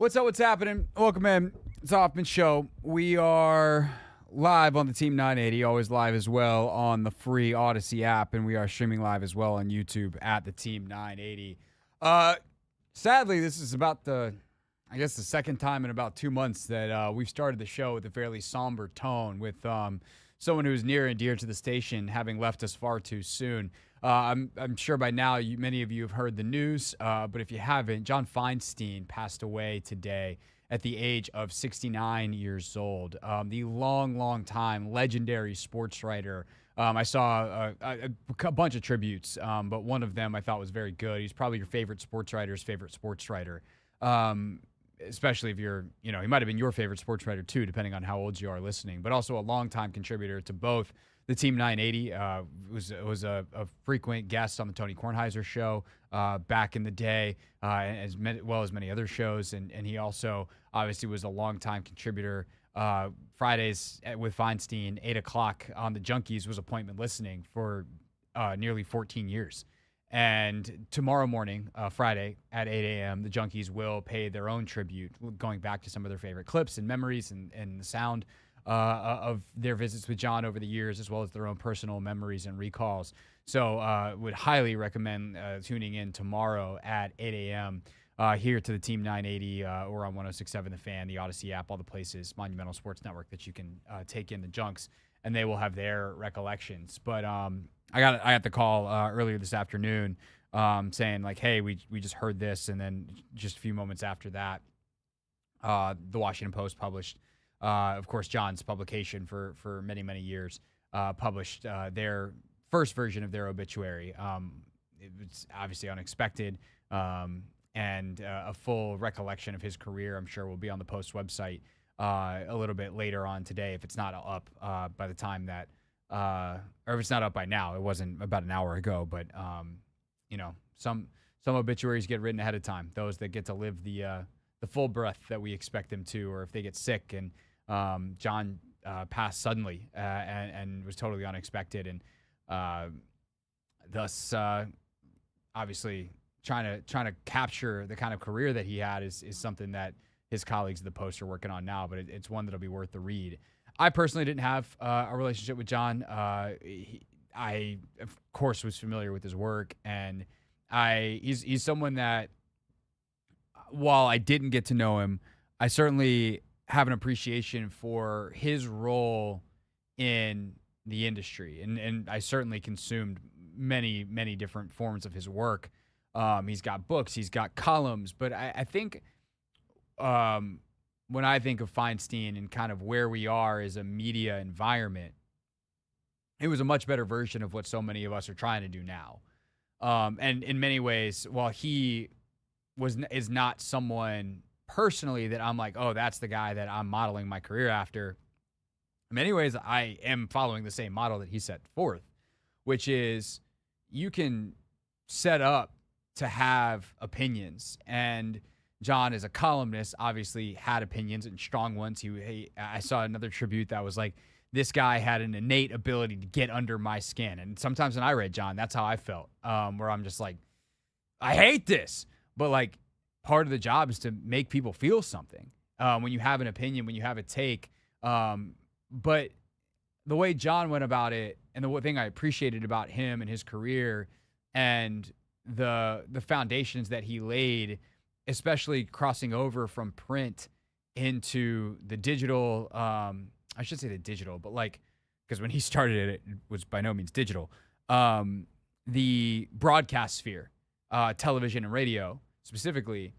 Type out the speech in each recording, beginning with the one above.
What's up? What's happening? Welcome in. It's Hoffman Show. We are live on the Team 980, always live as well on the free Odyssey app, and we are streaming live as well on YouTube at the Team 980. Sadly, this is about the second time in about 2 months that we've started the show with a fairly somber tone, with someone who's near and dear to the station having left us far too soon. I'm sure by now many of you have heard the news, but if you haven't, John Feinstein passed away today at the age of 69 years old. The long time legendary sports writer. I saw a bunch of tributes, but one of them I thought was very good. He's probably your favorite sports writer's favorite sports writer, especially if you're, he might have been your favorite sports writer too, depending on how old you are listening, but also a longtime contributor to both the Team 980. Was a frequent guest on the Tony Kornheiser show back in the day, as well as many other shows. And he also obviously was a longtime contributor. Fridays with Feinstein, 8 o'clock on the Junkies was appointment listening for nearly 14 years. And tomorrow morning, Friday at 8 a.m., the Junkies will pay their own tribute, going back to some of their favorite clips and memories and the sound of their visits with John over the years, as well as their own personal memories and recalls. So would highly recommend tuning in tomorrow at 8 a.m. Here to the Team 980 or on 106.7 The Fan, the Odyssey app, all the places, Monumental Sports Network, that you can take in the Junks, and they will have their recollections. But I got the call earlier this afternoon saying, like, hey, we just heard this, and then just a few moments after that, the Washington Post published, of course, John's publication for many years, published their first version of their obituary. It was obviously unexpected, and a full recollection of his career, I'm sure, will be on the Post website a little bit later on today, if it's not up by the time that, or if it's not up by now. It wasn't about an hour ago, but some obituaries get written ahead of time. Those that get to live the full breath that we expect them to, or if they get sick. And John passed suddenly and was totally unexpected, and thus obviously trying to capture the kind of career that he had is something that his colleagues at the Post are working on now, but it's one that'll be worth the read. I personally didn't have a relationship with John. I of course was familiar with his work, and he's someone that, while I didn't get to know him, I certainly have an appreciation for his role in the industry, and I certainly consumed many different forms of his work. He's got books, he's got columns, but I think when I think of Feinstein and kind of where we are as a media environment, it was a much better version of what so many of us are trying to do now. And in many ways, while he is not someone personally that I'm like, oh, that's the guy that I'm modeling my career after, in many ways, I am following the same model that he set forth, which is you can set up to have opinions. And John, as a columnist, obviously had opinions and strong ones. I saw another tribute that was like, this guy had an innate ability to get under my skin. And sometimes when I read John, that's how I felt, where I'm just like, I hate this. But like, part of the job is to make people feel something when you have an opinion, when you have a take. But the way John went about it, and the one thing I appreciated about him and his career and the foundations that he laid, especially crossing over from print into the digital, I should say the digital, but like, because when he started it was by no means digital, the broadcast sphere, television and radio specifically,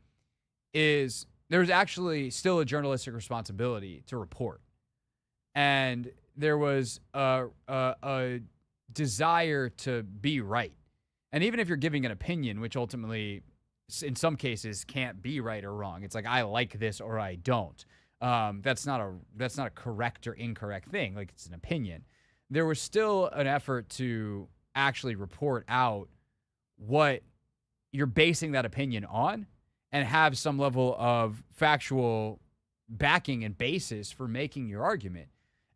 is there's actually still a journalistic responsibility to report. And there was a desire to be right. And even if you're giving an opinion, which ultimately in some cases can't be right or wrong, it's like, I like this or I don't. That's not a correct or incorrect thing. Like, it's an opinion. There was still an effort to actually report out what you're basing that opinion on and have some level of factual backing and basis for making your argument.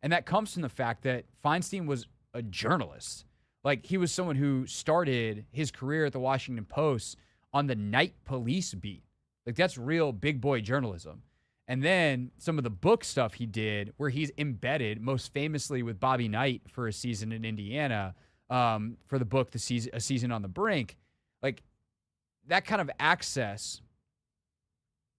And that comes from the fact that Feinstein was a journalist. Like, he was someone who started his career at the Washington Post on the night police beat. Like, that's real big boy journalism. And then some of the book stuff he did where he's embedded, most famously with Bobby Knight for a season in Indiana, for the book, A Season on the Brink. Like, that kind of access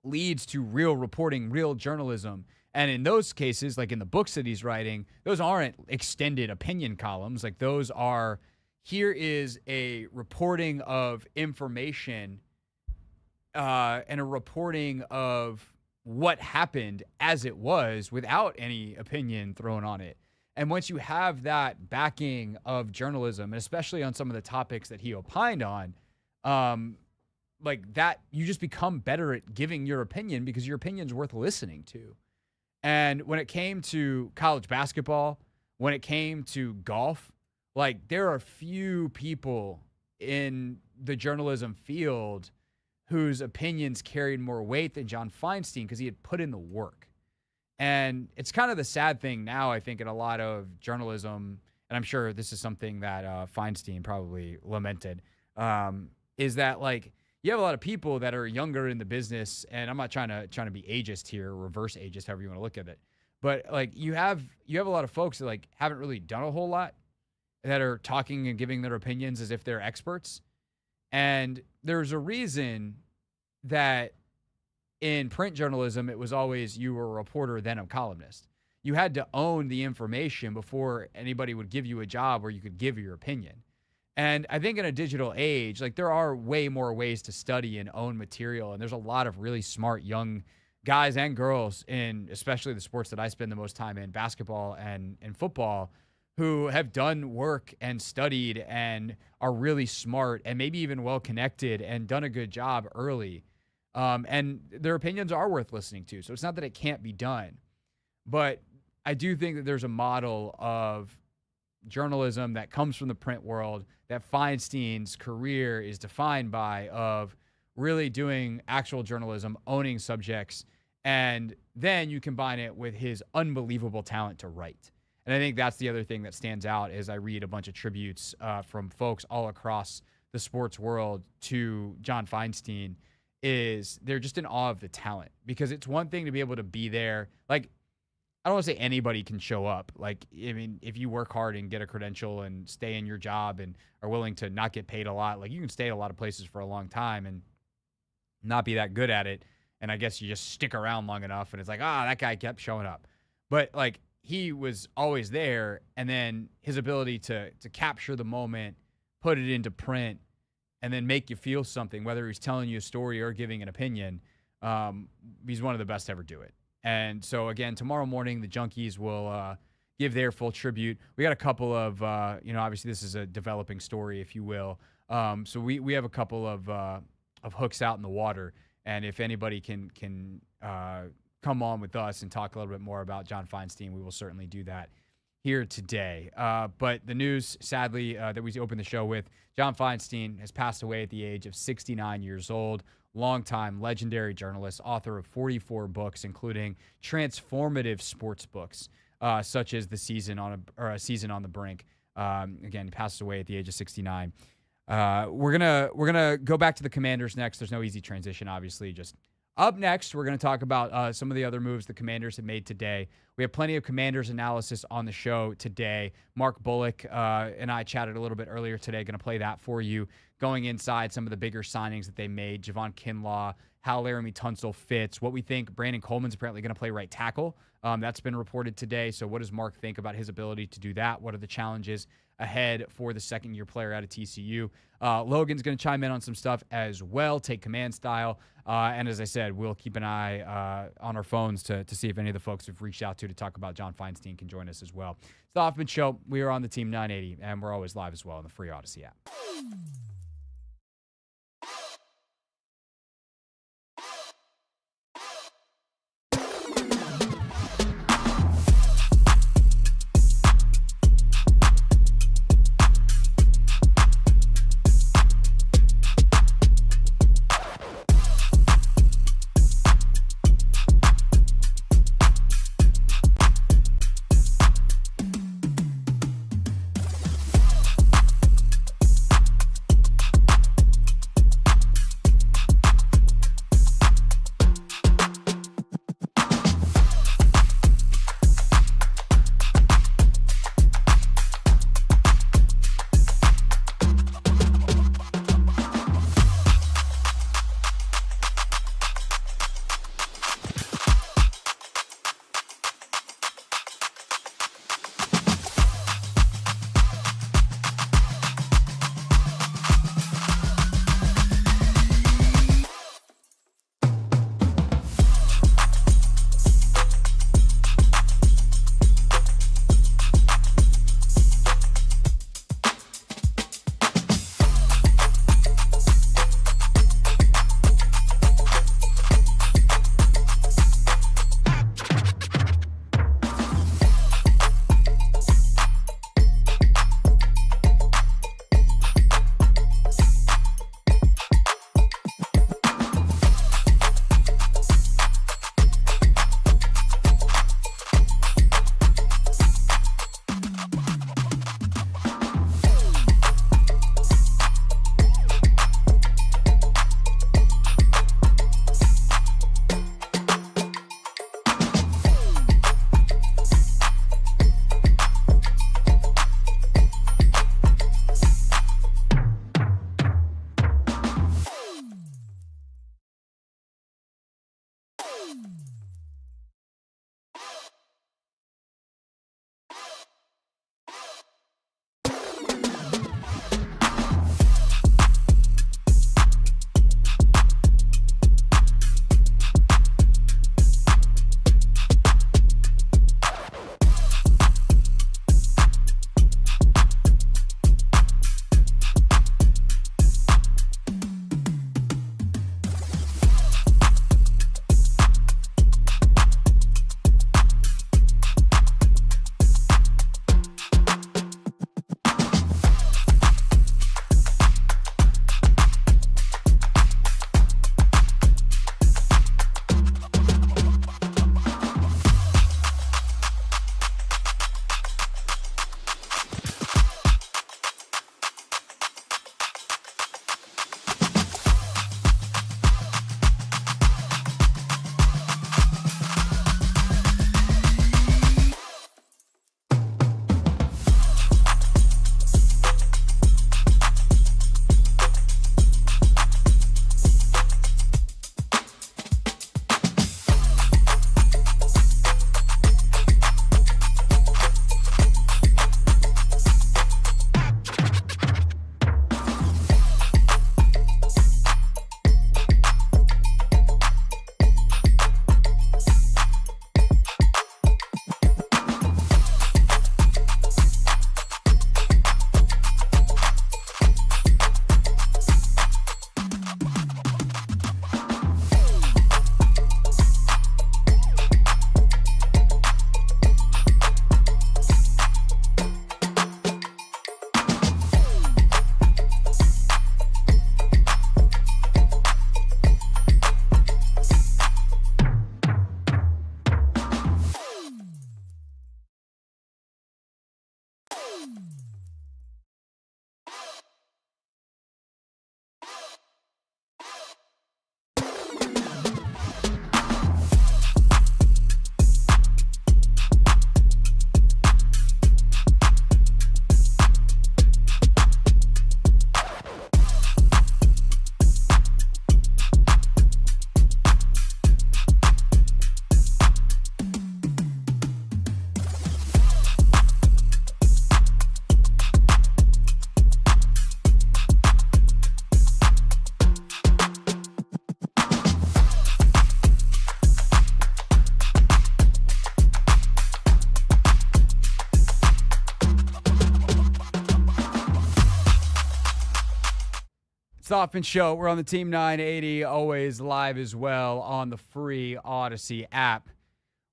leads to real reporting, real journalism. And in those cases, like in the books that he's writing, those aren't extended opinion columns. Like, those are, here is a reporting of information and a reporting of what happened as it was without any opinion thrown on it. And once you have that backing of journalism, and especially on some of the topics that he opined on, like that, you just become better at giving your opinion because your opinion's worth listening to. And when it came to college basketball, when it came to golf, like, there are few people in the journalism field whose opinions carried more weight than John Feinstein because he had put in the work. And it's kind of the sad thing now, I think, in a lot of journalism, and I'm sure this is something that Feinstein probably lamented, is that, like, you have a lot of people that are younger in the business, and I'm not trying to be ageist here, reverse ageist, however you want to look at it. But, like, you have a lot of folks that, like, haven't really done a whole lot, that are talking and giving their opinions as if they're experts. And there's a reason that in print journalism, it was always you were a reporter, then a columnist. You had to own the information before anybody would give you a job where you could give your opinion. And I think in a digital age, like, there are way more ways to study and own material. And there's a lot of really smart young guys and girls in especially the sports that I spend the most time in, basketball and football, who have done work and studied and are really smart and maybe even well-connected and done a good job early. And their opinions are worth listening to. So it's not that it can't be done. But I do think that there's a model of journalism that comes from the print world that Feinstein's career is defined by, of really doing actual journalism, owning subjects, and then you combine it with his unbelievable talent to write. And I think that's the other thing that stands out as I read a bunch of tributes from folks all across the sports world to John Feinstein, is they're just in awe of the talent. Because it's one thing to be able to be there. Like, I don't want to say anybody can show up. Like, I mean, if you work hard and get a credential and stay in your job and are willing to not get paid a lot, like, you can stay at a lot of places for a long time and not be that good at it. And I guess you just stick around long enough and it's like, that guy kept showing up. But, like, he was always there, and then his ability to capture the moment, put it into print, and then make you feel something, whether he's telling you a story or giving an opinion, he's one of the best to ever do it. And so, again, tomorrow morning, the Junkies will give their full tribute. We got a couple of, obviously this is a developing story, if you will. So we have a couple of hooks out in the water, and if anybody can come on with us and talk a little bit more about John Feinstein, we will certainly do that here today. But the news, sadly, that we opened the show with, John Feinstein has passed away at the age of 69 years old. Longtime legendary journalist, author of 44 books, including transformative sports books, such as A Season on the Brink. Again, he passed away at the age of 69. We're gonna go back to the Commanders next. There's no easy transition, obviously. Just up next, we're going to talk about some of the other moves the Commanders have made today. We have plenty of Commanders analysis on the show today. Mark Bullock and I chatted a little bit earlier today. Going to play that for you. Going inside some of the bigger signings that they made. Javon Kinlaw, how Laramie Tunsil fits. What we think Brandon Coleman's apparently going to play right tackle. That's been reported today. So what does Mark think about his ability to do that? What are the challenges ahead for the second-year player out of TCU? Logan's going to chime in on some stuff as well, take command style. And as I said, we'll keep an eye on our phones to see if any of the folks we've reached out to talk about John Feinstein can join us as well. It's the Hoffman Show. We are on the Team 980, and we're always live as well on the free Odyssey app. the Hoffman Show. We're on the Team 980, always live as well on the free Odyssey app.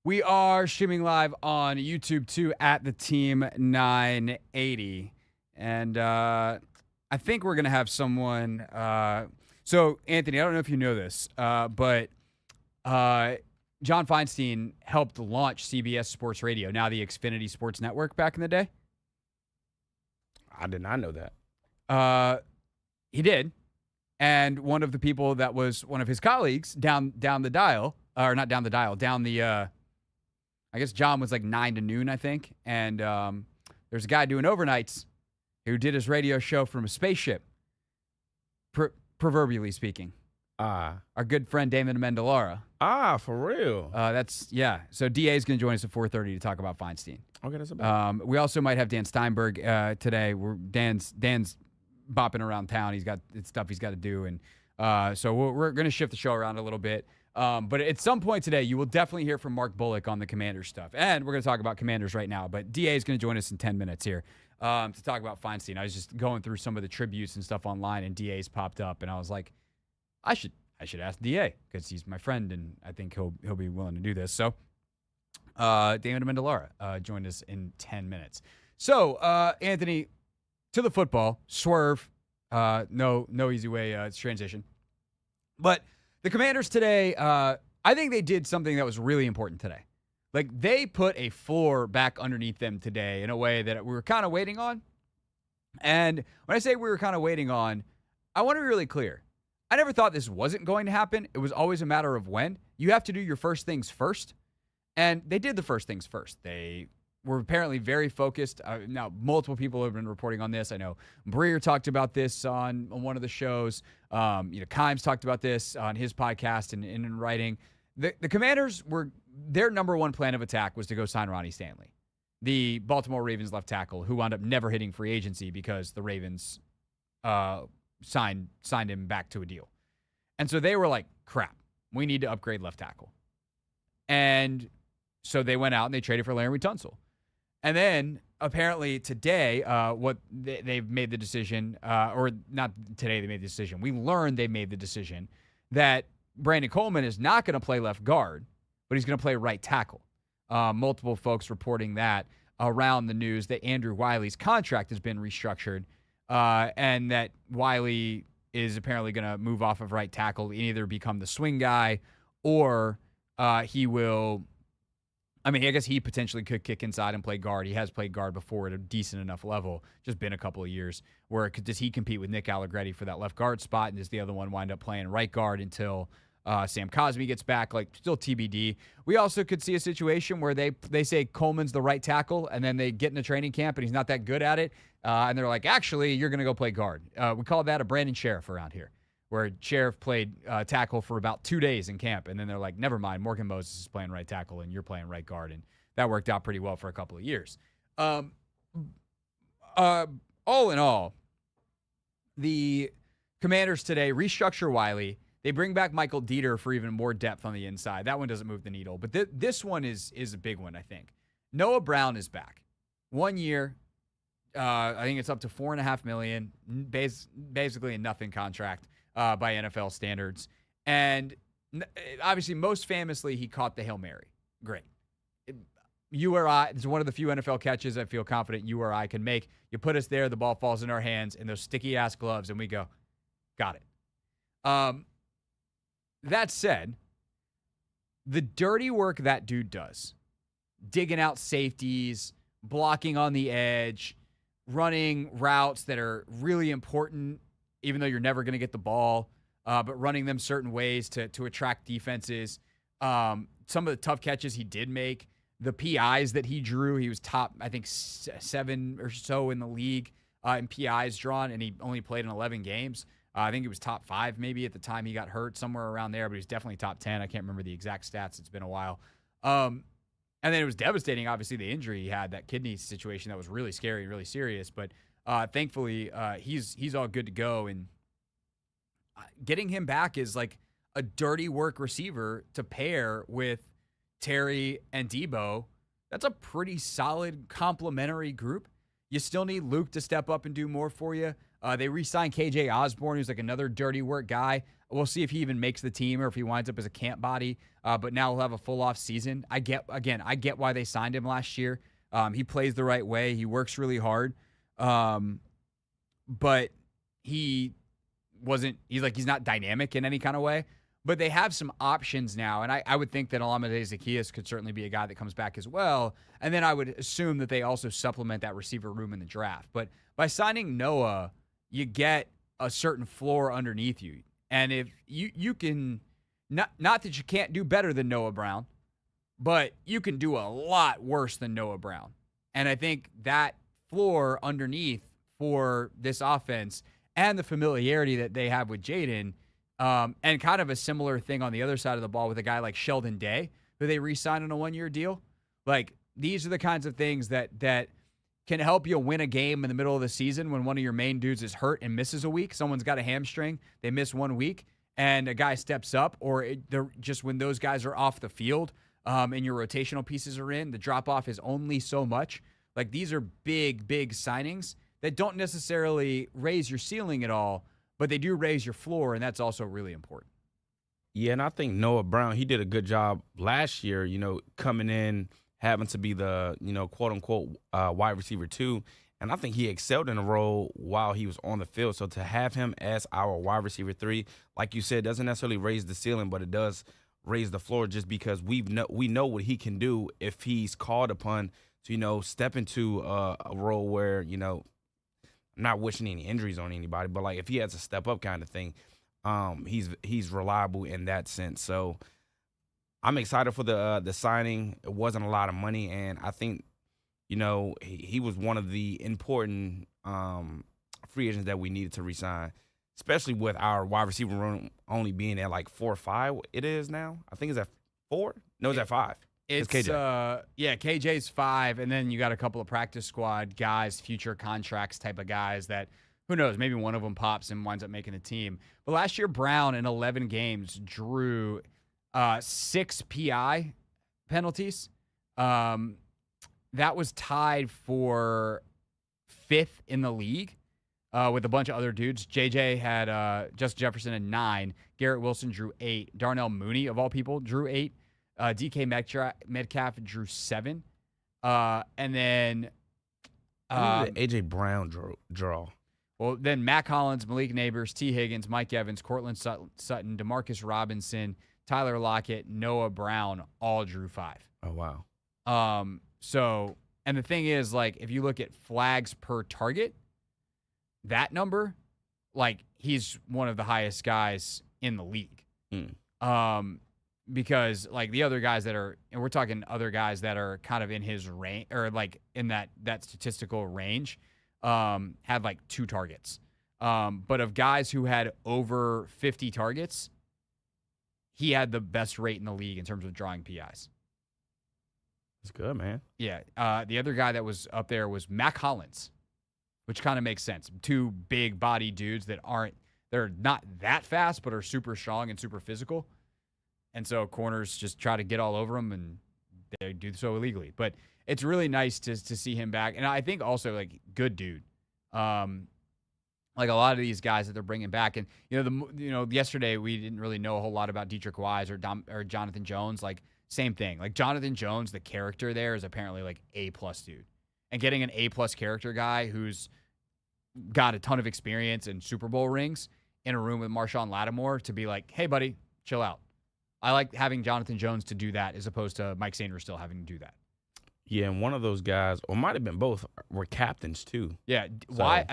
We are streaming live on YouTube too at the Team 980. And I think we're going to have someone. So, Anthony, I don't know if you know this, but John Feinstein helped launch CBS Sports Radio, now the Xfinity Sports Network, back in the day. I did not know that. He did. And one of the people that was one of his colleagues down the dial, or not down the dial, down the, I guess John was like 9 to noon, I think. And there's a guy doing overnights who did his radio show from a spaceship, proverbially speaking. Our good friend Damon Amendolara. For real? So DA is going to join us at 4:30 to talk about Feinstein. Okay, that's about we also might have Dan Steinberg today. Dan's bopping around town. He's got stuff he's got to do, and so we're going to shift the show around a little bit. But at some point today, you will definitely hear from Mark Bullock on the Commanders stuff, and we're going to talk about Commanders right now. But DA is going to join us in 10 minutes here to talk about Feinstein. I was just going through some of the tributes and stuff online, and DA's popped up, and I was like, I should ask DA because he's my friend, and I think he'll be willing to do this. So, Damon Amendolara joined us in 10 minutes. So, Anthony, to the football, swerve, no easy way to transition. But the Commanders today, I think they did something that was really important today. Like, they put a floor back underneath them today in a way that we were kind of waiting on. And when I say we were kind of waiting on, I want to be really clear. I never thought this wasn't going to happen. It was always a matter of when. You have to do your first things first. And they did the first things first. They were apparently very focused. Now, multiple people have been reporting on this. I know Breer talked about this on one of the shows. Kimes talked about this on his podcast and in writing. The Commanders their number one plan of attack was to go sign Ronnie Stanley, the Baltimore Ravens left tackle, who wound up never hitting free agency because the Ravens signed him back to a deal. And so they were like, crap, we need to upgrade left tackle. And so they went out and they traded for Larry Tunsil. And then apparently today, they've made the decision, or not today they made the decision. We learned they made the decision that Brandon Coleman is not going to play left guard, but he's going to play right tackle. Multiple folks reporting that around the news that Andrew Wiley's contract has been restructured, and that Wiley is apparently going to move off of right tackle and either become the swing guy or he will. I mean, I guess he potentially could kick inside and play guard. He has played guard before at a decent enough level, just been a couple of years. Does he compete with Nick Allegretti for that left guard spot, and does the other one wind up playing right guard until Sam Cosmi gets back? Like, still TBD. We also could see a situation where they say Coleman's the right tackle, and then they get in a training camp, and he's not that good at it, and they're like, actually, you're going to go play guard. We call that a Brandon Sheriff around here, where Sheriff played tackle for about 2 days in camp, and then they're like, never mind, Morgan Moses is playing right tackle, and you're playing right guard, and that worked out pretty well for a couple of years. All in all, the Commanders today restructure Wiley. They bring back Michael Dieter for even more depth on the inside. That one doesn't move the needle, but this one is a big one, I think. Noah Brown is back. 1 year, I think it's up to $4.5 million, basically a nothing contract. By NFL standards. And obviously, most famously, he caught the Hail Mary. Great. You or I, it's one of the few NFL catches I feel confident you or I can make. You put us there, the ball falls in our hands, in those sticky-ass gloves, and we go, got it. That said, the dirty work that dude does, digging out safeties, blocking on the edge, running routes that are really important, even though you're never going to get the ball, but running them certain ways to attract defenses. Some of the tough catches he did make, the PIs that he drew, he was top, I think, 7 or so in the league in PIs drawn, and he only played in 11 games. I think he was top 5 maybe at the time he got hurt, somewhere around there, but he was definitely top 10. I can't remember the exact stats. It's been a while. And then it was devastating, obviously, the injury he had, that kidney situation that was really scary and really serious, but thankfully, he's all good to go, and getting him back is like a dirty work receiver to pair with Terry and Debo. That's a pretty solid complementary group. You still need Luke to step up and do more for you. They re-signed KJ Osborne, who's like another dirty work guy. We'll see if he even makes the team or if he winds up as a camp body. But now he'll have a full off season. I get why they signed him last year. He plays the right way. He works really hard. But he's not dynamic in any kind of way. But they have some options now, and I would think that Olamide Zaccheaus could certainly be a guy that comes back as well. And then I would assume that they also supplement that receiver room in the draft. But by signing Noah, you get a certain floor underneath you. And if you can, not that you can't do better than Noah Brown, but you can do a lot worse than Noah Brown. And I think that floor underneath for this offense and the familiarity that they have with Jaden, and kind of a similar thing on the other side of the ball with a guy like Sheldon Day, who they re-signed on a 1-year deal. Like, these are the kinds of things that can help you win a game in the middle of the season when one of your main dudes is hurt and misses a week. Someone's got a hamstring, they miss 1 week, and a guy steps up, or just when those guys are off the field and your rotational pieces are in, the drop-off is only so much. Like, these are big, big signings that don't necessarily raise your ceiling at all, but they do raise your floor, and that's also really important. Yeah, and I think Noah Brown, he did a good job last year, coming in, having to be the, quote-unquote wide receiver 2. And I think he excelled in the role while he was on the field. So to have him as our wide receiver 3, like you said, doesn't necessarily raise the ceiling, but it does raise the floor just because we know what he can do if he's called upon to, step into a role where, I'm not wishing any injuries on anybody, but like if he has a step up kind of thing, he's reliable in that sense. So I'm excited for the signing. It wasn't a lot of money, and I think he was one of the important free agents that we needed to re-sign, especially with our wide receiver room only being at like 4 or 5. It is now. I think it's at 4. No, it's at 5. It's KJ. KJ's 5, and then you got a couple of practice squad guys, future contracts type of guys that, who knows, maybe one of them pops and winds up making the team. But last year, Brown in 11 games drew 6 PI penalties. That was tied for 5th in the league with a bunch of other dudes. JJ had Justin Jefferson at 9. Garrett Wilson drew 8. Darnell Mooney, of all people, drew 8. DK Metcalf drew 7. And then A.J. Brown draw. Well, then Matt Collins, Malik Neighbors, T. Higgins, Mike Evans, Cortland Sutton, Demarcus Robinson, Tyler Lockett, Noah Brown all drew 5. Oh, wow. So, and the thing is, like, if you look at flags per target, that number, like, he's one of the highest guys in the league. Because, like, the other guys that are, and we're talking other guys that are kind of in his range, or, like, in that statistical range, had, like, 2 targets. But of guys who had over 50 targets, he had the best rate in the league in terms of drawing PIs. That's good, man. Yeah. The other guy that was up there was Mac Hollins, which kind of makes sense. 2 big body dudes they're not that fast, but are super strong and super physical. And so corners just try to get all over them, and they do so illegally. But it's really nice to see him back. And I think also, like, good dude. Like a lot of these guys that they're bringing back, and yesterday we didn't really know a whole lot about Dietrich Wise or Jonathan Jones. Like, same thing. Like, Jonathan Jones, the character there is apparently like A+ dude, and getting an A+ character guy who's got a ton of experience and Super Bowl rings in a room with Marshawn Lattimore to be like, hey buddy, chill out. I like having Jonathan Jones to do that as opposed to Mike Sanders still having to do that. Yeah, and one of those guys, or might have been both, were captains too. Yeah, so.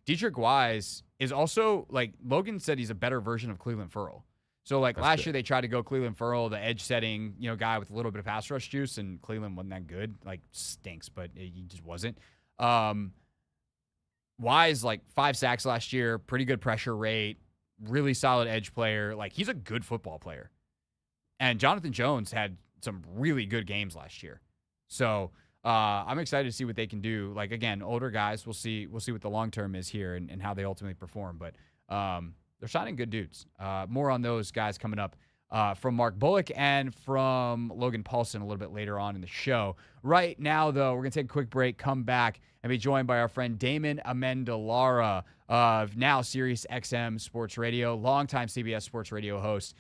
Dietrich Wise is also, like, Logan said he's a better version of Cleveland Ferrell. So, like, last year they tried to go Cleveland Ferrell, the edge-setting, guy with a little bit of pass rush juice, and Cleveland wasn't that good. Like, stinks, but he just wasn't. Wise, like, 5 sacks last year, pretty good pressure rate, really solid edge player. Like, he's a good football player. And Jonathan Jones had some really good games last year. So I'm excited to see what they can do. Like, again, older guys, we'll see what the long term is here and how they ultimately perform. But they're signing good dudes. More on those guys coming up from Mark Bullock and from Logan Paulsen a little bit later on in the show. Right now, though, we're going to take a quick break, come back, and be joined by our friend Damon Amendolara of now Sirius XM Sports Radio, longtime CBS Sports Radio host,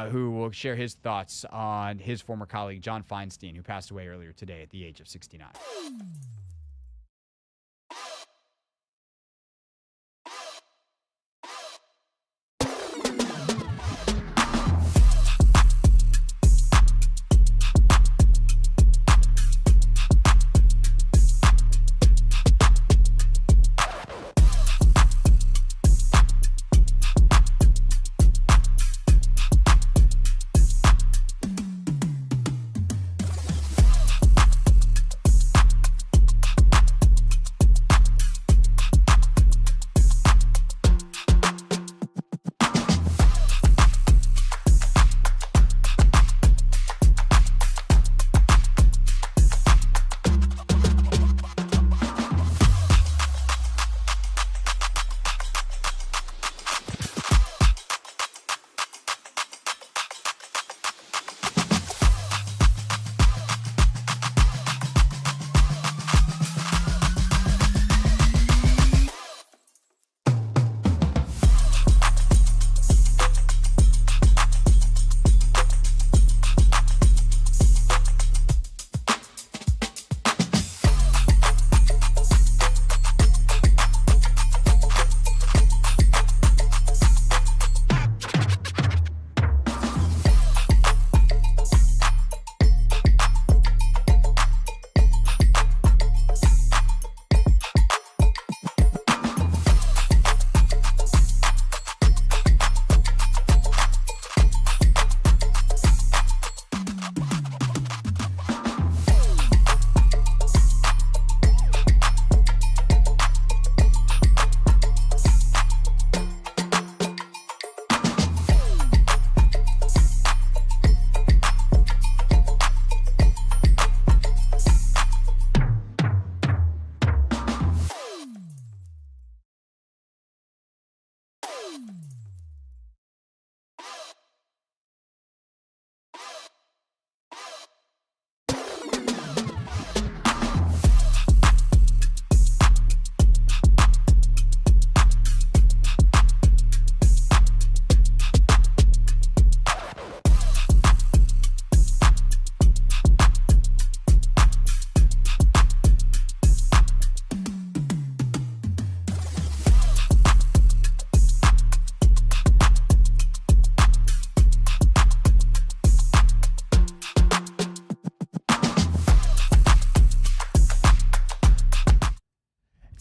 who will share his thoughts on his former colleague, John Feinstein, who passed away earlier today at the age of 69.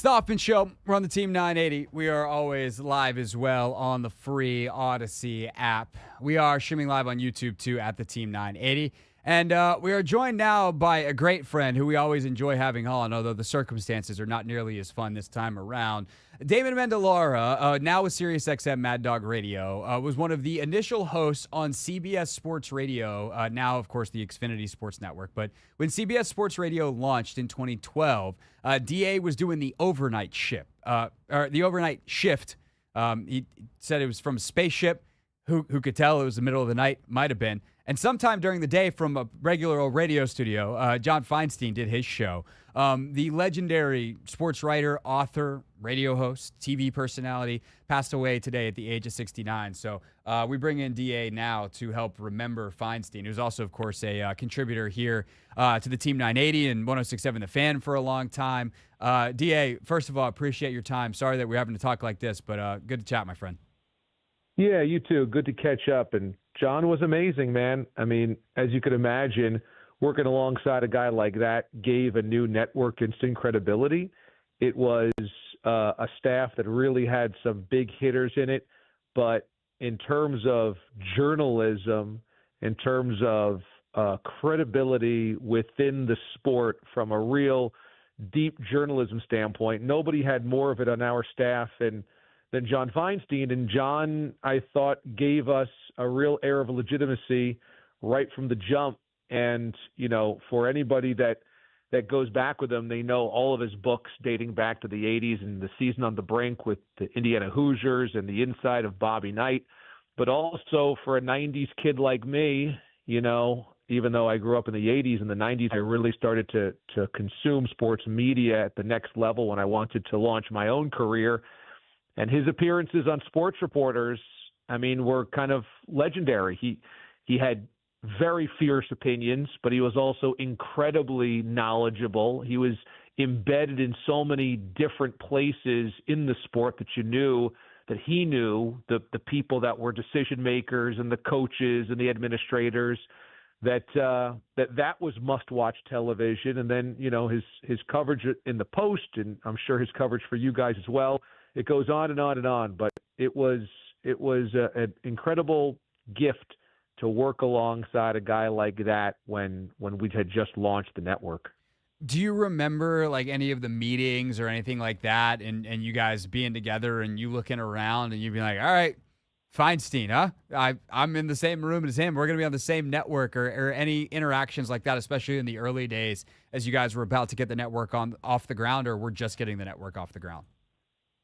The Hoffman Show. We're on the Team 980. We are always live as well on the free Odyssey app. We are streaming live on YouTube too at the Team 980. And we are joined now by a great friend who we always enjoy having on, although the circumstances are not nearly as fun this time around. Damon Amendolara, now with SiriusXM Mad Dog Radio, was one of the initial hosts on CBS Sports Radio, now, of course, the Xfinity Sports Network. But when CBS Sports Radio launched in 2012, DA was doing the overnight shift. He said it was from a spaceship. Who could tell? It was the middle of the night. Might have been. And sometime during the day from a regular old radio studio, John Feinstein did his show. The legendary sports writer, author, radio host, TV personality passed away today at the age of 69. So we bring in DA now to help remember Feinstein, who's also, of course, a contributor here to the Team 980 and 106.7 The Fan for a long time. DA, first of all, appreciate your time. Sorry that we're having to talk like this, but good to chat, my friend. Yeah, you too. Good to catch up. And John was amazing, man. I mean, as you could imagine, working alongside a guy like that gave a new network instant credibility. It was a staff that really had some big hitters in it. But in terms of journalism, in terms of credibility within the sport from a real deep journalism standpoint, nobody had more of it on our staff than John Feinstein. And John, I thought, gave us a real air of legitimacy right from the jump. And, you know, for anybody that goes back with him, they know all of his books dating back to the 80s and The Season on the Brink with the Indiana Hoosiers and The Inside of Bobby Knight. but also for a 90s kid like me, even though I grew up in the 80s and the 90s, I really started to consume sports media at the next level when I wanted to launch my own career. And his appearances on Sports Reporters, were kind of legendary. He had very fierce opinions, but he was also incredibly knowledgeable. He was embedded in so many different places in the sport that he knew the people that were decision makers and the coaches and the administrators, that was must-watch television. And then, his coverage in the Post, and I'm sure his coverage for you guys as well, it goes on and on and on. But it was an incredible gift to work alongside a guy like that when we had just launched the network. Do you remember like any of the meetings or anything like that, and you guys being together and you looking around and you be like, all right, Feinstein, huh? I'm in the same room as him. We're going to be on the same network, or any interactions like that, especially in the early days as you guys were about to get the network off the ground, or we're just getting the network off the ground?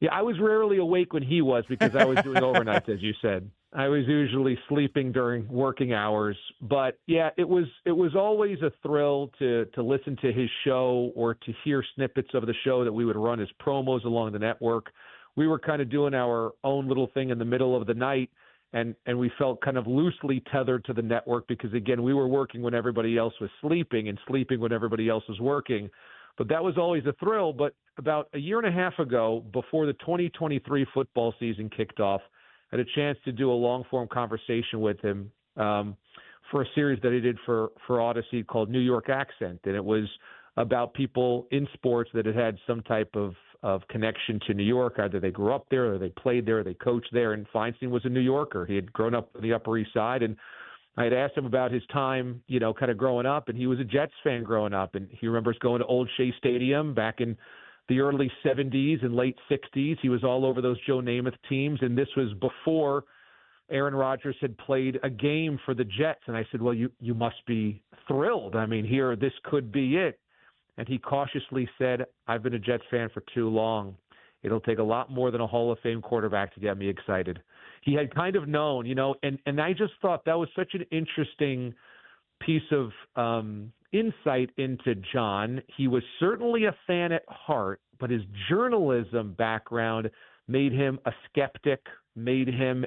Yeah, I was rarely awake when he was, because I was doing overnights, as you said. I was usually sleeping during working hours. But yeah, it was always a thrill to listen to his show or to hear snippets of the show that we would run as promos along the network. We were kind of doing our own little thing in the middle of the night, and we felt kind of loosely tethered to the network because, again, we were working when everybody else was sleeping and sleeping when everybody else was working. But that was always a thrill. But about a year and a half ago, before the 2023 football season kicked off, I had a chance to do a long-form conversation with him for a series that he did for Odyssey called New York Accent. And it was about people in sports that had some type of connection to New York. Either they grew up there or they played there or they coached there. And Feinstein was a New Yorker. He had grown up on the Upper East Side. And I had asked him about his time, kind of growing up, and he was a Jets fan growing up. And he remembers going to Old Shea Stadium back in the early 70s and late 60s. He was all over those Joe Namath teams, and this was before Aaron Rodgers had played a game for the Jets. And I said, well, you must be thrilled. This could be it. And he cautiously said, I've been a Jets fan for too long. It'll take a lot more than a Hall of Fame quarterback to get me excited. He had kind of known, and I just thought that was such an interesting piece of insight into John. He was certainly a fan at heart, but his journalism background made him a skeptic, made him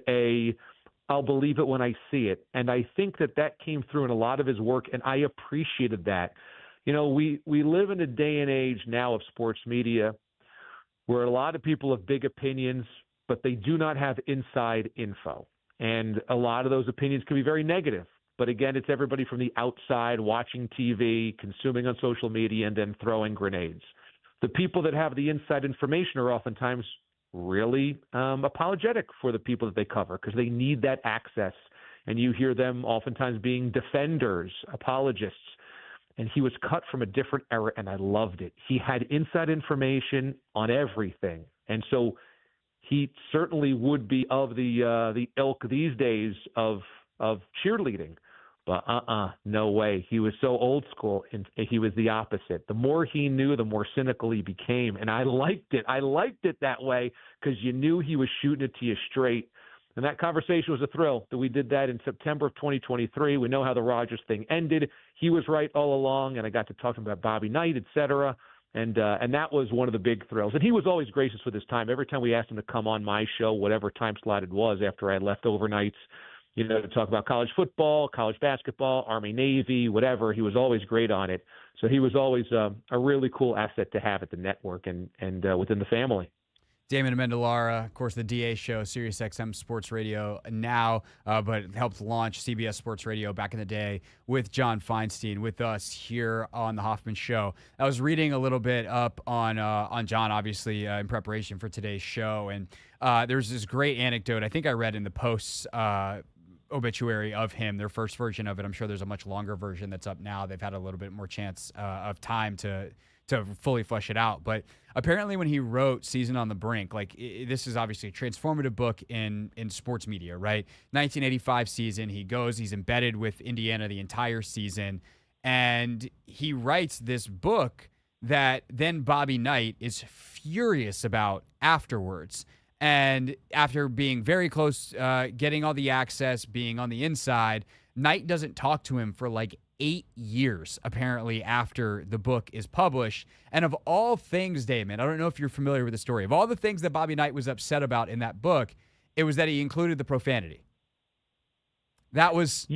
I'll believe it when I see it. And I think that came through in a lot of his work, and I appreciated that. We live in a day and age now of sports media where a lot of people have big opinions, but they do not have inside info. And a lot of those opinions can be very negative. But again, it's everybody from the outside watching TV, consuming on social media, and then throwing grenades. The people that have the inside information are oftentimes really apologetic for the people that they cover because they need that access. And you hear them oftentimes being defenders, apologists. And he was cut from a different era, and I loved it. He had inside information on everything. And so he certainly would be of the ilk these days of cheerleading. But no way. He was so old school, and he was the opposite. The more he knew, the more cynical he became. And I liked it. I liked it that way because you knew he was shooting it to you straight. And that conversation was a thrill that we did that in September of 2023. We know how the Rodgers thing ended. He was right all along, and I got to talk to him about Bobby Knight, et cetera. And that was one of the big thrills. And he was always gracious with his time. Every time we asked him to come on my show, whatever time slot it was after I had left overnights, to talk about college football, college basketball, Army, Navy, whatever, he was always great on it. So he was always a really cool asset to have at the network and within the family. Damon Amendolara, of course, the DA show, SiriusXM Sports Radio now, but helped launch CBS Sports Radio back in the day with John Feinstein with us here on the Hoffman Show. I was reading a little bit up on John, obviously, in preparation for today's show, and there's this great anecdote I think I read in the Post's obituary of him, their first version of it. I'm sure there's a much longer version that's up now. They've had a little bit more chance of time to fully flesh it out. But apparently when he wrote Season on the Brink, this is obviously a transformative book in sports media, right? 1985 season, he's embedded with Indiana the entire season. And he writes this book that then Bobby Knight is furious about afterwards. And after being very close, getting all the access, being on the inside, Knight doesn't talk to him for like 8 years, apparently, after the book is published. And of all things, Damon, I don't know if you're familiar with the story. Of all the things that Bobby Knight was upset about in that book, it was that he included the profanity. That was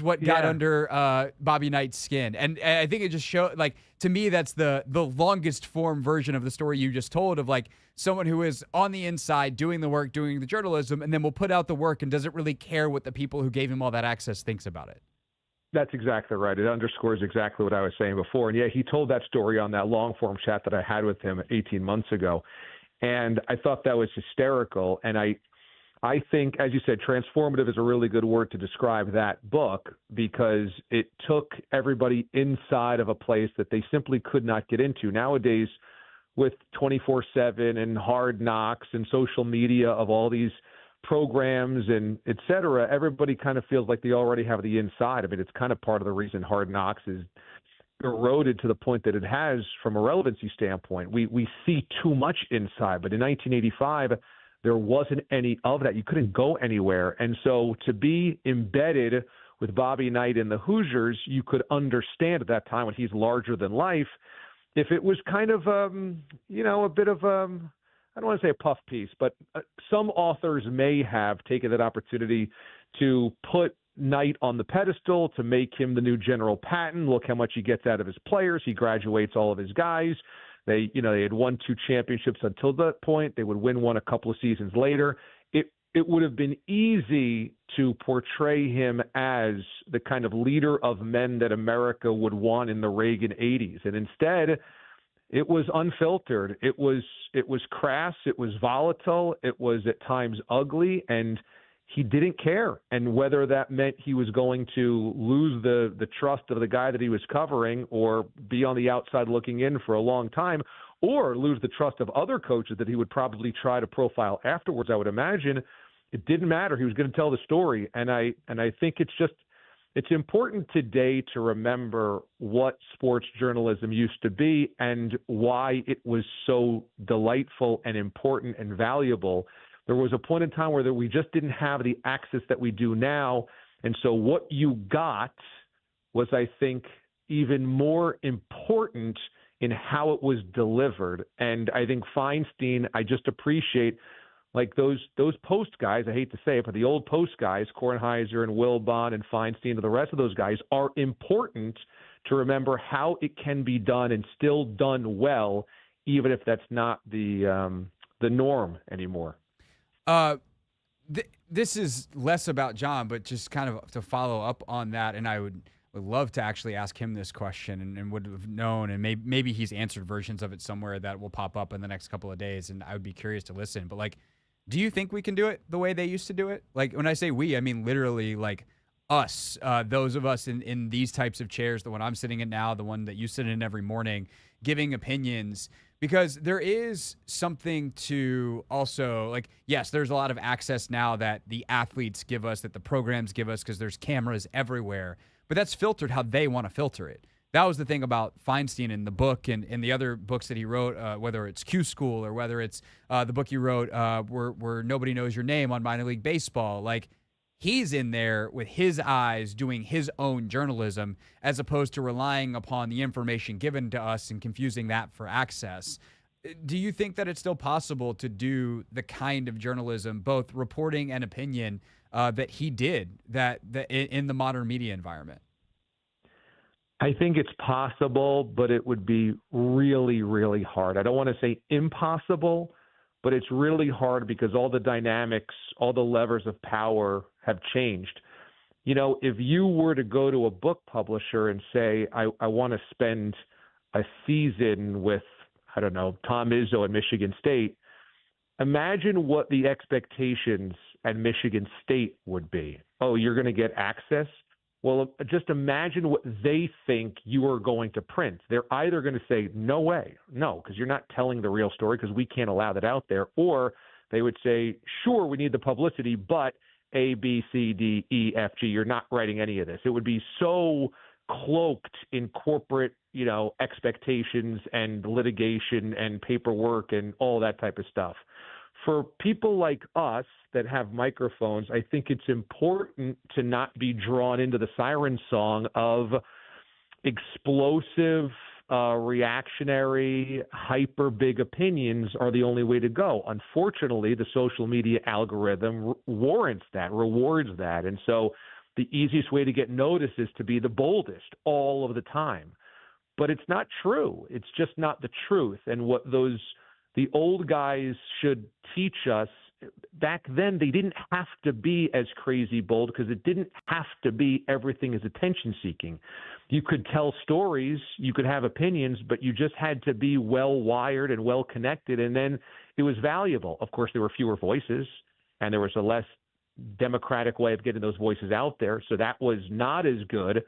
what got under Bobby Knight's skin. And I think it just showed, like, to me, that's the longest form version of the story you just told, of like someone who is on the inside doing the work, doing the journalism, and then will put out the work and doesn't really care what the people who gave him all that access thinks about it. That's exactly right. It underscores exactly what I was saying before. And yeah, he told that story on that long form chat that I had with him 18 months ago. And I thought that was hysterical. And I think, as you said, transformative is a really good word to describe that book, because it took everybody inside of a place that they simply could not get into. Nowadays, with 24/7 and Hard Knocks and social media of all these programs and et cetera, everybody kind of feels like they already have the inside. I mean, it's kind of part of the reason Hard Knocks is eroded to the point that it has from a relevancy standpoint. We see too much inside, but in 1985, there wasn't any of that. You couldn't go anywhere. And so to be embedded with Bobby Knight in the Hoosiers, you could understand at that time, when he's larger than life, if it was kind of, a bit of, I don't want to say a puff piece, but some authors may have taken that opportunity to put Knight on the pedestal, to make him the new General Patton. Look how much he gets out of his players. He graduates all of his guys. They had won 2 championships until that point. They would win one a couple of seasons later. It would have been easy to portray him as the kind of leader of men that America would want in the Reagan 80s. And instead, it was unfiltered. It was crass. It was volatile. It was at times ugly, and he didn't care. And whether that meant he was going to lose the trust of the guy that he was covering, or be on the outside looking in for a long time, or lose the trust of other coaches that he would probably try to profile afterwards, I would imagine, it didn't matter. He was going to tell the story. And I think it's important today to remember what sports journalism used to be and why it was so delightful and important and valuable. There was a point in time where we just didn't have the access that we do now. And so what you got was, I think, even more important in how it was delivered. And I think Feinstein, I just appreciate, like those Post guys, I hate to say it, but the old Post guys, Kornheiser and Wilbon and Feinstein and the rest of those guys, are important to remember how it can be done and still done well, even if that's not the norm anymore. This is less about John, but just kind of to follow up on that, and I would love to actually ask him this question, and would have known, and maybe he's answered versions of it somewhere that will pop up in the next couple of days, and I would be curious to listen. But like, do you think we can do it the way they used to do it? Like, when I say we, I mean literally like us, those of us in these types of chairs, the one I'm sitting in now, the one that you sit in every morning, giving opinions. Because there is something to also, like, yes, there's a lot of access now that the athletes give us, that the programs give us, because there's cameras everywhere. But that's filtered how they want to filter it. That was the thing about Feinstein in the book and the other books that he wrote, whether it's Q School or whether it's the book he wrote where Nobody Knows Your Name on minor league baseball. Like, he's in there with his eyes doing his own journalism, as opposed to relying upon the information given to us and confusing that for access. Do you think that it's still possible to do the kind of journalism, both reporting and opinion, that he did that in the modern media environment? I think it's possible, but it would be really, really hard. I don't want to say impossible, but it's really hard because all the dynamics, all the levers of power have changed. You know, if you were to go to a book publisher and say, I want to spend a season with, I don't know, Tom Izzo at Michigan State, imagine what the expectations at Michigan State would be. Oh, you're going to get access? Well, just imagine what they think you are going to print. They're either going to say, no way, no, because you're not telling the real story because we can't allow that out there. Or they would say, sure, we need the publicity, but A, B, C, D, E, F, G, you're not writing any of this. It would be so cloaked in corporate, expectations and litigation and paperwork and all that type of stuff. for people like us that have microphones, I think it's important to not be drawn into the siren song of explosive, reactionary, hyper big opinions are the only way to go. Unfortunately, the social media algorithm warrants that, rewards that. And so the easiest way to get noticed is to be the boldest all of the time. But it's not true. It's just not the truth. And what the old guys should teach us, back then they didn't have to be as crazy bold because it didn't have to be everything is attention seeking. You could tell stories, you could have opinions, but you just had to be well wired and well connected, and then it was valuable. Of course, there were fewer voices and there was a less democratic way of getting those voices out there, so that was not as good.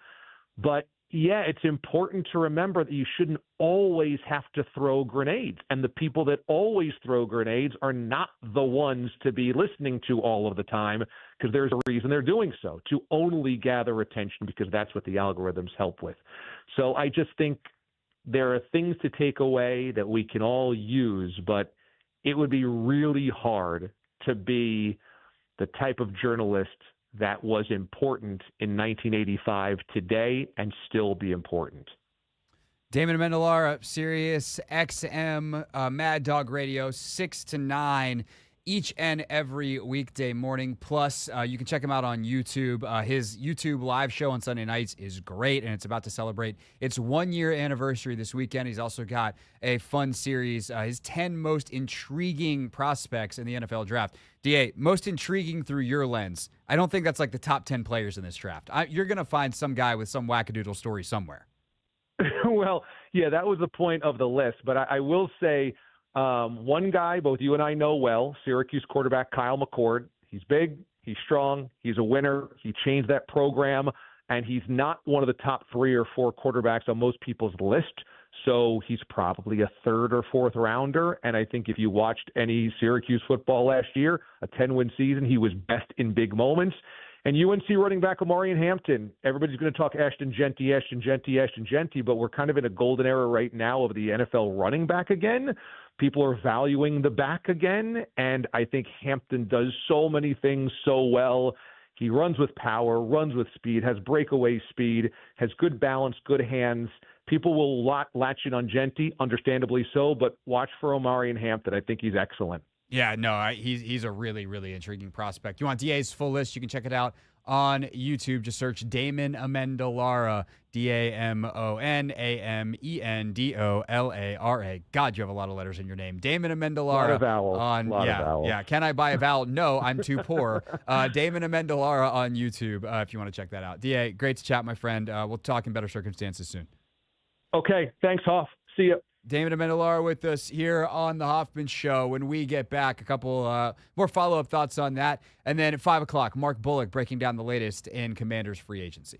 But yeah, it's important to remember that you shouldn't always have to throw grenades. And the people that always throw grenades are not the ones to be listening to all of the time, because there's a reason they're doing so, to only gather attention, because that's what the algorithms help with. So I just think there are things to take away that we can all use, but it would be really hard to be the type of journalist that was important in 1985 today and still be important. Damon Amendolara, Sirius XM, Mad Dog Radio, 6 to 9 each and every weekday morning. Plus, you can check him out on YouTube. His YouTube live show on Sunday nights is great, and it's about to celebrate its 1-year anniversary this weekend. He's also got a fun series, his 10 most intriguing prospects in the NFL draft. DA, most intriguing through your lens. I don't think that's like the top 10 players in this draft. You're going to find some guy with some wackadoodle story somewhere. Well, yeah, that was the point of the list. But I will say one guy both you and I know well, Syracuse quarterback Kyle McCord. He's big, he's strong, he's a winner. He changed that program, and he's not one of the top 3 or 4 quarterbacks on most people's list. So he's probably a 3rd or 4th rounder. And I think if you watched any Syracuse football last year, a 10-win season, he was best in big moments. And UNC running back Omarion Hampton, everybody's going to talk Ashton Genty, but we're kind of in a golden era right now of the NFL running back again. People are valuing the back again, and I think Hampton does so many things so well. He runs with power, runs with speed, has breakaway speed, has good balance, good hands. People will latch in on Genty, understandably so, but watch for Omarion Hampton. I think he's excellent. Yeah, no, he's a really, really intriguing prospect. You want DA's full list? You can check it out on YouTube. Just search Damon Amendolara, DAMONAMENDOLARA. God, you have a lot of letters in your name. Damon Amendolara. A lot of vowels. Yeah. Can I buy a vowel? No, I'm too poor. Damon Amendolara on YouTube, if you want to check that out. DA, great to chat, my friend. We'll talk in better circumstances soon. Okay, thanks, Hoff. See ya. Damon Amendolara with us here on the Hoffman Show. When we get back, a couple more follow-up thoughts on that. And then at 5 o'clock, Mark Bullock breaking down the latest in Commanders free agency.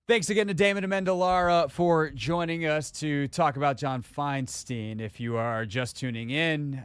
Thanks again to Damon Amendolara for joining us to talk about John Feinstein. If you are just tuning in,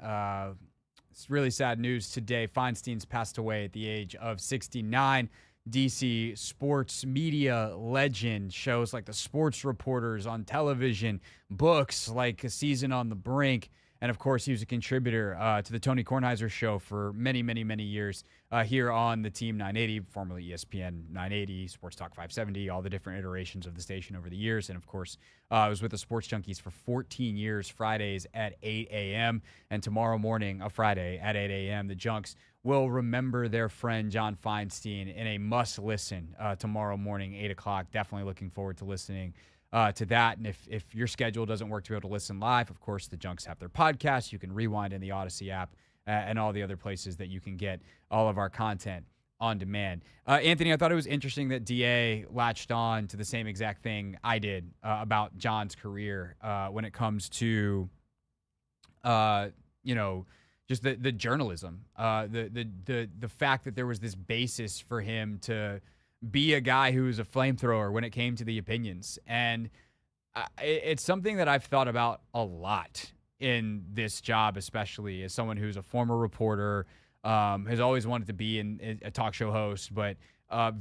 it's really sad news today. Feinstein's passed away at the age of 69. DC sports media legend, shows like The Sports Reporters on television, books like A Season on the Brink. And, of course, he was a contributor to the Tony Kornheiser Show for many, many, many years here on the Team 980, formerly ESPN 980, Sports Talk 570, all the different iterations of the station over the years. And, of course, I was with the Sports Junkies for 14 years, Fridays at 8 a.m. And tomorrow morning, a Friday at 8 a.m., the Junks will remember their friend John Feinstein in a must-listen tomorrow morning, 8 o'clock. Definitely looking forward to listening to that. And if your schedule doesn't work to be able to listen live, of course, the Junks have their podcast. You can rewind in the Odyssey app and all the other places that you can get all of our content on demand. Anthony, I thought it was interesting that DA latched on to the same exact thing I did about John's career when it comes to, just the journalism, the fact that there was this basis for him to be a guy who was a flamethrower when it came to the opinions. And it's something that I've thought about a lot in this job, especially as someone who's a former reporter, has always wanted to be a talk show host, but I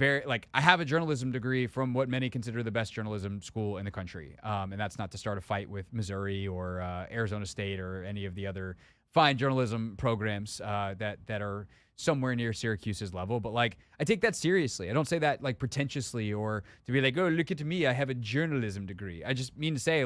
have a journalism degree from what many consider the best journalism school in the country. And that's not to start a fight with Missouri or Arizona State or any of the other fine journalism programs that are somewhere near Syracuse's level. But I take that seriously. I don't say that pretentiously or to be like, oh, look at me, I have a journalism degree. I just mean to say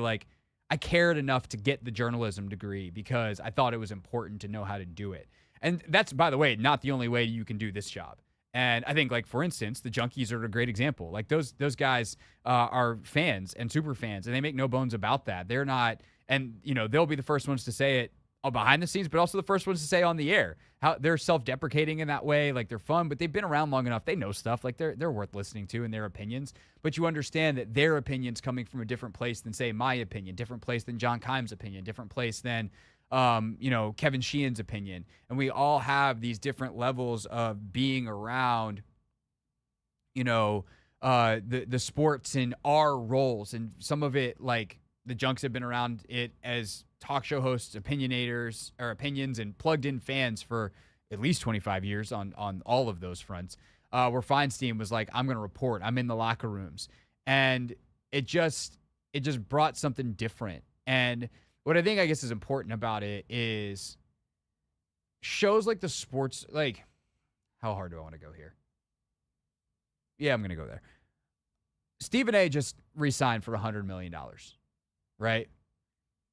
I cared enough to get the journalism degree because I thought it was important to know how to do it. And that's, by the way, not the only way you can do this job. And I think, for instance, the Junkies are a great example. Those guys are fans and super fans, and they make no bones about that. They're not, and they'll be the first ones to say it behind the scenes, but also the first ones to say on the air. How they're self-deprecating in that way, they're fun, but they've been around long enough. They know stuff, they're worth listening to in their opinions. But you understand that their opinion's coming from a different place than, say, my opinion, different place than John Keim's opinion, different place than Kevin Sheehan's opinion. And we all have these different levels of being around, the sports in our roles. And some of it, the Junks have been around it as talk show hosts, opinionators, or opinions, and plugged-in fans for at least 25 years on all of those fronts, where Feinstein was like, I'm going to report. I'm in the locker rooms. And it just brought something different. And what I think, I guess, is important about it is shows like the sports, how hard do I want to go here? Yeah, I'm going to go there. Stephen A. just re-signed for $100 million, right?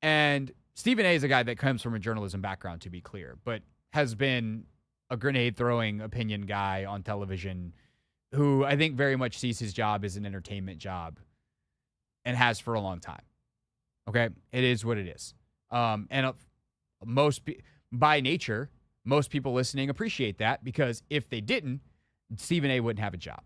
And Stephen A. is a guy that comes from a journalism background, to be clear, but has been a grenade-throwing opinion guy on television who I think very much sees his job as an entertainment job and has for a long time. Okay? It is what it is. And by nature, most people listening appreciate that because if they didn't, Stephen A. wouldn't have a job.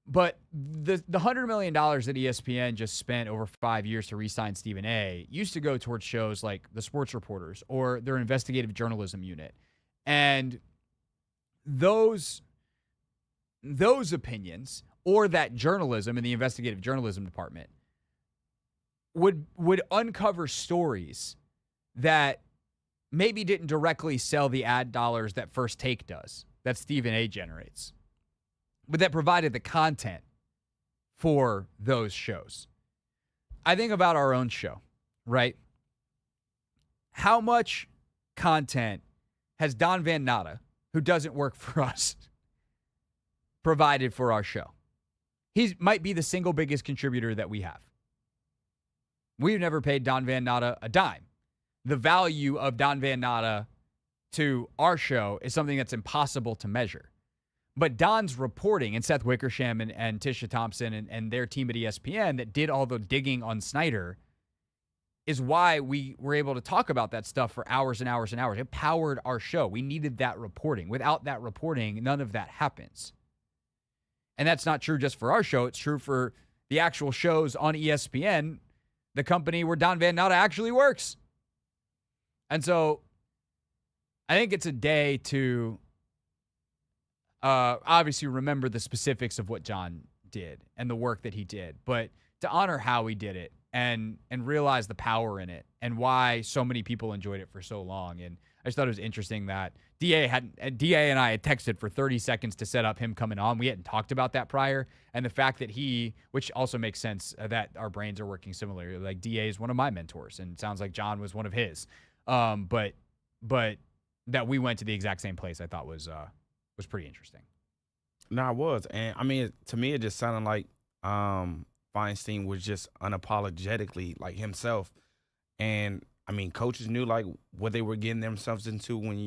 But the $100 million that ESPN just spent over 5 years to re-sign Stephen A. used to go towards shows like The Sports Reporters or their investigative journalism unit. And those opinions or that journalism in the investigative journalism department would uncover stories that maybe didn't directly sell the ad dollars that First Take does, that Stephen A. generates, but that provided the content for those shows. I think about our own show, right? How much content has Don Van Natta, who doesn't work for us, provided for our show? He might be the single biggest contributor that we have. We've never paid Don Van Natta a dime. The value of Don Van Natta to our show is something that's impossible to measure. But Don's reporting, and Seth Wickersham and Tisha Thompson and their team at ESPN that did all the digging on Snyder, is why we were able to talk about that stuff for hours and hours and hours. It powered our show. We needed that reporting. Without that reporting, none of that happens. And that's not true just for our show. It's true for the actual shows on ESPN, the company where Don Van Natta actually works. And so I think it's a day to obviously remember the specifics of what John did and the work that he did, but to honor how he did it and realize the power in it and why so many people enjoyed it for so long. And I just thought it was interesting that DA and I had texted for 30 seconds to set up him coming on. We hadn't talked about that prior. And the fact that which also makes sense that our brains are working similarly. Like DA is one of my mentors and it sounds like John was one of his. But that we went to the exact same place I thought was pretty interesting. No, it was. And I mean, to me, it just sounded like Feinstein was just unapologetically like himself. And I mean, coaches knew like what they were getting themselves into when,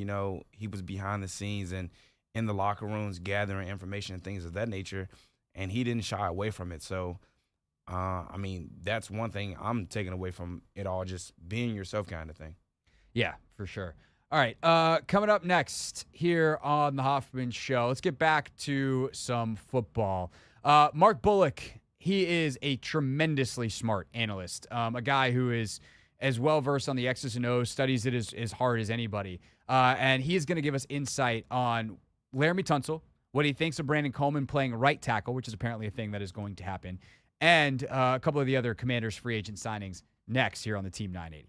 he was behind the scenes and in the locker rooms gathering information and things of that nature. And he didn't shy away from it. So, I mean, that's one thing I'm taking away from it all, just being yourself kind of thing. Yeah, for sure. All right, coming up next here on the Hoffman Show, let's get back to some football. Mark Bullock, he is a tremendously smart analyst, a guy who is as well-versed on the X's and O's, studies it as hard as anybody. And he is going to give us insight on Laramie Tunsil, what he thinks of Brandon Coleman playing right tackle, which is apparently a thing that is going to happen, and a couple of the other Commanders free agent signings next here on the Team 980.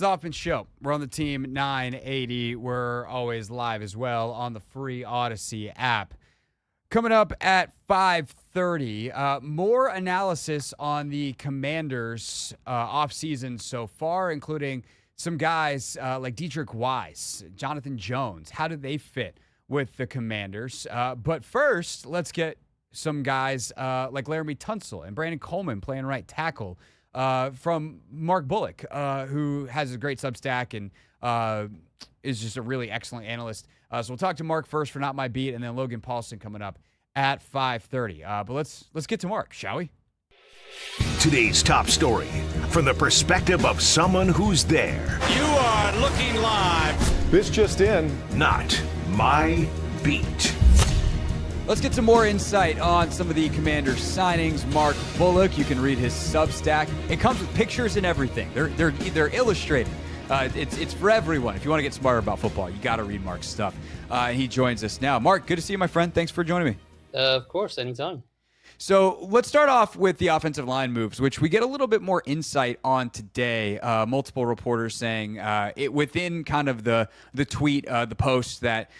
Hoffman Show. We're on the Team 980. We're always live as well on the free Odyssey app. Coming up at 5:30, more analysis on the Commanders' offseason so far, including some guys like Dietrich Wise, Jonathan Jones. How do they fit with the Commanders? But first, let's get some guys like Laramie Tunsil and Brandon Coleman playing right tackle from Mark Bullock, who has a great Substack and is just a really excellent analyst. So we'll talk to Mark first for Not My Beat, and then Logan Paulsen coming up at 5:30. But let's get to Mark, shall we? Today's top story from the perspective of someone who's there. You are looking live. This just in. Not My Beat. Let's get some more insight on some of the Commanders signings. Mark Bullock, you can read his Substack. It comes with pictures and everything. They're illustrated. It's for everyone. If you want to get smarter about football, you got to read Mark's stuff. He joins us now. Mark, good to see you, my friend. Thanks for joining me. Of course, anytime. So let's start off with the offensive line moves, which we get a little bit more insight on today. Multiple reporters saying it within kind of the tweet, the post that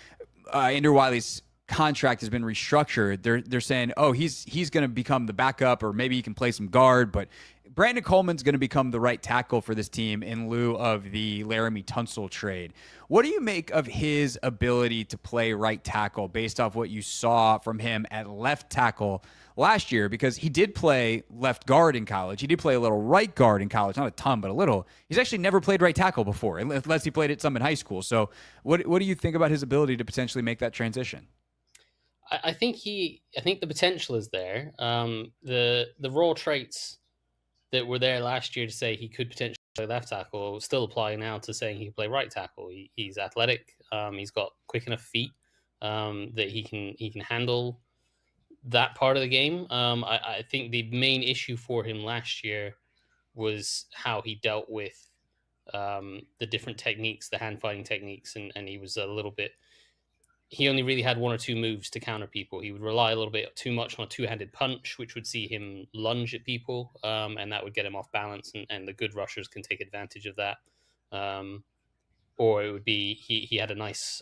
Andrew Wiley's contract has been restructured. They're saying, oh, he's going to become the backup, or maybe he can play some guard, but Brandon Coleman's going to become the right tackle for this team in lieu of the Laramie Tunsil trade. What do you make of his ability to play right tackle based off what you saw from him at left tackle last year? Because he did play left guard in college. He did play a little right guard in college, not a ton, but a little. He's actually never played right tackle before, unless he played it some in high school. So what do you think about his ability to potentially make that transition? I think the potential is there. The raw traits that were there last year to say he could potentially play left tackle still apply now to saying he can play right tackle. He's athletic. He's got quick enough feet that he can handle that part of the game. I think the main issue for him last year was how he dealt with the different techniques, the hand fighting techniques, and he was a little bit. He only really had one or two moves to counter people. He would rely a little bit too much on a two-handed punch, which would see him lunge at people, and that would get him off balance, and the good rushers can take advantage of that. Or it would be he had a nice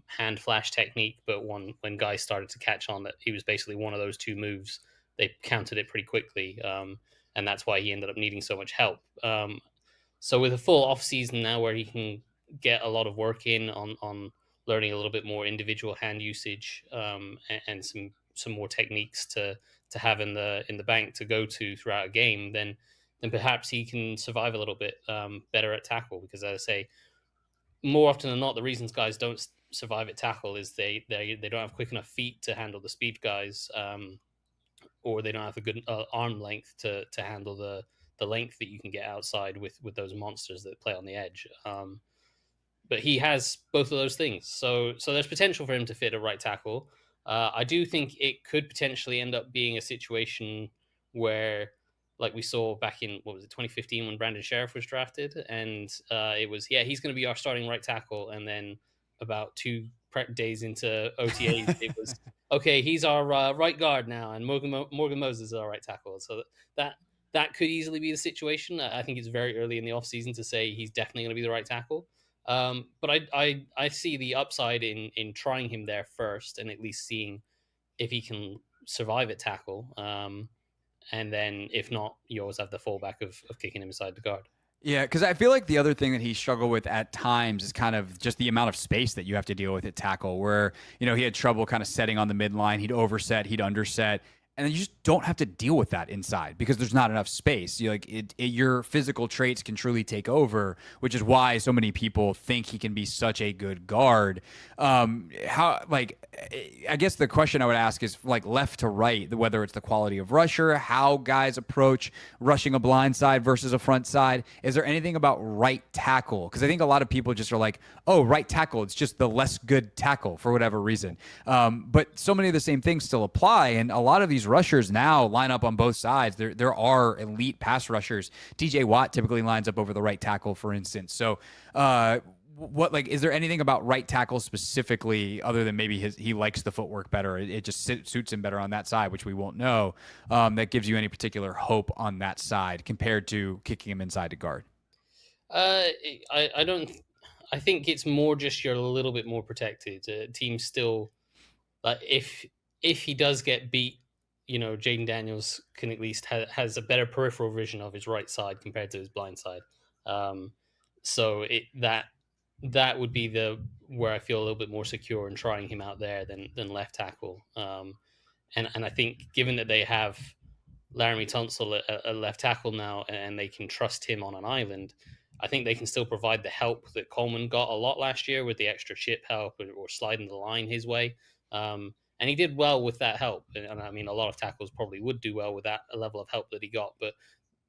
hand flash technique, but when guys started to catch on that he was basically one of those two moves, they countered it pretty quickly, and that's why he ended up needing so much help. So with a full off-season now where he can get a lot of work in on learning a little bit more individual hand usage, and some more techniques to have in the bank to go to throughout a game, then perhaps he can survive a little bit better at tackle. Because as I say, more often than not, the reasons guys don't survive at tackle is they don't have quick enough feet to handle the speed guys, or they don't have a good arm length to handle the length that you can get outside with those monsters that play on the edge. But he has both of those things. So there's potential for him to fit a right tackle. I do think it could potentially end up being a situation where, like we saw back in, 2015 when Brandon Sheriff was drafted, and it was, he's going to be our starting right tackle. And then about 2 prep days into OTAs, it was, okay, he's our right guard now, and Morgan Moses is our right tackle. So that could easily be the situation. I think it's very early in the offseason to say he's definitely going to be the right tackle. But I see the upside in trying him there first, and at least seeing if he can survive at tackle. And then if not, you always have the fallback of kicking him inside the guard. Yeah, because I feel like the other thing that he struggled with at times is kind of just the amount of space that you have to deal with at tackle, where, he had trouble kind of setting on the midline. He'd overset, he'd underset. And then you just don't have to deal with that inside because there's not enough space. Your physical traits can truly take over, which is why so many people think he can be such a good guard. I guess the question I would ask is left to right, whether it's the quality of rusher, how guys approach rushing a blind side versus a front side. Is there anything about right tackle? Because I think a lot of people just are like, oh, right tackle, it's just the less good tackle for whatever reason. But so many of the same things still apply, and a lot of these rushers now line up on both sides. There are elite pass rushers. TJ Watt typically lines up over the right tackle, for instance. So is there anything about right tackle specifically, other than maybe he likes the footwork better, it just suits him better on that side, which we won't know, that gives you any particular hope on that side compared to kicking him inside to guard? I don't. I think it's more just you're a little bit more protected. Teams still, like, if he does get beat, Jaden Daniels can at least has a better peripheral vision of his right side compared to his blind side. Um, so that would be the where I feel a little bit more secure in trying him out there than left tackle. And I think given that they have Laramie Tunsil at left tackle now, and they can trust him on an island, I think they can still provide the help that Coleman got a lot last year with the extra chip help or sliding the line his way. And he did well with that help. And I mean, a lot of tackles probably would do well with that level of help that he got. But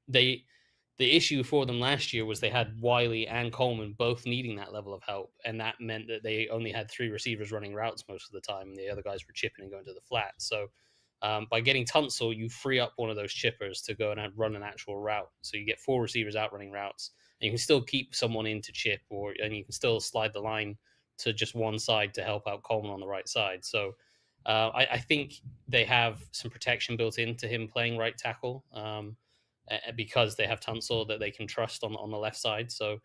the issue for them last year was they had Wiley and Coleman both needing that level of help. And that meant that they only had 3 receivers running routes most of the time. And the other guys were chipping and going to the flat. So by getting Tunsil, you free up one of those chippers to go and run an actual route. So you get 4 receivers out running routes. And you can still keep someone in to chip, and you can still slide the line to just one side to help out Coleman on the right side. So I think they have some protection built into him playing right tackle because they have Tunsil that they can trust on the left side. So,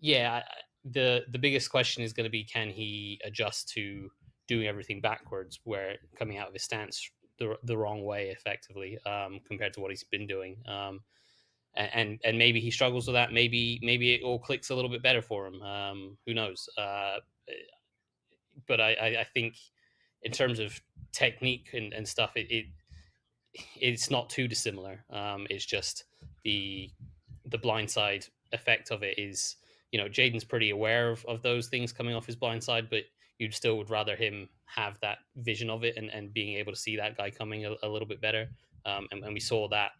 yeah, the biggest question is going to be, can he adjust to doing everything backwards, where coming out of his stance the wrong way effectively compared to what he's been doing. And maybe he struggles with that. Maybe it all clicks a little bit better for him. Who knows? But I think in terms of technique and stuff, it's not too dissimilar. It's just the blindside effect of it is, Jaden's pretty aware of those things coming off his blind side, but you'd still would rather him have that vision of it and being able to see that guy coming a little bit better. And we saw that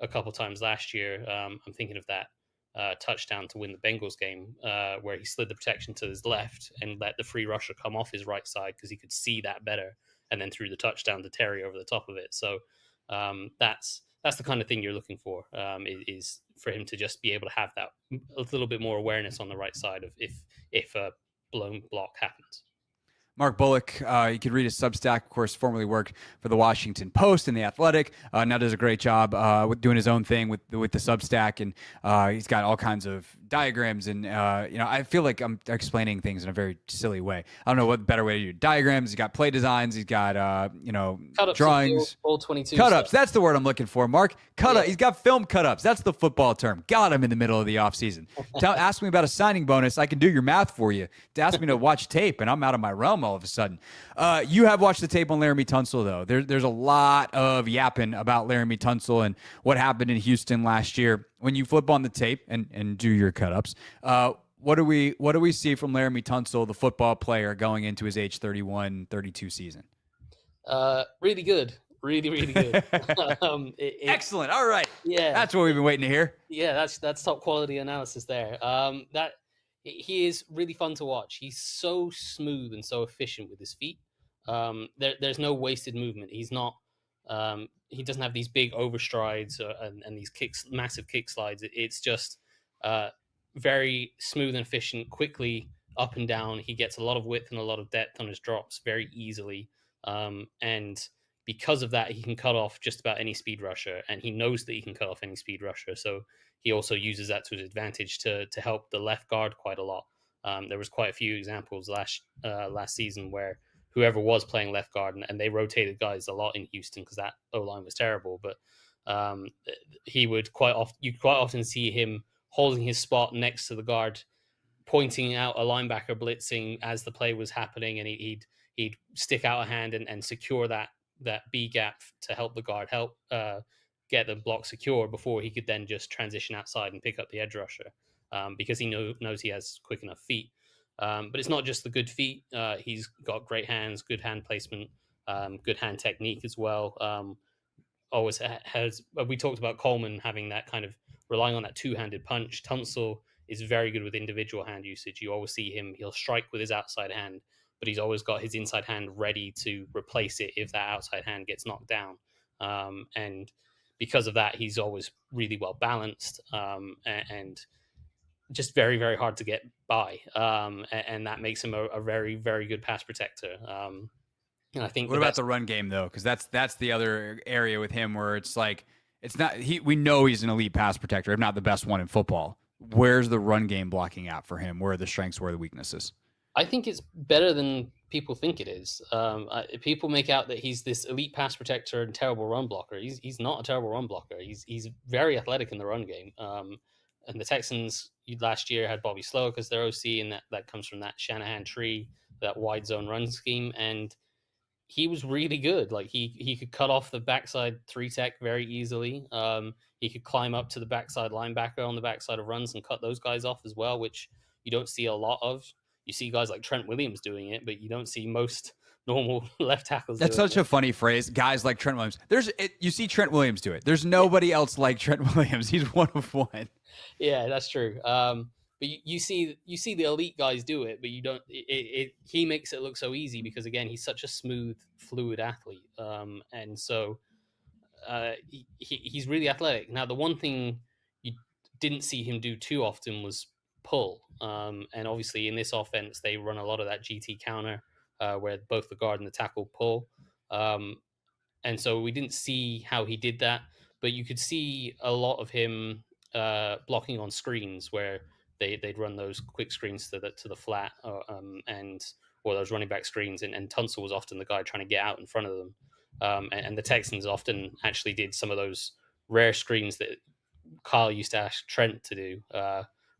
a couple times last year. I'm thinking of that touchdown to win the Bengals game where he slid the protection to his left and let the free rusher come off his right side because he could see that better, and then threw the touchdown to Terry over the top of it. So that's the kind of thing you're looking for, is for him to just be able to have that a little bit more awareness on the right side of if a blown block happens. Mark Bullock, you could read his Substack, of course, formerly worked for the Washington Post and the Athletic. Now does a great job with doing his own thing with the Substack, and he's got all kinds of diagrams. And I feel like I'm explaining things in a very silly way. I don't know what better way to do diagrams. He's got play designs. He's got cut-ups, drawings, all 22 cut-ups. stuff. That's the word I'm looking for, Mark. Cut-up. Yeah. He's got film cut-ups. That's the football term. Got him in the middle of the offseason. Ask me about a signing bonus. I can do your math for you. Ask me to watch tape, and I'm out of my realm all of a sudden. You have watched the tape on Laramie Tunsil, though. There's a lot of yapping about Laramie Tunsil and what happened in Houston last year. When you flip on the tape and do your cut-ups, what do we see from Laramie Tunsil, the football player, going into his age 31, 32 season? Really good. Really, really good. Excellent. All right. Yeah. That's what we've been waiting to hear. Yeah, that's top quality analysis there. He is really fun to watch. He's so smooth and so efficient with his feet. There's no wasted movement. He's not. He doesn't have these big overstrides and these massive kick slides. It's just very smooth and efficient, quickly up and down. He gets a lot of width and a lot of depth on his drops very easily. And because of that, he can cut off just about any speed rusher, and he knows that he can cut off any speed rusher. So he also uses that to his advantage to help the left guard quite a lot. There was quite a few examples last season where whoever was playing left guard, and they rotated guys a lot in Houston because that O-line was terrible. But he would quite often see him holding his spot next to the guard, pointing out a linebacker blitzing as the play was happening, and he'd stick out a hand and secure that B gap to help the guard get the block secure before he could then just transition outside and pick up the edge rusher because he knows he has quick enough feet. But it's not just the good feet. He's got great hands, good hand placement, good hand technique as well. Always has. We talked about Coleman having that kind of relying on that two-handed punch. Tunsil is very good with individual hand usage. You always see him. He'll strike with his outside hand, but he's always got his inside hand ready to replace it if that outside hand gets knocked down. And because of that, he's always really well balanced and just very, very hard to get by. And that makes him a very, very good pass protector. And I think what about the run game though? Because that's the other area with him where it's like we know he's an elite pass protector, if not the best one in football. where's the run game blocking at for him? Where are the strengths? Where are the weaknesses? I think it's better than people think it is. People make out that he's this elite pass protector and terrible run blocker. He's not a terrible run blocker. He's very athletic in the run game. And the Texans last year had Bobby Slowick as their OC, and that comes from that Shanahan tree, that wide zone run scheme. And he was really good. Like he could cut off the backside 3-tech very easily. He could climb up to the backside linebacker on the backside of runs and cut those guys off as well, which you don't see a lot of. You see guys like Trent Williams doing it, but you don't see most normal left tackles. That's such a funny phrase. Guys like Trent Williams. You see Trent Williams do it. There's nobody else like Trent Williams. He's one of one. Yeah, that's true. But you see the elite guys do it, but you don't. He makes it look so easy because again, he's such a smooth, fluid athlete, and so he's really athletic. Now, the one thing you didn't see him do too often was pull, and obviously in this offense they run a lot of that GT counter where both the guard and the tackle pull, and so we didn't see how he did that, but you could see a lot of him blocking on screens where they'd run those quick screens to the flat, or those running back screens, and Tunsil was often the guy trying to get out in front of them. And the Texans often actually did some of those rare screens that Kyle used to ask Trent to do,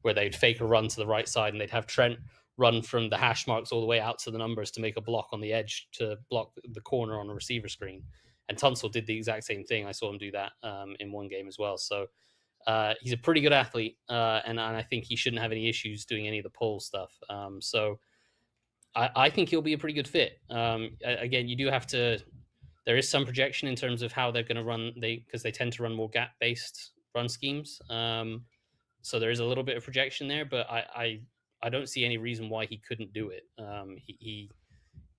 where they'd fake a run to the right side and they'd have Trent run from the hash marks all the way out to the numbers to make a block on the edge to block the corner on a receiver screen. And Tunsil did the exact same thing. I saw him do that in one game as well. So he's a pretty good athlete, and I think he shouldn't have any issues doing any of the pull stuff. So I think he'll be a pretty good fit. Again, you do have to. There is some projection in terms of how they're going to run, because they tend to run more gap-based run schemes. So there is a little bit of projection there, but I don't see any reason why he couldn't do it.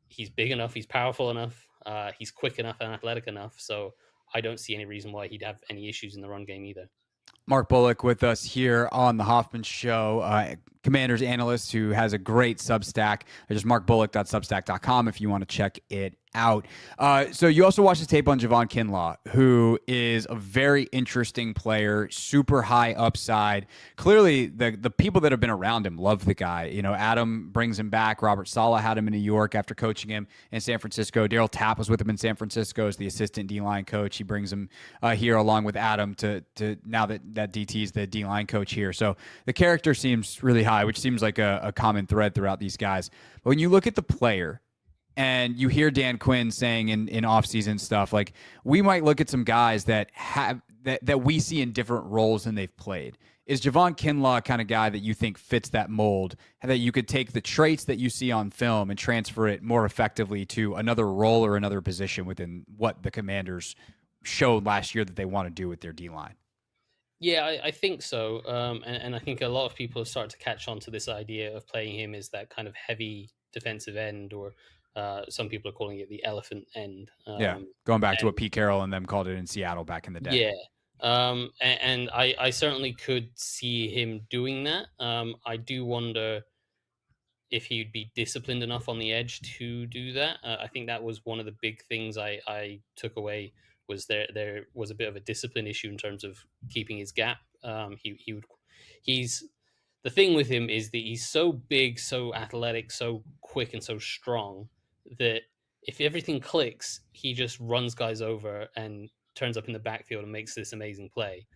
He's big enough, he's powerful enough, he's quick enough and athletic enough. So I don't see any reason why he'd have any issues in the run game either. Mark Bullock with us here on the Hoffman Show, Commanders analyst who has a great Substack. Just markbullock.substack.com if you want to check it out. So you also watched the tape on Javon Kinlaw, who is a very interesting player, super high upside. Clearly, the people that have been around him love the guy. You know, Adam brings him back. Robert Saleh had him in New York after coaching him in San Francisco. Daryl Tapp was with him in San Francisco as the assistant D-line coach. He brings him here along with Adam to now that DT is the D-line coach here. So the character seems really high, which seems like a common thread throughout these guys. But when you look at the player, and you hear Dan Quinn saying in offseason stuff, like, we might look at some guys that have that we see in different roles than they've played. Is Javon Kinlaw kind of guy that you think fits that mold, and that you could take the traits that you see on film and transfer it more effectively to another role or another position within what the Commanders showed last year that they want to do with their D-line? Yeah, I think so. And I think a lot of people have started to catch on to this idea of playing him as that kind of heavy defensive end, or some people are calling it the elephant end. Going back to what Pete Carroll and them called it in Seattle back in the day. Yeah, and I certainly could see him doing that. I do wonder if he'd be disciplined enough on the edge to do that. I think that was one of the big things I took away, was there was a bit of a discipline issue in terms of keeping his gap. He's the thing with him is that he's so big, so athletic, so quick, and so strong that if everything clicks, he just runs guys over and turns up in the backfield and makes this amazing play.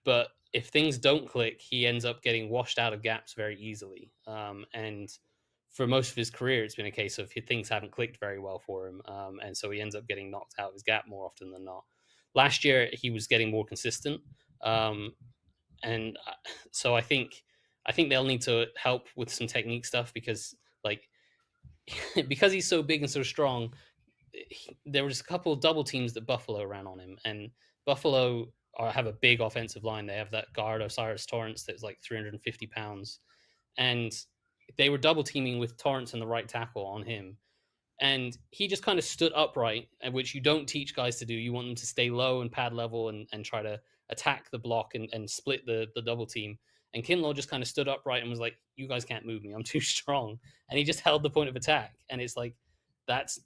But if things don't click, he ends up getting washed out of gaps very easily. And for most of his career, it's been a case of things haven't clicked very well for him. And so he ends up getting knocked out of his gap more often than not. Last year, he was getting more consistent. And so I think they'll need to help with some technique stuff, because because he's so big and so strong, there was a couple of double teams that Buffalo ran on him, and Buffalo have a big offensive line. They have that guard Osiris Torrance that's like 350 pounds, and they were double teaming with Torrance and the right tackle on him, and he just kind of stood upright, which you don't teach guys to do. You want them to stay low and pad level and try to attack the block and split the double team. And Kinlaw just kind of stood upright and was like, you guys can't move me, I'm too strong. And he just held the point of attack. And it's like, that's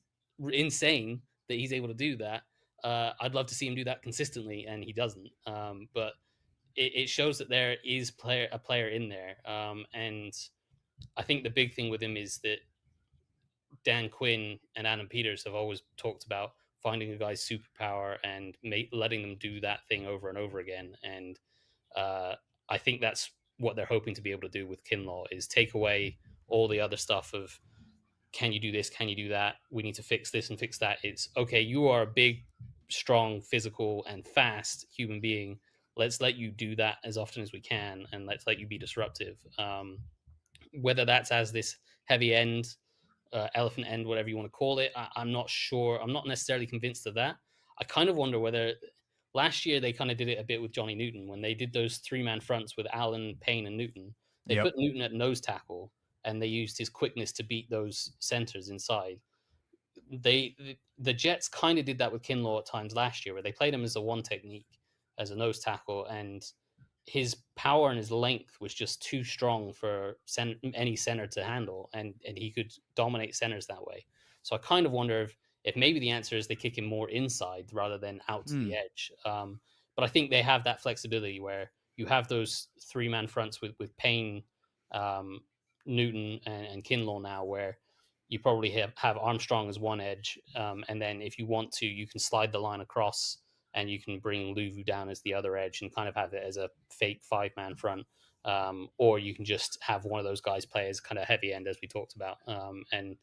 insane that he's able to do that. I'd love to see him do that consistently, and he doesn't. But it shows that there is a player in there. And I think the big thing with him is that Dan Quinn and Adam Peters have always talked about finding a guy's superpower and letting them do that thing over and over again. And I think that's what they're hoping to be able to do with Kinlaw, is take away all the other stuff of, can you do this? Can you do that? We need to fix this and fix that. It's okay. You are a big, strong, physical, and fast human being. Let's let you do that as often as we can, and let's let you be disruptive. Whether that's as this heavy end, elephant end, whatever you want to call it, I'm not sure. I'm not necessarily convinced of that. I kind of wonder whether last year they kind of did it a bit with Johnny Newton when they did those 3-man fronts with Allen, Payne, and Newton. They put Newton at nose tackle, and they used his quickness to beat those centers inside. The Jets kind of did that with Kinlaw at times last year, where they played him as a one technique, as a nose tackle, and his power and his length was just too strong for any center to handle, and he could dominate centers that way. So I kind of wonder if maybe the answer is they kick him more inside rather than out to the edge. But I think they have that flexibility where you have those 3-man fronts with Payne, Newton, and Kinlaw now, where you probably have Armstrong as one edge, and then if you want to, you can slide the line across and you can bring Luvu down as the other edge and kind of have it as a fake 5-man front. Or you can just have one of those guys play as kind of heavy end, as we talked about. And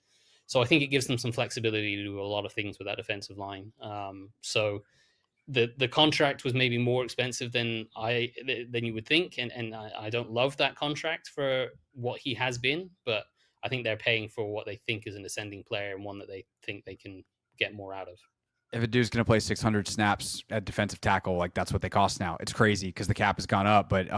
so I think it gives them some flexibility to do a lot of things with that defensive line. So the contract was maybe more expensive than you would think. And I don't love that contract for what he has been, but I think they're paying for what they think is an ascending player and one that they think they can get more out of. If a dude's going to play 600 snaps at defensive tackle, like that's what they cost now. It's crazy because the cap has gone up, but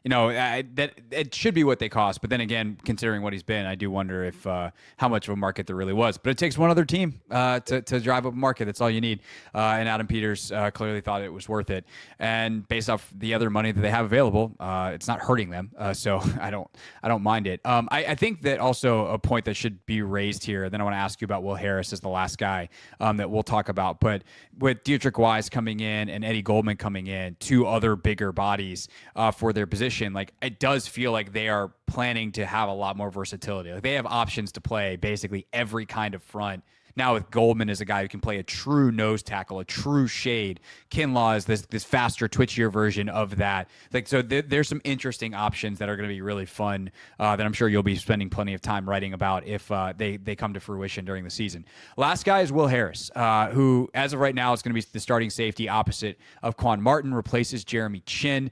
that it should be what they cost. But then again, considering what he's been, I do wonder if how much of a market there really was. But it takes one other team to drive up a market. That's all you need. And Adam Peters clearly thought it was worth it. And based off the other money that they have available, it's not hurting them. So I don't mind it. I think that also a point that should be raised here. Then I want to ask you about Will Harris as the last guy that we'll talk about. But with Dietrich Wise coming in and Eddie Goldman coming in, two other bigger bodies for their position. Like, it does feel like they are planning to have a lot more versatility. Like, they have options to play basically every kind of front. Now with Goldman as a guy who can play a true nose tackle, a true shade. Kinlaw is this faster, twitchier version of that. Like, so there's some interesting options that are going to be really fun that I'm sure you'll be spending plenty of time writing about if they come to fruition during the season. Last guy is Will Harris, who as of right now is going to be the starting safety opposite of Quan Martin, replaces Jeremy Chin.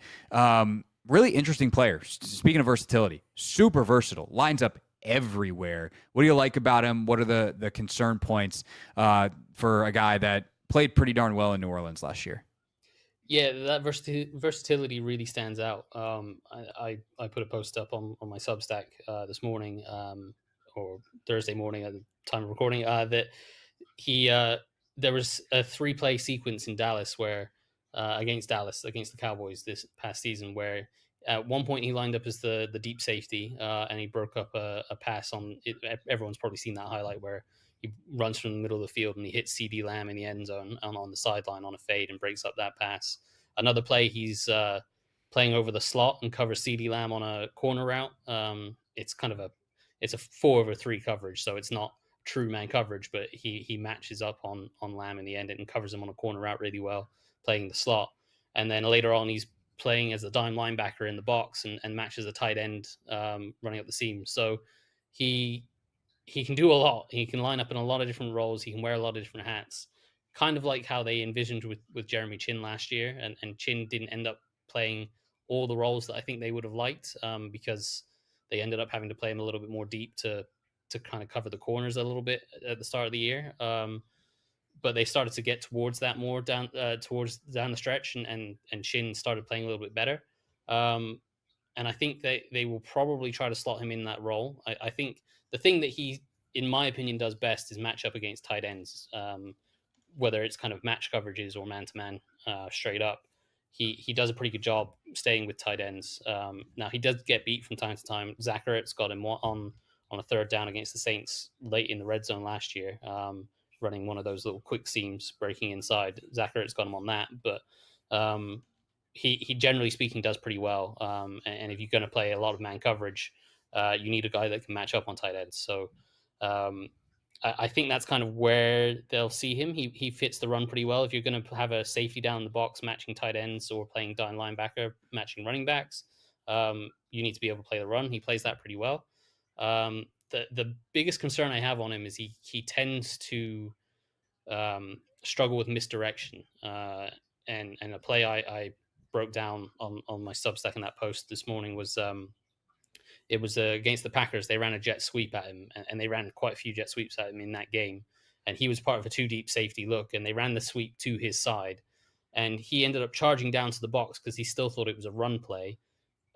Really interesting player. Speaking of versatility, super versatile, lines up everywhere. What do you like about him? What are the concern points for a guy that played pretty darn well in New Orleans last year? Yeah, that versatility really stands out. I put a post up on my Substack this morning, or Thursday morning at the time of recording, that there was a 3-play sequence in Dallas where against the Cowboys this past season, where at one point he lined up as the deep safety and he broke up a pass on it. Everyone's probably seen that highlight where he runs from the middle of the field and he hits CD Lamb in the end zone and on the sideline on a fade and breaks up that pass. Another play, he's playing over the slot and covers CD Lamb on a corner route. It's kind of a 4-over-3 coverage, so it's not true man coverage, but he matches up on Lamb in the end and covers him on a corner route really well, playing the slot. And then later on, he's playing as a dime linebacker in the box and matches a tight end running up the seam. So he can do a lot. He can line up in a lot of different roles. He can wear a lot of different hats, kind of like how they envisioned with Jeremy Chin last year. And Chin didn't end up playing all the roles that I think they would have liked because they ended up having to play him a little bit more deep to kind of cover the corners a little bit at the start of the year. But they started to get towards that more down the stretch, and Chin started playing a little bit better. And I think they will probably try to slot him in that role. I think the thing that he, in my opinion, does best is match up against tight ends, whether it's kind of match coverages or man-to-man straight up. He does a pretty good job staying with tight ends. Now, he does get beat from time to time. Zach Ertz got him on a third down against the Saints late in the red zone last year, running one of those little quick seams, breaking inside. Zach Ertz got him on that, but he generally speaking does pretty well. And if you're going to play a lot of man coverage, you need a guy that can match up on tight ends. So I think that's kind of where they'll see him. He fits the run pretty well. If you're going to have a safety down in the box matching tight ends or playing down linebacker matching running backs, you need to be able to play the run. He plays that pretty well. The biggest concern I have on him is he tends to struggle with misdirection. And a play I broke down on my Substack in that post this morning was it was against the Packers. They ran a jet sweep at him, and they ran quite a few jet sweeps at him in that game. And he was part of a 2-deep safety look, and they ran the sweep to his side. And he ended up charging down to the box because he still thought it was a run play.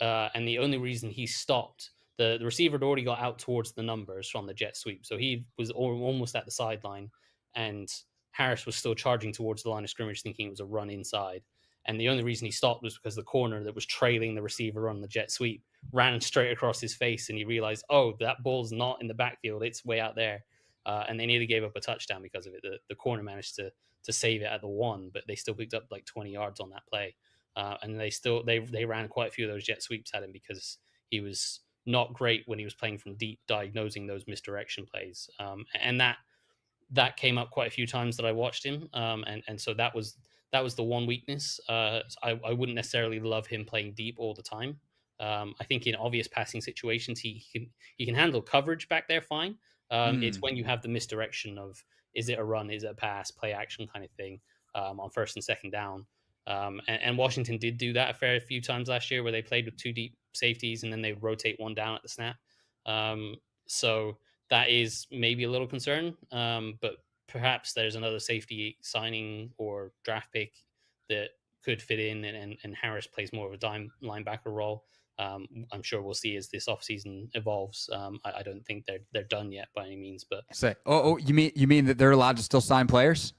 And the only reason he stopped, the receiver had already got out towards the numbers from the jet sweep. So he was almost at the sideline, and Harris was still charging towards the line of scrimmage thinking it was a run inside. And the only reason he stopped was because the corner that was trailing the receiver on the jet sweep ran straight across his face, and he realized, oh, that ball's not in the backfield, it's way out there. And they nearly gave up a touchdown because of it. The corner managed to save it at the 1, but they still picked up like 20 yards on that play. And they ran quite a few of those jet sweeps at him because he was not great when he was playing from deep, diagnosing those misdirection plays. And that came up quite a few times that I watched him. And so that was the one weakness. I wouldn't necessarily love him playing deep all the time. I think in obvious passing situations, he can handle coverage back there fine. It's when you have the misdirection of, is it a run, is it a pass, play action kind of thing on first and second down. And Washington did do that a fair few times last year where they played with 2 deep safeties and then they rotate one down at the snap. So that is maybe a little concern, but perhaps there's another safety signing or draft pick that could fit in and Harris plays more of a dime linebacker role. I'm sure we'll see as this offseason evolves. I don't think they're done yet by any means, but you mean that they're allowed to still sign players?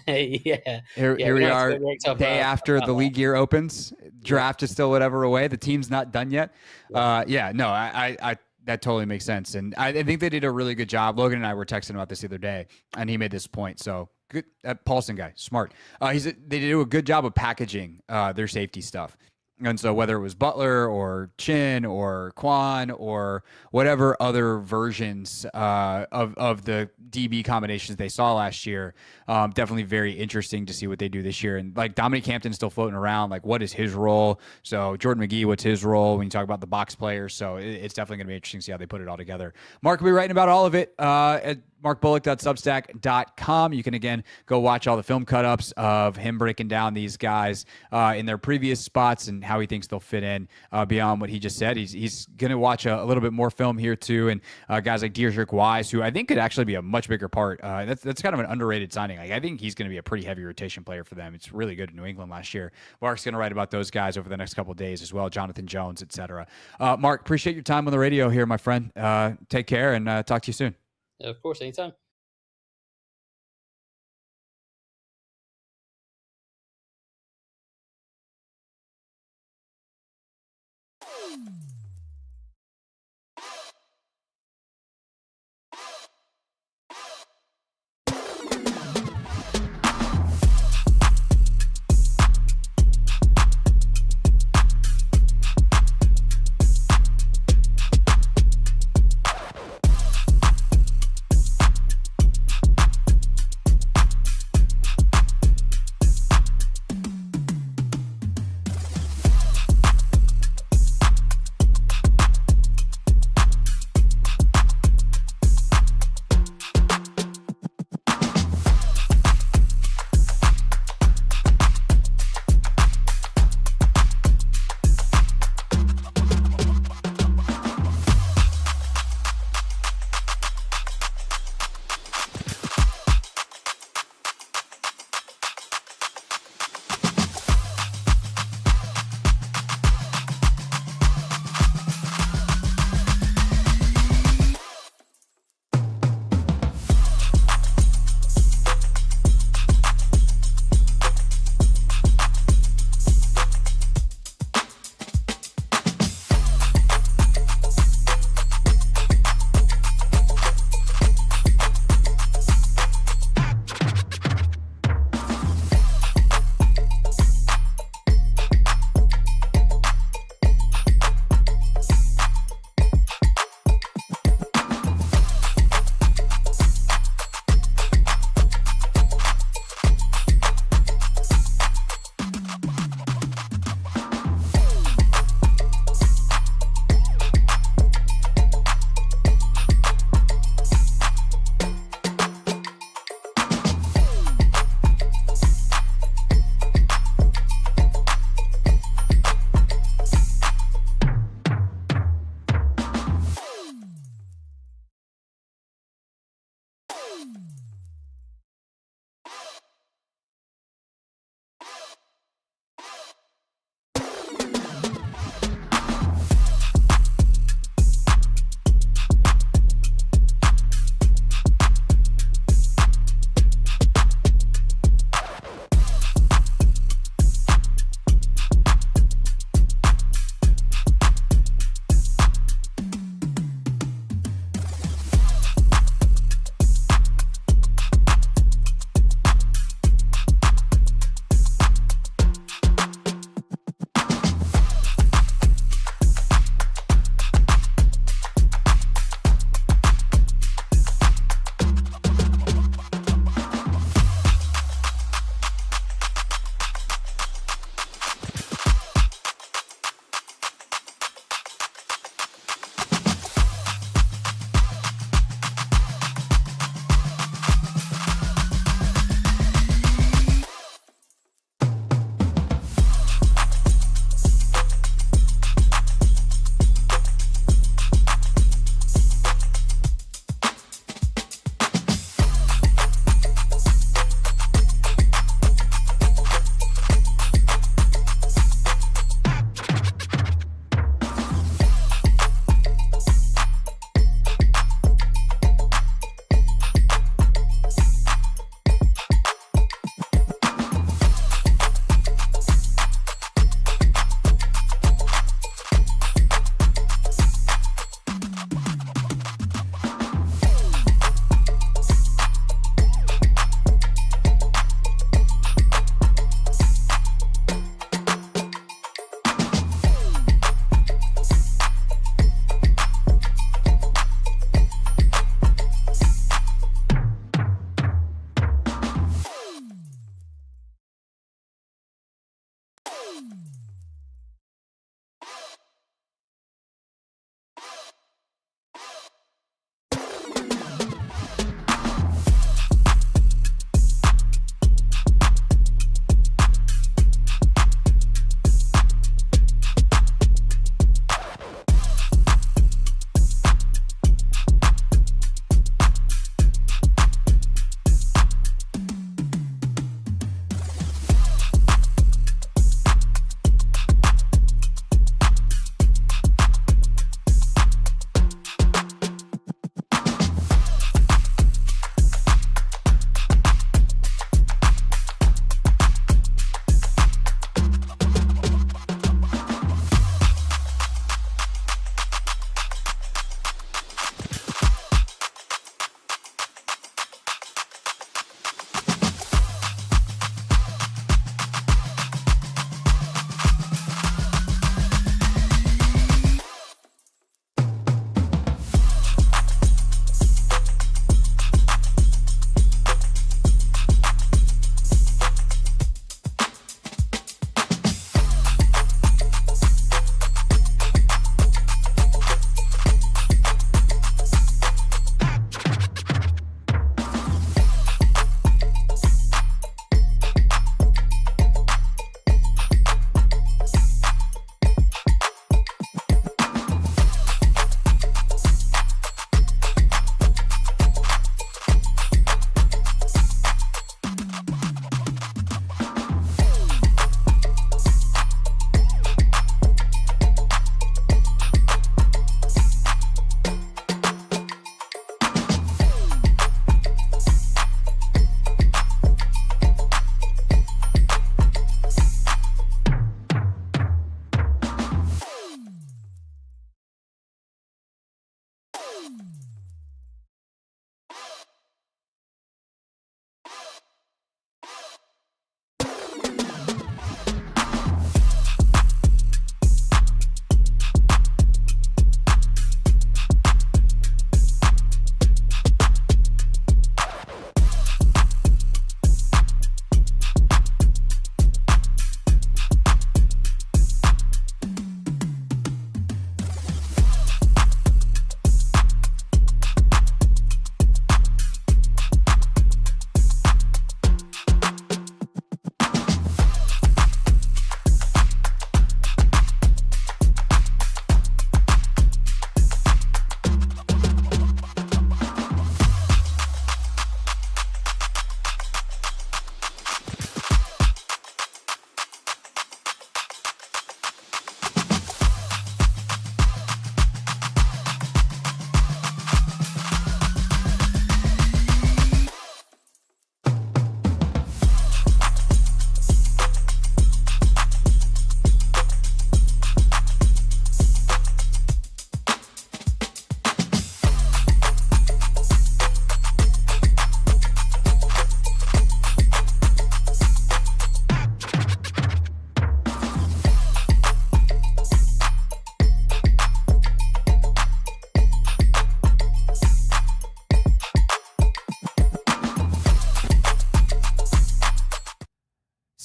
Yeah. Here we are, day after the league year opens. Draft is still whatever away. The team's not done yet. I that totally makes sense, and I think they did a really good job. Logan and I were texting about this the other day, and he made this point. So good, Paulsen guy, smart. They did a good job of packaging their safety stuff. And so whether it was Butler or Chin or Quan or whatever other versions of the DB combinations they saw last year, definitely very interesting to see what they do this year. And like Dominique Hampton's still floating around, like what is his role? So Jordan McGee, what's his role when you talk about the box players? So it's definitely going to be interesting to see how they put it all together. Mark will be writing about all of it at markbullock.substack.com. You can, again, go watch all the film cut-ups of him breaking down these guys in their previous spots and how he thinks they'll fit in beyond what he just said. He's going to watch a little bit more film here, too, and guys like Deidrick Wise, who I think could actually be a much bigger part. That's kind of an underrated signing. Like, I think he's going to be a pretty heavy rotation player for them. It's really good in New England last year. Mark's going to write about those guys over the next couple of days as well, Jonathan Jones, etc. Mark, appreciate your time on the radio here, my friend. Take care, and talk to you soon. Of course, anytime.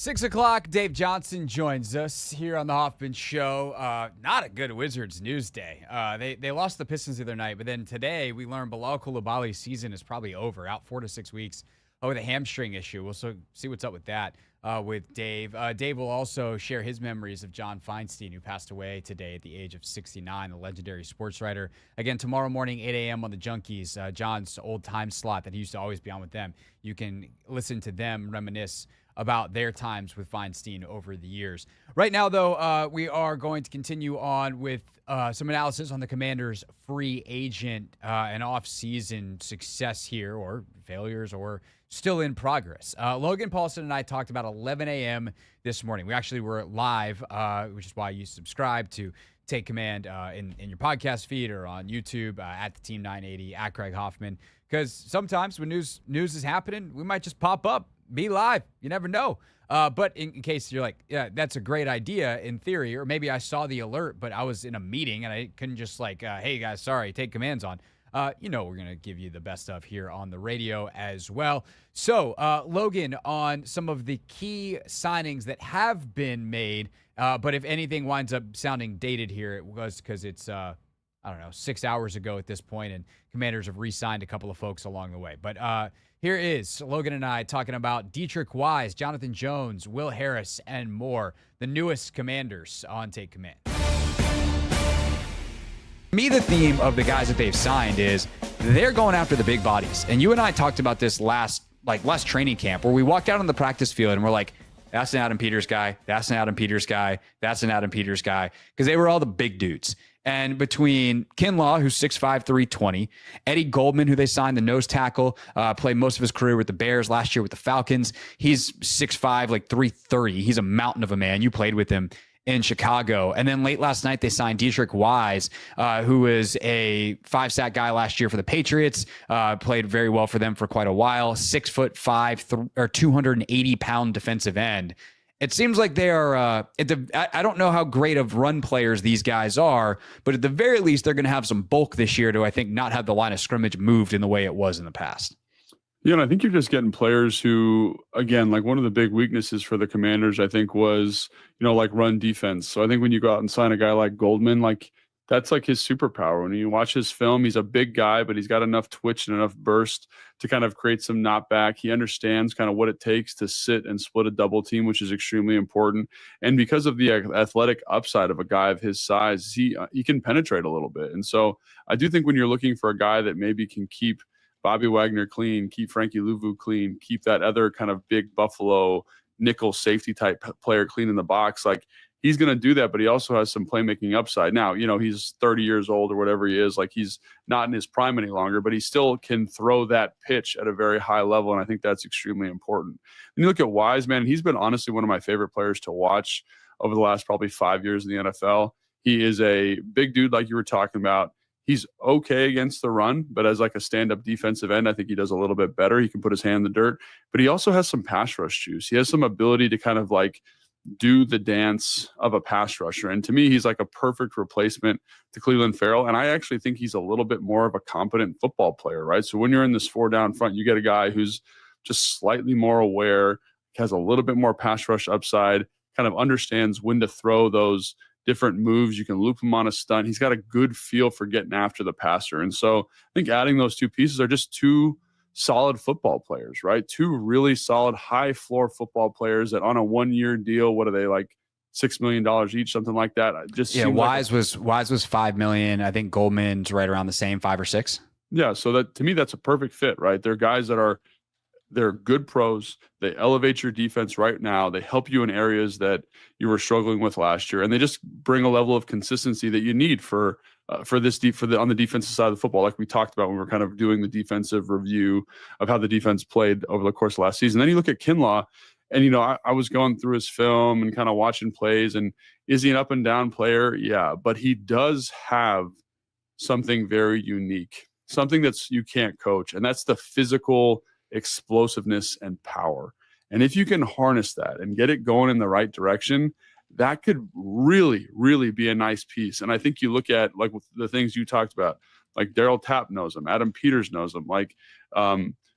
6 o'clock, Dave Johnson joins us here on the Hoffman Show. Not a good Wizards news day. They lost the Pistons the other night, but then today we learned Bilal Coulibaly's season is probably over, out 4 to 6 weeks with a hamstring issue. We'll see what's up with that with Dave. Dave will also share his memories of John Feinstein, who passed away today at the age of 69, the legendary sportswriter. Again, tomorrow morning, 8 a.m. on the Junkies, John's old time slot that he used to always be on with them. You can listen to them reminisce about their times with Feinstein over the years. Right now, though, we are going to continue on with some analysis on the Commanders' free agent and off-season success here, or failures, or still in progress. Logan, Paulsen, and I talked about 11 a.m. this morning. We actually were live, which is why you subscribe to Take Command in your podcast feed or on YouTube at the Team 980, at Craig Hoffman, because sometimes when news is happening, we might just pop up, be live. You never know. But in case you're like, yeah, that's a great idea in theory, or maybe I saw the alert, but I was in a meeting and I couldn't just like, hey guys, sorry, Take Command's on. We're going to give you the best of here on the radio as well. So, Logan, on some of the key signings that have been made, but if anything winds up sounding dated here, it was because it's, 6 hours ago at this point, and Commanders have re-signed a couple of folks along the way. But here is Logan and I talking about Dietrich Wise, Jonathan Jones, Will Harris, and more. The newest Commanders on Take Command. To me, the theme of the guys that they've signed is they're going after the big bodies. And you and I talked about this last training camp, where we walked out on the practice field and we're like, that's an Adam Peters guy, that's an Adam Peters guy, that's an Adam Peters guy, because they were all the big dudes. And between Kinlaw, who's 6'5", 320, Eddie Goldman, who they signed, the nose tackle, played most of his career with the Bears, last year with the Falcons. He's 6'5", 330. He's a mountain of a man. You played with him in Chicago. And then late last night, they signed Dietrich Wise, who was a 5-sack guy last year for the Patriots, played very well for them for quite a while, 6'5", 280-pound defensive end. It seems like they are, I don't know how great of run players these guys are, but at the very least, they're going to have some bulk this year to, I think, not have the line of scrimmage moved in the way it was in the past. Yeah, and I think you're just getting players who, again, like one of the big weaknesses for the Commanders, I think, was, like run defense. So I think when you go out and sign a guy like Goldman, like that's like his superpower. When you watch his film, he's a big guy, but he's got enough twitch and enough burst to kind of create some knockback. He understands kind of what it takes to sit and split a double team, which is extremely important. And because of the athletic upside of a guy of his size, he can penetrate a little bit. And so I do think when you're looking for a guy that maybe can keep Bobby Wagner clean, keep Frankie Louvu clean, keep that other kind of big Buffalo nickel safety type player clean in the box, like he's going to do that, but he also has some playmaking upside. Now, he's 30 years old or whatever he is, like he's not in his prime any longer, but he still can throw that pitch at a very high level, and I think that's extremely important. When you look at Wise, man, he's been honestly one of my favorite players to watch over the last probably 5 years in the NFL. He is a big dude like you were talking about. He's okay against the run, but as like a stand-up defensive end, I think he does a little bit better. He can put his hand in the dirt, but he also has some pass rush juice. He has some ability to kind of like do the dance of a pass rusher. And to me, he's like a perfect replacement to Cleveland Farrell. And I actually think he's a little bit more of a competent football player, right? So when you're in this 4-down front, you get a guy who's just slightly more aware, has a little bit more pass rush upside, kind of understands when to throw those different moves. You can loop him on a stunt. He's got a good feel for getting after the passer. And so I think adding those two pieces are just two solid football players, right? Two really solid high floor football players that on a 1-year deal, what are they, like $6 million each, something like that? Wise was $5 million. I think Goldman's right around the same, 5 or 6. Yeah. So that, to me, that's a perfect fit, right? They're guys that they're good pros. They elevate your defense right now. They help you in areas that you were struggling with last year, and they just bring a level of consistency that you need on the defensive side of the football, like we talked about when we were kind of doing the defensive review of how the defense played over the course of last season. Then you look at Kinlaw, and I was going through his film and kind of watching plays, and is he an up and down player? Yeah, but he does have something very unique, something that's you can't coach, and that's the physical explosiveness and power. And if you can harness that and get it going in the right direction, that could really, really be a nice piece. And I think you look at like the things you talked about, like Daryl Tapp knows him, Adam Peters knows him, like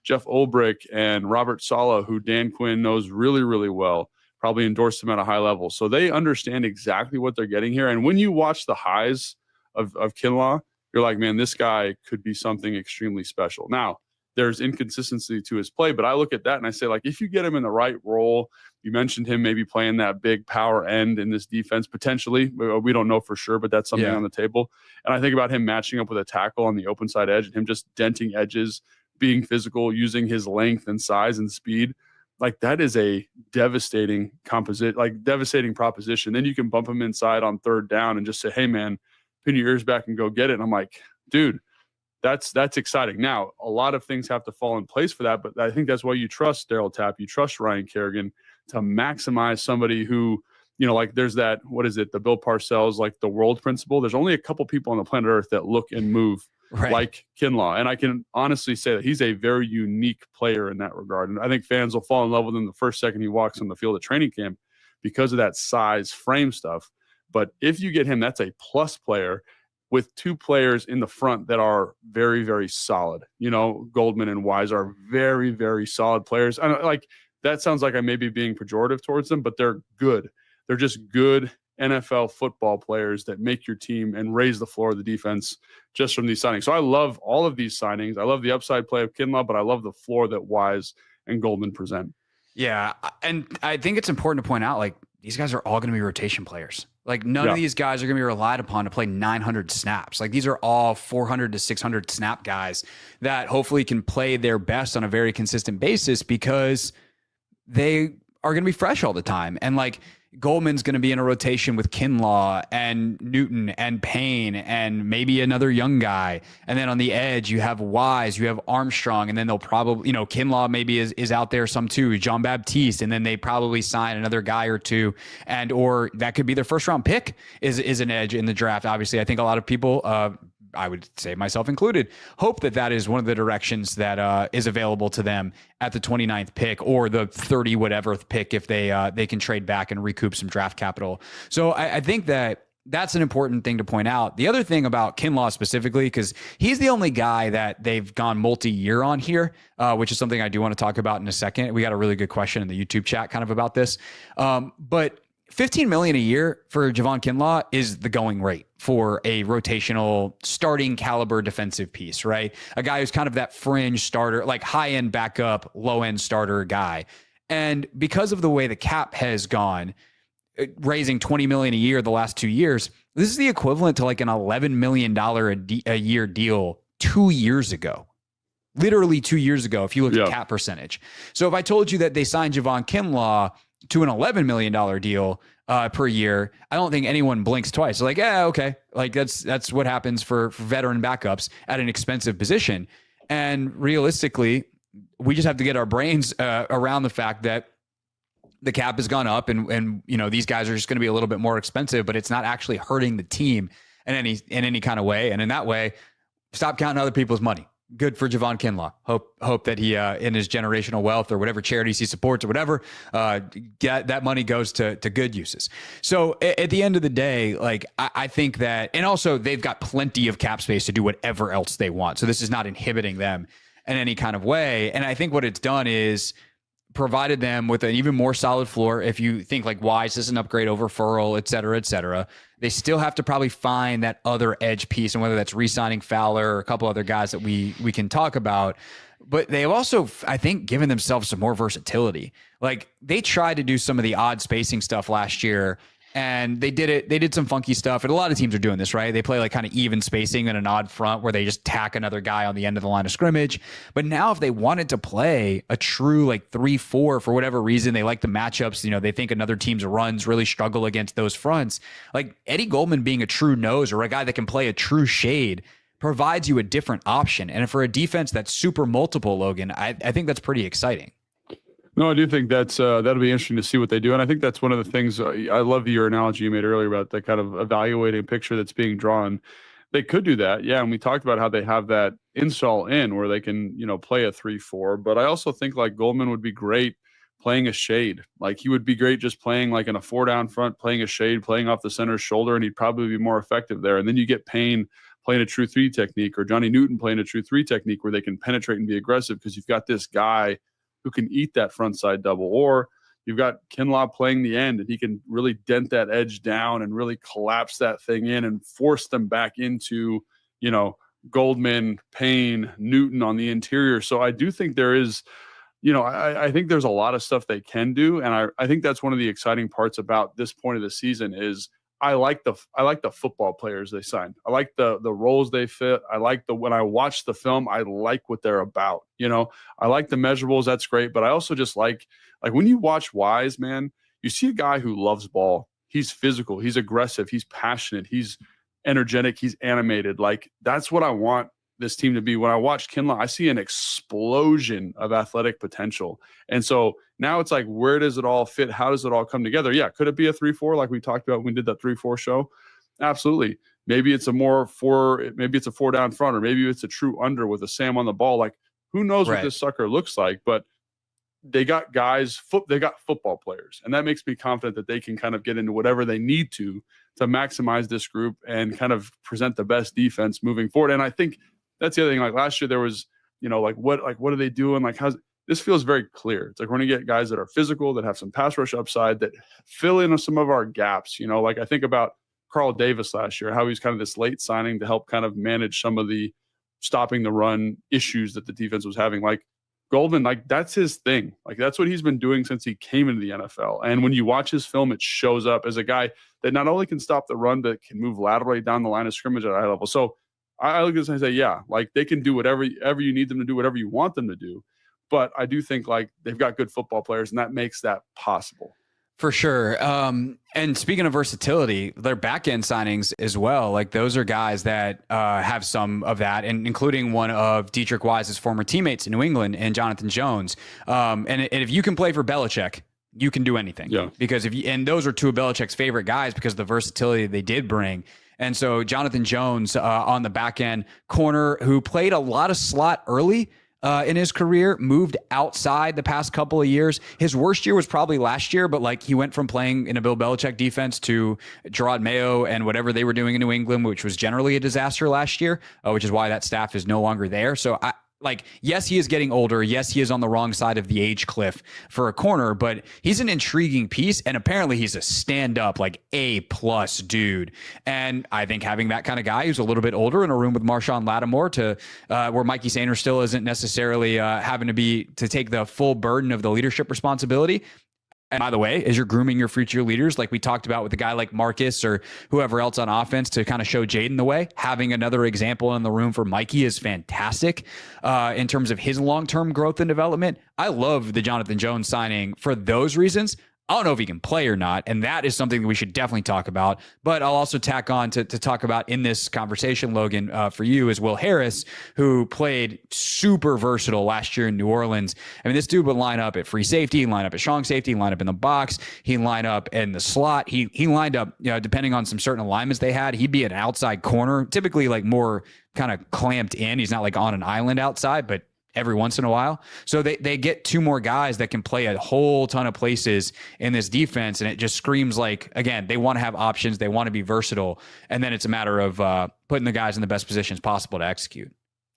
Jeff Ulbrich and Robert Saleh, who Dan Quinn knows really, really well. probably endorsed him at a high level. So they understand exactly what they're getting here. And when you watch the highs of Kinlaw, you're like, man, this guy could be something extremely special. Now, there's inconsistency to his play, but I look at that and I say, like, if you get him in the right role, you mentioned him maybe playing that big power end in this defense, potentially. We don't know for sure, but that's something on the table. And I think about him matching up with a tackle on the open side edge and him just denting edges, being physical, using his length and size and speed. Like, that is a devastating proposition. Then you can bump him inside on third down and just say, hey, man, pin your ears back and go get it. And I'm like, dude, that's exciting. Now, a lot of things have to fall in place for that, but I think that's why you trust Darryl Tapp, you trust Ryan Kerrigan to maximize somebody who, like there's that, what is it, the Bill Parcells, like the world principle. There's only a couple people on the planet Earth that look and move like Kinlaw. And I can honestly say that he's a very unique player in that regard. And I think fans will fall in love with him the first second he walks on the field at training camp because of that size frame stuff. But if you get him, that's a plus player with two players in the front that are very, very solid. Goldman and Wise are very, very solid players. And that sounds like I may be being pejorative towards them, but they're good. They're just good NFL football players that make your team and raise the floor of the defense just from these signings. So I love all of these signings. I love the upside play of Kinlaw, but I love the floor that Wise and Goldman present. Yeah, and I think it's important to point out, like, these guys are all going to be rotation players. Like, none of these guys are going to be relied upon to play 900 snaps. Like, these are all 400 to 600 snap guys that hopefully can play their best on a very consistent basis because they are going to be fresh all the time. And like, Goldman's going to be in a rotation with Kinlaw and Newton and Payne and maybe another young guy. And then on the edge, you have Wise, you have Armstrong, and then they'll probably, Kinlaw maybe is out there some too, John Baptiste, and then they probably sign another guy or two, or that could be their first round pick is an edge in the draft. Obviously, I think a lot of people, I would say myself included, hope that is one of the directions that is available to them at the 29th pick or the 30 whatever pick if they can trade back and recoup some draft capital. So I think that's an important thing to point out. The other thing about Kinlaw specifically, because he's the only guy that they've gone multi-year on here, which is something I do want to talk about in a second. We got a really good question in the YouTube chat kind of about this. But $15 million a year for Javon Kinlaw is the going rate for a rotational starting caliber defensive piece, right? A guy who's kind of that fringe starter, like high end backup, low end starter guy. And because of the way the cap has gone, raising $20 million a year the last 2 years, this is the equivalent to like an $11 million a year deal 2 years ago. Literally 2 years ago, if you look at cap percentage. So if I told you that they signed Javon Kinlaw to an $11 million deal per year, I don't think anyone blinks twice. Like, yeah, okay. Like that's what happens for veteran backups at an expensive position. And realistically, we just have to get our brains around the fact that the cap has gone up and these guys are just going to be a little bit more expensive, but it's not actually hurting the team in any kind of way. And in that way, stop counting other people's money. Good for Javon Kinlaw. Hope that he, in his generational wealth or whatever charities he supports or whatever, that money goes to good uses. So at the end of the day, like I think that, and also they've got plenty of cap space to do whatever else they want. So this is not inhibiting them in any kind of way. And I think what it's done is provided them with an even more solid floor. If you think like Wise is an upgrade over Furl, et cetera, they still have to probably find that other edge piece, and whether that's re-signing Fowler or a couple other guys that we can talk about. But they've also, I think, given themselves some more versatility. Like they tried to do some of the odd spacing stuff last year, and they did it. They did some funky stuff, and a lot of teams are doing this, right? They play like kind of even spacing and an odd front where they just tack another guy on the end of the line of scrimmage. But now if they wanted to play a true like 3-4 for whatever reason, they like the matchups, they think another team's runs really struggle against those fronts. Like Eddie Goldman being a true nose or a guy that can play a true shade provides you a different option. And for a defense that's super multiple, Logan, I think that's pretty exciting. No, I do think that'll be interesting to see what they do. And I think that's one of the things, I love your analogy you made earlier about the kind of evaluating picture that's being drawn. They could do that. Yeah. And we talked about how they have that install in where they can, play a 3-4. But I also think like Goldman would be great playing a shade. Like he would be great just playing like in a 4-down front, playing a shade, playing off the center's shoulder, and he'd probably be more effective there. And then you get Payne playing a true 3 technique, or Johnny Newton playing a true 3 technique where they can penetrate and be aggressive because you've got this guy who can eat that front side double. Or, you've got Kinlaw playing the end, and he can really dent that edge down and really collapse that thing in and force them back into, Goldman, Payne, Newton on the interior. So I do think there is, I think there's a lot of stuff they can do. And I think that's one of the exciting parts about this point of the season is I like the football players they signed. I like the roles they fit. I like when I watch the film, I like what they're about. I like the measurables. That's great. But I also just like when you watch Wise, man, you see a guy who loves ball. He's physical. He's aggressive. He's passionate. He's energetic. He's animated. Like, that's what I want this team to be. When I watch Kinlaw, I see an explosion of athletic potential. And so now it's like, where does it all fit? How does it all come together? Yeah. Could it be a 3-4 like we talked about when we did that 3-4 show? Absolutely. Maybe it's maybe it's a 4 down front, or maybe it's a true under with a Sam on the ball. Like, who knows what this sucker looks like, but they got they got football players. And that makes me confident that they can kind of get into whatever they need to maximize this group and kind of present the best defense moving forward. And I think that's the other thing. Like last year there was, what are they doing? Like, this feels very clear. It's like we're going to get guys that are physical, that have some pass rush upside, that fill in some of our gaps. Like I think about Carl Davis last year, how he's kind of this late signing to help kind of manage some of the stopping the run issues that the defense was having. Like Goldman, like that's his thing. Like that's what he's been doing since he came into the NFL. And when you watch his film, it shows up as a guy that not only can stop the run, but can move laterally down the line of scrimmage at a high level. So I look at this and I say, yeah, like they can do whatever you need them to do, whatever you want them to do. But I do think like they've got good football players, and that makes that possible. For sure. And speaking of versatility, their back end signings as well, like those are guys that have some of that, and including one of Dietrich Wise's former teammates in New England and Jonathan Jones. And if you can play for Belichick, you can do anything. Yeah. Because and those are two of Belichick's favorite guys because of the versatility they did bring. And so Jonathan Jones on the back end corner, who played a lot of slot early in his career, moved outside the past couple of years. His worst year was probably last year, but like he went from playing in a Bill Belichick defense to Gerard Mayo and whatever they were doing in New England, which was generally a disaster last year, which is why that staff is no longer there. So yes, he is getting older. Yes, he is on the wrong side of the age cliff for a corner, but he's an intriguing piece. And apparently he's a stand-up, like A+ dude. And I think having that kind of guy who's a little bit older in a room with Marshawn Lattimore where Mikey Sainer still isn't necessarily having to take the full burden of the leadership responsibility. And by the way, as you're grooming your future leaders, like we talked about with a guy like Marcus or whoever else on offense to kind of show Jaden the way, having another example in the room for Mikey is fantastic in terms of his long-term growth and development. I love the Jonathan Jones signing for those reasons. I don't know if he can play or not, and that is something that we should definitely talk about. But I'll also tack on to talk about in this conversation, Logan, for you is Will Harris, who played super versatile last year in New Orleans. I mean, this dude would line up at free safety, line up at strong safety, line up in the box, he'd line up in the slot. He lined up, depending on some certain alignments they had, he'd be an outside corner, typically like more kind of clamped in. He's not like on an island outside, but every once in a while. So they get two more guys that can play a whole ton of places in this defense. And it just screams like, again, they want to have options. They want to be versatile. And then it's a matter of putting the guys in the best positions possible to execute.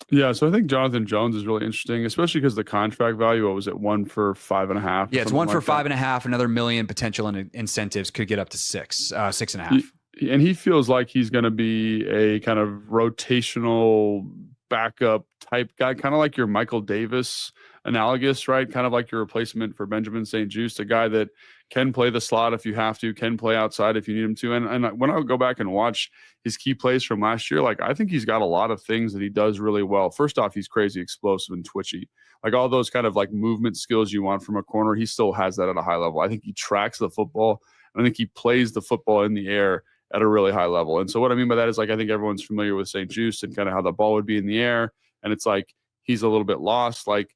Yeah, so I think Jonathan Jones is really interesting, especially because the contract value, what was it, 1 for $5.5? Yeah, it's 1 for $5.5. Another $1 million potential in incentives could get up to $6.5. And he feels like he's going to be a kind of rotational backup type guy, kind of like your Michael Davis analogous, right? Kind of like your replacement for Benjamin St-Juste, a guy that can play the slot if you have to, can play outside if you need him to. And when I go back and watch his key plays from last year, like I think he's got a lot of things that he does really well. First off, he's crazy explosive and twitchy. Like all those kind of like movement skills you want from a corner, he still has that at a high level. I think he tracks the football. I think he plays the football in the air at a really high level. And so what I mean by that is like, I think everyone's familiar with St-Juste and kind of how the ball would be in the air. And it's like, he's a little bit lost. Like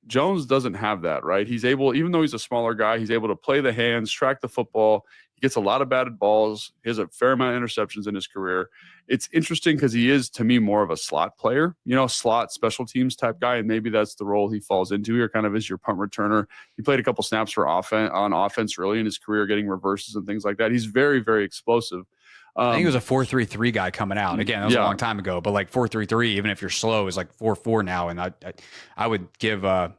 Jones doesn't have that, right? He's able, even though he's a smaller guy, he's able to play the hands, track the football. He gets a lot of batted balls. He has a fair amount of interceptions in his career. It's interesting because he is, to me, more of a slot player, slot special teams type guy. And maybe that's the role he falls into here, kind of as your punt returner. He played a couple snaps on offense early in his career, getting reverses and things like that. He's very, very explosive. I think he was a 4.33 guy coming out. Again, that was a long time ago, but like 4.33, even if you're slow, is like 4.4 now. And I would give a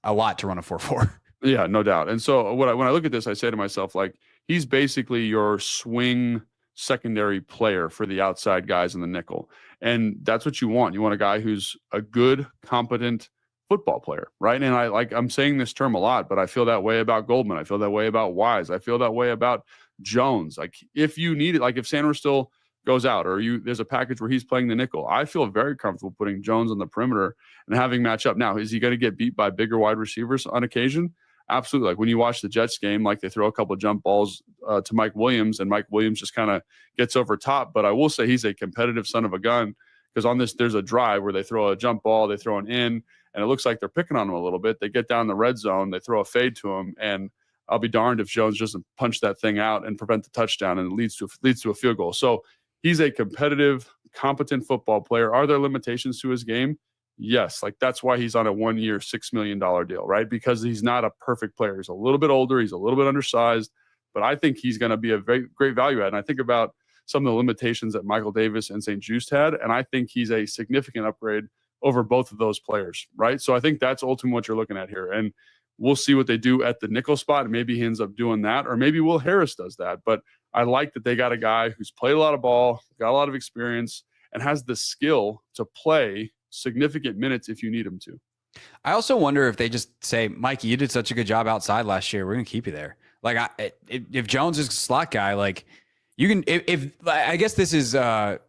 lot to run a 4.4. Yeah, no doubt. And so when I look at this, I say to myself, like, he's basically your swing secondary player for the outside guys in the nickel. And that's what you want. You want a guy who's a good, competent football player, right? And I'm saying this term a lot, but I feel that way about Goldman. I feel that way about Wise. I feel that way about Jones. Like, if you need it, like if Sanders still goes out, or there's a package where he's playing the nickel, I feel very comfortable putting Jones on the perimeter and having match up. Now, is he going to get beat by bigger wide receivers on occasion? Absolutely. Like when you watch the Jets game, like they throw a couple of jump balls to Mike Williams, and Mike Williams just kind of gets over top. But I will say he's a competitive son of a gun, because on this, there's a drive where they throw a jump ball, they throw an in, and it looks like they're picking on him a little bit. They get down the red zone, they throw a fade to him, and I'll be darned if Jones doesn't punch that thing out and prevent the touchdown, and it leads to a field goal. So he's a competitive, competent football player. Are there limitations to his game? Yes. Like, that's why he's on a 1-year, $6 million deal, right? Because he's not a perfect player. He's a little bit older. He's a little bit undersized, but I think he's going to be a very great value add. And I think about some of the limitations that Michael Davis and St. Juste had, and I think he's a significant upgrade over both of those players, right? So I think that's ultimately what you're looking at here. And we'll see what they do at the nickel spot. And maybe he ends up doing that, or maybe Will Harris does that. But I like that they got a guy who's played a lot of ball, got a lot of experience, and has the skill to play significant minutes if you need him to. I also wonder if they just say, Mikey, you did such a good job outside last year, we're going to keep you there. Like, if Jones is a slot guy, like, you can, if I guess this is a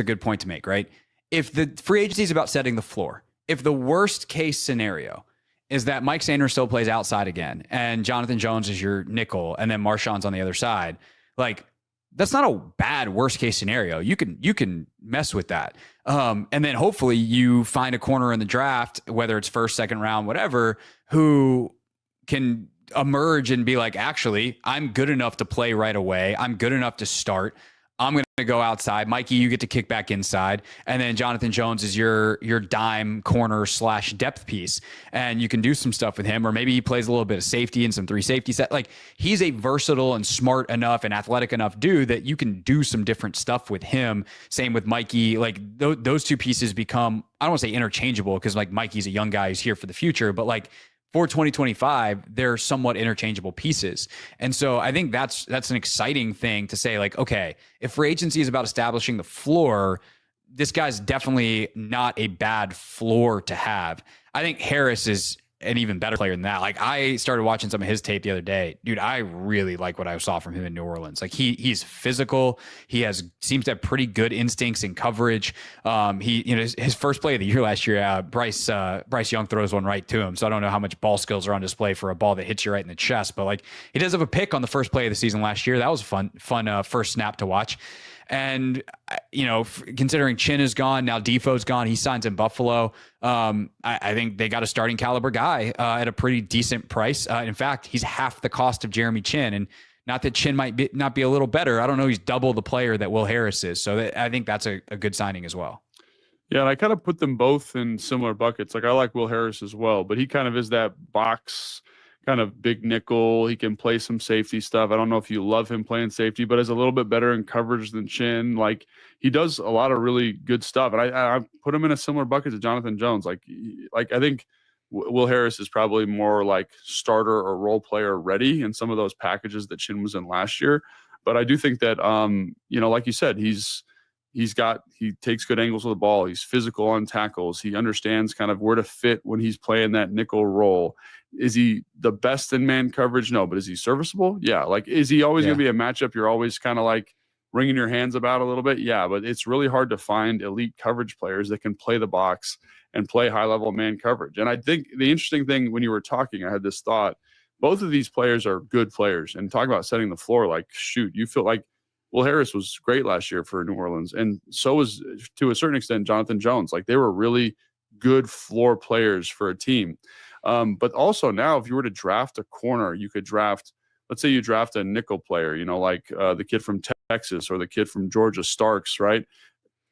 good point to make, right? If the free agency is about setting the floor, if the worst case scenario is that Mike Sanders still plays outside again, and Jonathan Jones is your nickel, and then Marshawn's on the other side, like, that's not a bad worst case scenario. You can mess with that. And then hopefully you find a corner in the draft, whether it's first, second round, whatever, who can emerge and be like, actually, I'm good enough to play right away. I'm good enough to start. I'm going to go outside. Mikey, you get to kick back inside. And then Jonathan Jones is your dime corner / depth piece. And you can do some stuff with him, or maybe he plays a little bit of safety and some 3 safety set. Like, he's a versatile and smart enough and athletic enough dude that you can do some different stuff with him. Same with Mikey. Like, those two pieces become, I don't want to say interchangeable, because like Mikey's a young guy who's here for the future, but like, for 2025, they're somewhat interchangeable pieces. And so I think that's an exciting thing to say, like, okay, if free agency is about establishing the floor, this guy's definitely not a bad floor to have. I think Harris is an even better player than that. Like, I started watching some of his tape the other day. Dude, I really like what I saw from him in New Orleans. Like, he's physical. He seems to have pretty good instincts in coverage. His first play of the year last year, Bryce Young throws one right to him. So I don't know how much ball skills are on display for a ball that hits you right in the chest, but like, he does have a pick on the first play of the season last year. That was a fun first snap to watch. And, considering Chin is gone, now Defoe's gone, he signs in Buffalo. I think they got a starting caliber guy at a pretty decent price. In fact, he's half the cost of Jeremy Chin. And not that Chin might not be a little better. I don't know. He's double the player that Will Harris is. So I think that's a good signing as well. Yeah, and I kind of put them both in similar buckets. Like, I like Will Harris as well, but he kind of is that box kind of big nickel. He can play some safety stuff. I don't know if you love him playing safety, but is a little bit better in coverage than Chin. Like, he does a lot of really good stuff. And I put him in a similar bucket to Jonathan Jones. Like I think Will Harris is probably more like starter or role player ready in some of those packages that Chin was in last year. But I do think that, like you said, he takes good angles with the ball. He's physical on tackles. He understands kind of where to fit when he's playing that nickel role. Is he the best in man coverage? No, but is he serviceable? Yeah. Like, is he always going to be a matchup you're always kind of like wringing your hands about a little bit? Yeah, but it's really hard to find elite coverage players that can play the box and play high level man coverage. And I think the interesting thing, when you were talking, I had this thought, both of these players are good players, and talk about setting the floor. Like, shoot, you feel like Will Harris was great last year for New Orleans, and so was, to a certain extent, Jonathan Jones. Like, they were really good floor players for a team. But also now, if you were to draft a corner, you could draft, let's say you draft a nickel player, like the kid from Texas or the kid from Georgia, Starks, right?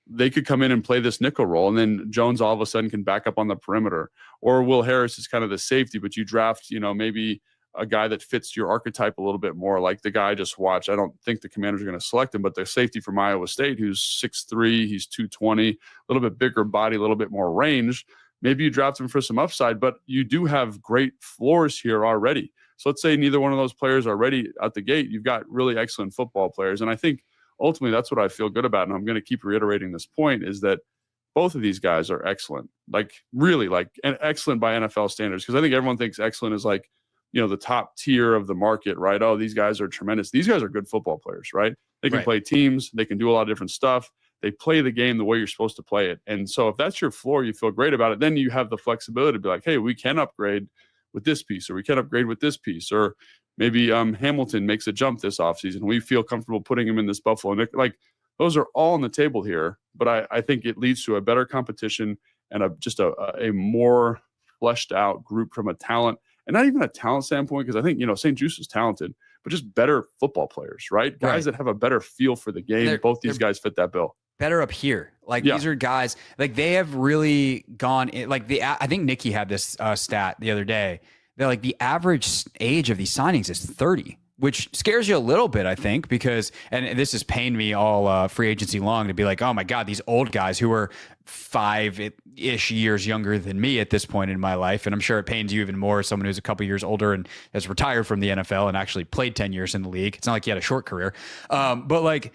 They could come in and play this nickel role, and then Jones all of a sudden can back up on the perimeter. Or Will Harris is kind of the safety, but you draft, maybe a guy that fits your archetype a little bit more, like the guy I just watched. I don't think the Commanders are going to select him, but the safety from Iowa State, who's 6'3", he's 220, a little bit bigger body, a little bit more range. maybe you draft him for some upside, but you do have great floors here already. So let's say neither one of those players are ready out the gate. You've got really excellent football players. And I think ultimately that's what I feel good about. And I'm going to keep reiterating this point, is that both of these guys are excellent, like really like and excellent by NFL standards. Because I think everyone thinks excellent is like, the top tier of the market, right? Oh, these guys are tremendous. These guys are good football players, right? They can play teams. They can do a lot of different stuff. They play the game the way you're supposed to play it. And so if that's your floor, you feel great about it. Then you have the flexibility to be like, hey, we can upgrade with this piece, or we can upgrade with this piece, or maybe Hamilton makes a jump this offseason. We feel comfortable putting him in this Buffalo. Like, those are all on the table here. But I think it leads to a better competition and just a more fleshed out group from a talent, and not even a talent standpoint, because I think, St. Juice is talented, but just better football players, right? Guys that have a better feel for the game. Both these guys fit that bill. Better up here. These are guys, like, they have really gone in, like, I think Nikki had this stat the other day. They're like, the average age of these signings is 30, which scares you a little bit, I think, because, and this has pained me all free agency long to be like, oh my God, these old guys who are 5-ish years younger than me at this point in my life. And I'm sure it pains you even more as someone who's a couple years older and has retired from the NFL and actually played 10 years in the league. It's not like you had a short career. But like,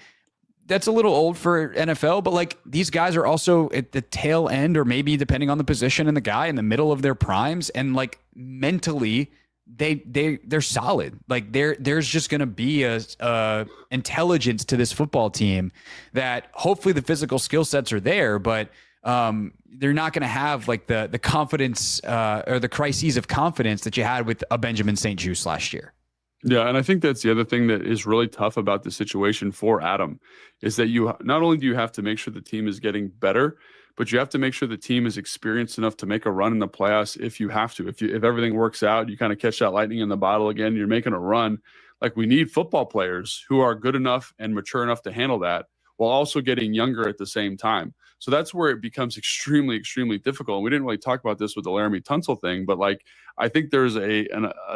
that's a little old for NFL, but like, these guys are also at the tail end, or maybe depending on the position and the guy, in the middle of their primes. And like, mentally, they're solid. Like, there's just going to be a intelligence to this football team that hopefully the physical skill sets are there, but they're not going to have like the confidence or the crises of confidence that you had with a Benjamin St. Juice last year. Yeah, and I think that's the other thing that is really tough about the situation for Adam, is that you not only do you have to make sure the team is getting better, but you have to make sure the team is experienced enough to make a run in the playoffs if you have to. If everything works out, you kind of catch that lightning in the bottle again, you're making a run. Like, we need football players who are good enough and mature enough to handle that, while also getting younger at the same time. So that's where it becomes extremely, extremely difficult. And we didn't really talk about this with the Laramie Tunsil thing, but like, I think there's a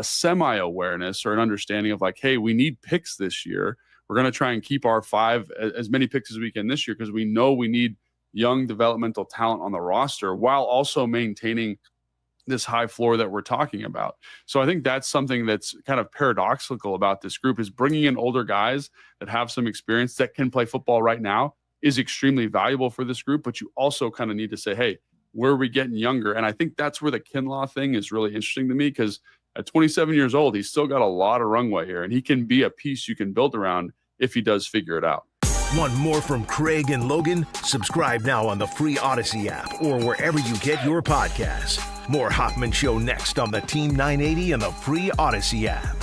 semi-awareness or an understanding of like, hey, we need picks this year. We're going to try and keep our 5 as many picks as we can this year, because we know we need young developmental talent on the roster while also maintaining this high floor that we're talking about. So I think that's something that's kind of paradoxical about this group, is bringing in older guys that have some experience that can play football right now is extremely valuable for this group. But you also kind of need to say, hey, where are we getting younger? And I think that's where the Kinlaw thing is really interesting to me, because at 27 years old, he's still got a lot of runway here, and he can be a piece you can build around if he does figure it out. Want more from Craig and Logan? Subscribe now on the free Odyssey app or wherever you get your podcasts. More Hoffman Show next on the Team 980 and the free Odyssey app.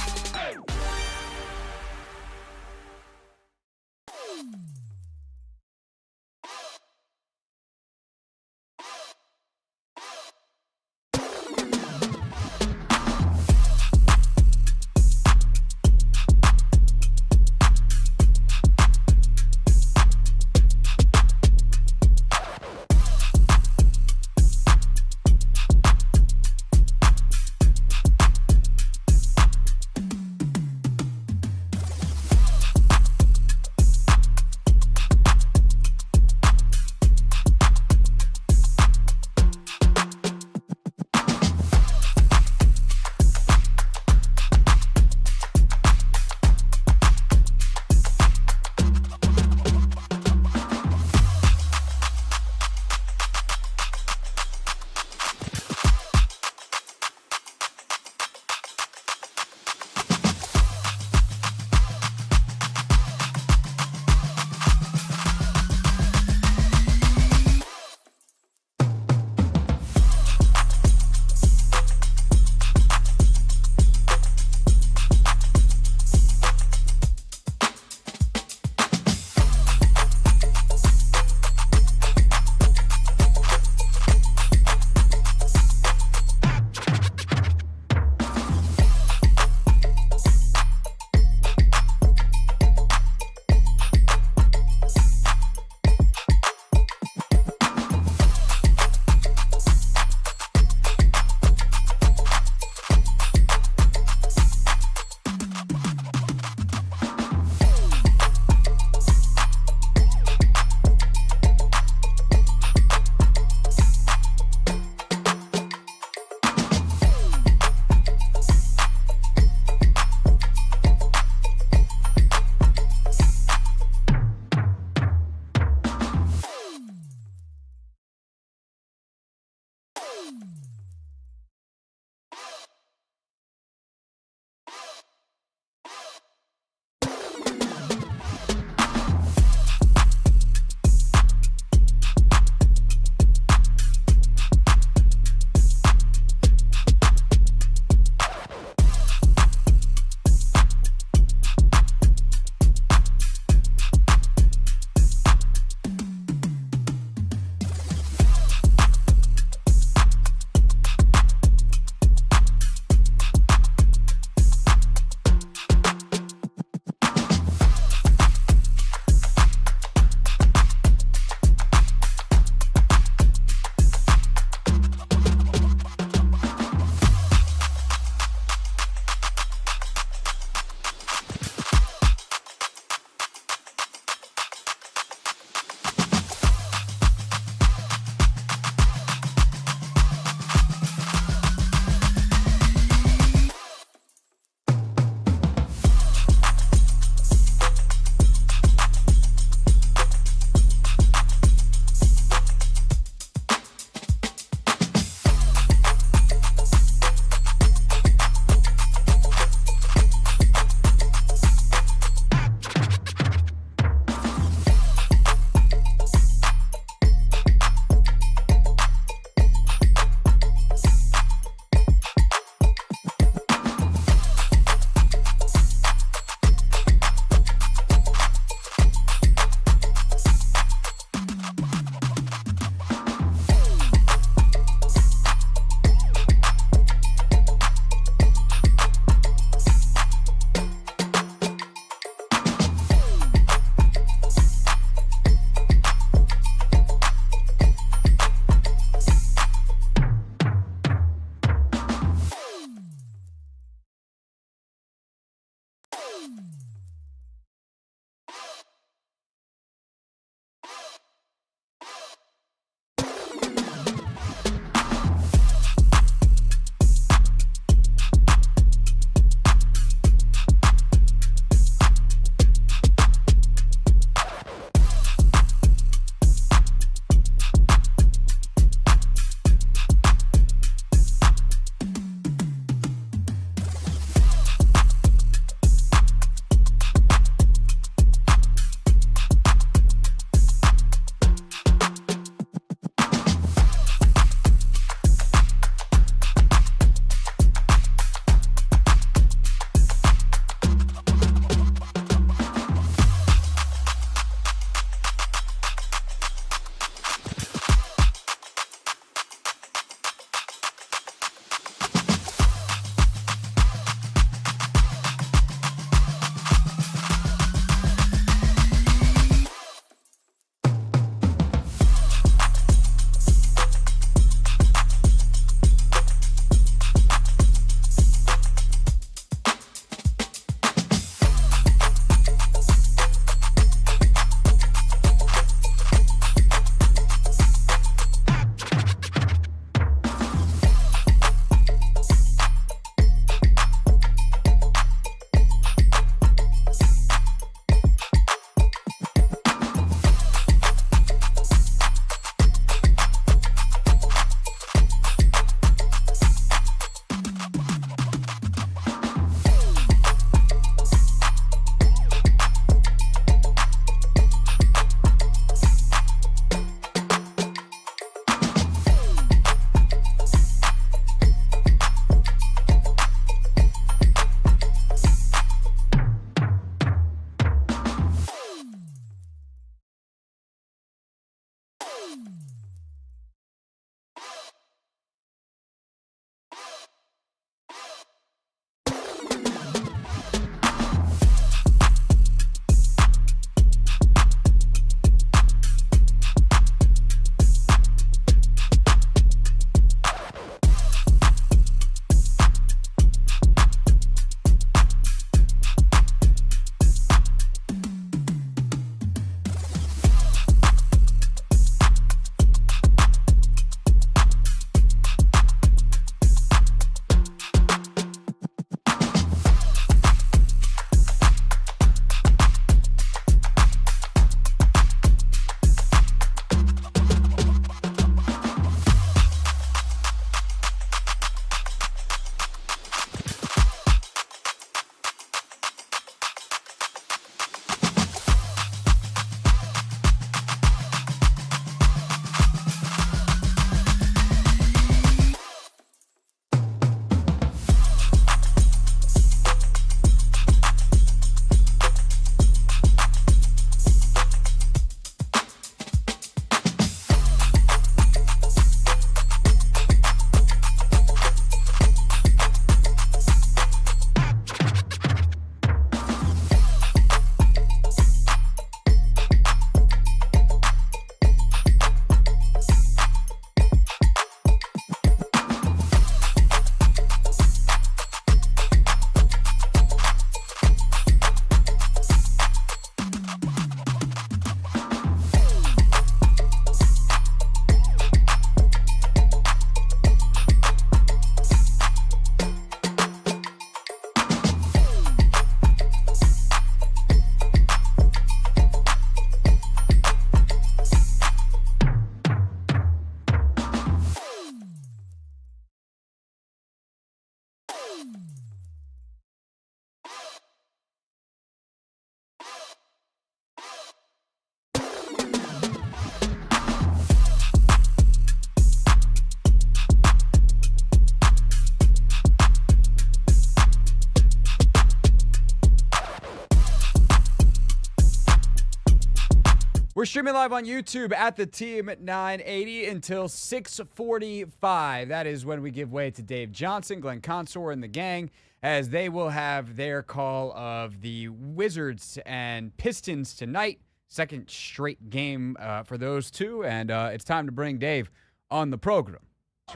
We're streaming live on YouTube at the Team 980 until 6:45. That is when we give way to Dave Johnson, Glenn Consor, and the gang, as they will have their call of the Wizards and Pistons tonight. Second straight game for those two, and it's time to bring Dave on the program.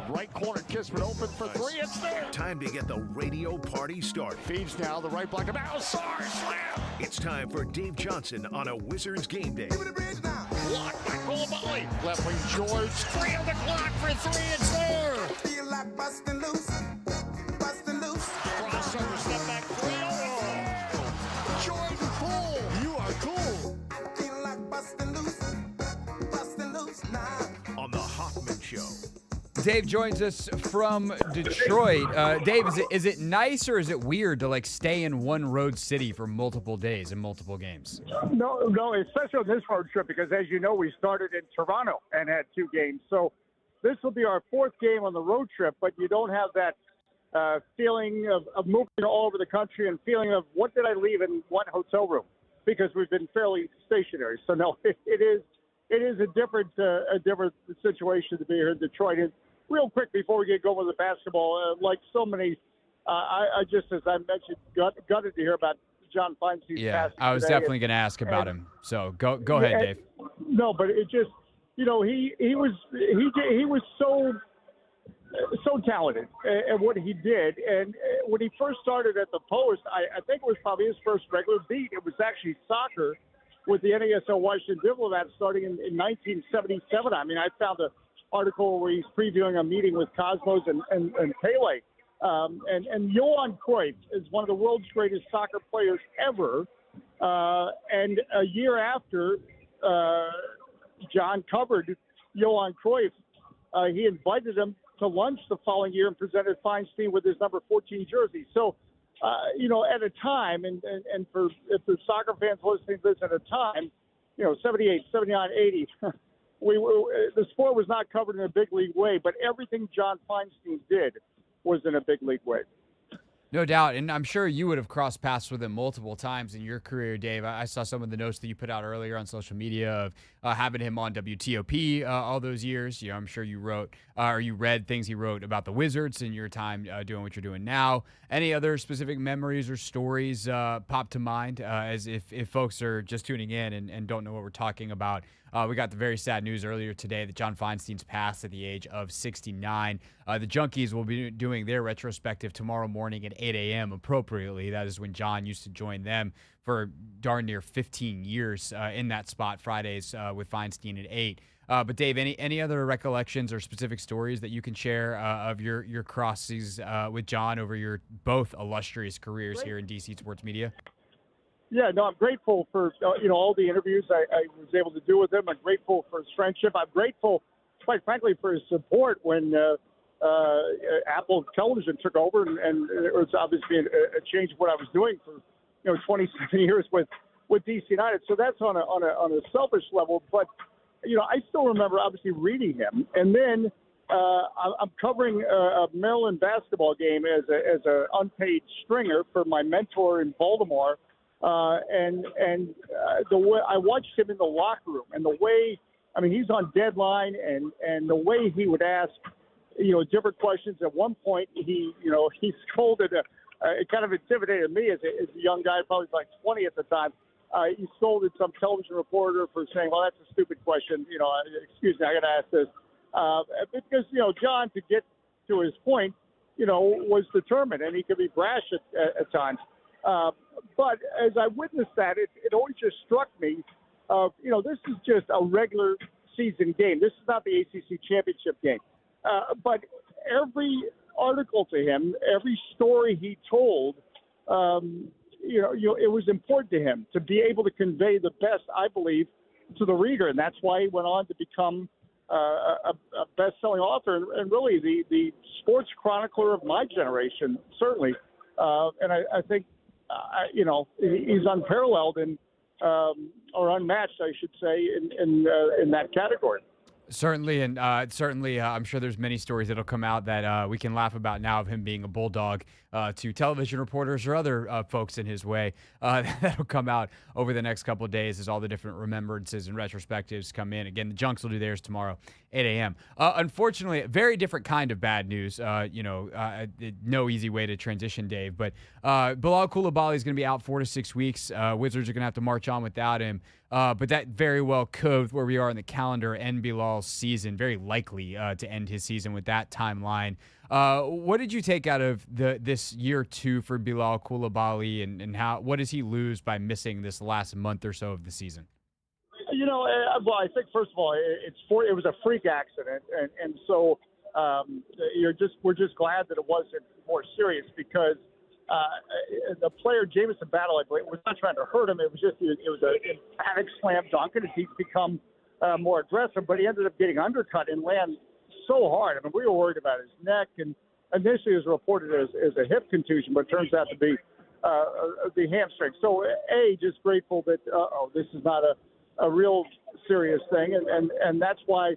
Right corner, Kismet open for three. It's there. Time to get the radio party started. Feeds now, the right block. Now, Sar, slam. It's time for Dave Johnson on a Wizards game day. Blocked by Koulibaly. Left wing George. 3 on the clock for three. It's there. Feel like busting loose. Busting loose. Crossover, step back three. Oh, Jordan Poole. You are cool. Feel like busting loose. Busting loose now. On the Hoffman Show. Dave joins us from Detroit. Dave, is it nice or is it weird to stay in one road city for multiple days and multiple games? No, especially on this road trip because, as you know, we started in Toronto and had 2 games. So this will be our 4th game on the road trip, but you don't have that feeling of moving all over the country and feeling of what did I leave in one hotel room because we've been fairly stationary. So no, it is a different situation to be here in Detroit. And real quick before we get going with the basketball, like so many, I just, as I mentioned, gutted to hear about John Feinstein's passing I was today. definitely going to ask about him. So go ahead, Dave. No, but it just, he was so talented at what he did. And when he first started at the Post, I think it was probably his first regular beat. It was actually soccer with the NASL Washington Diplomats starting in 1977. I mean, I found an article where he's previewing a meeting with Cosmos and Pele. And Johan Cruyff is one of the world's greatest soccer players ever. And a year after John covered Johan Cruyff, he invited him to lunch the following year and presented Feinstein with his number 14 jersey. So, at a time, and for if the soccer fans listening to this at a time, 78, 79, 80, the sport was not covered in a big league way, but everything John Feinstein did was in a big league way. No doubt, and I'm sure you would have crossed paths with him multiple times in your career, Dave. I saw some of the notes that you put out earlier on social media of having him on WTOP all those years. I'm sure you wrote or you read things he wrote about the Wizards in your time doing what you're doing now. Any other specific memories or stories pop to mind as if folks are just tuning in and don't know what we're talking about? We got the very sad news earlier today that John Feinstein's passed at the age of 69. The Junkies will be doing their retrospective tomorrow morning at 8 a.m. appropriately. That is when John used to join them for darn near 15 years in that spot, Fridays with Feinstein at 8. But Dave, any other recollections or specific stories that you can share of your crosses with John over your both illustrious careers here in DC sports media? Yeah, no, I'm grateful for, all the interviews I was able to do with him. I'm grateful for his friendship. I'm grateful, quite frankly, for his support when Apple Television took over, and it was obviously a change of what I was doing for, 27 years with DC United. So that's on a selfish level. But, I still remember obviously reading him. And then I'm covering a Maryland basketball game as a unpaid stringer for my mentor in Baltimore. And the way I watched him in the locker room and the way, he's on deadline and the way he would ask, different questions. At one point, he scolded, it kind of intimidated me as a young guy, probably like 20 at the time. He scolded some television reporter for saying, well, that's a stupid question. Excuse me, I got to ask this. Because, John, to get to his point, was determined and he could be brash at times. But as I witnessed that, it always just struck me, this is just a regular season game. This is not the ACC championship game. But every article to him, every story he told, it was important to him to be able to convey the best, I believe, to the reader. And that's why he went on to become a best-selling author and really the sports chronicler of my generation, certainly. And I think, he's unparalleled or unmatched, I should say, in that category. Certainly, and I'm sure there's many stories that'll come out that we can laugh about now of him being a bulldog to television reporters or other folks in his way. That'll come out over the next couple of days as all the different remembrances and retrospectives come in. Again, the Junks will do theirs tomorrow, 8 a.m. Unfortunately, a very different kind of bad news. No easy way to transition, Dave. But Bilal Coulibaly is going to be out 4 to 6 weeks. Wizards are going to have to march on without him. But that very well could, where we are in the calendar, end Bilal's season, very likely to end his season with that timeline. What did you take out of this year two for Bilal Coulibaly, and what does he lose by missing this last month or so of the season? Well, I think first of all, it was a freak accident, and so we're just glad that it wasn't more serious because the player Jamison Battle, I believe, was not trying to hurt him. It was an emphatic slam dunk, and he's become more aggressive. But he ended up getting undercut and land so hard. I mean, we were worried about his neck, and initially it was reported as a hip contusion, but it turns out to be the hamstring. So, just grateful that this is not a real serious thing, and that's why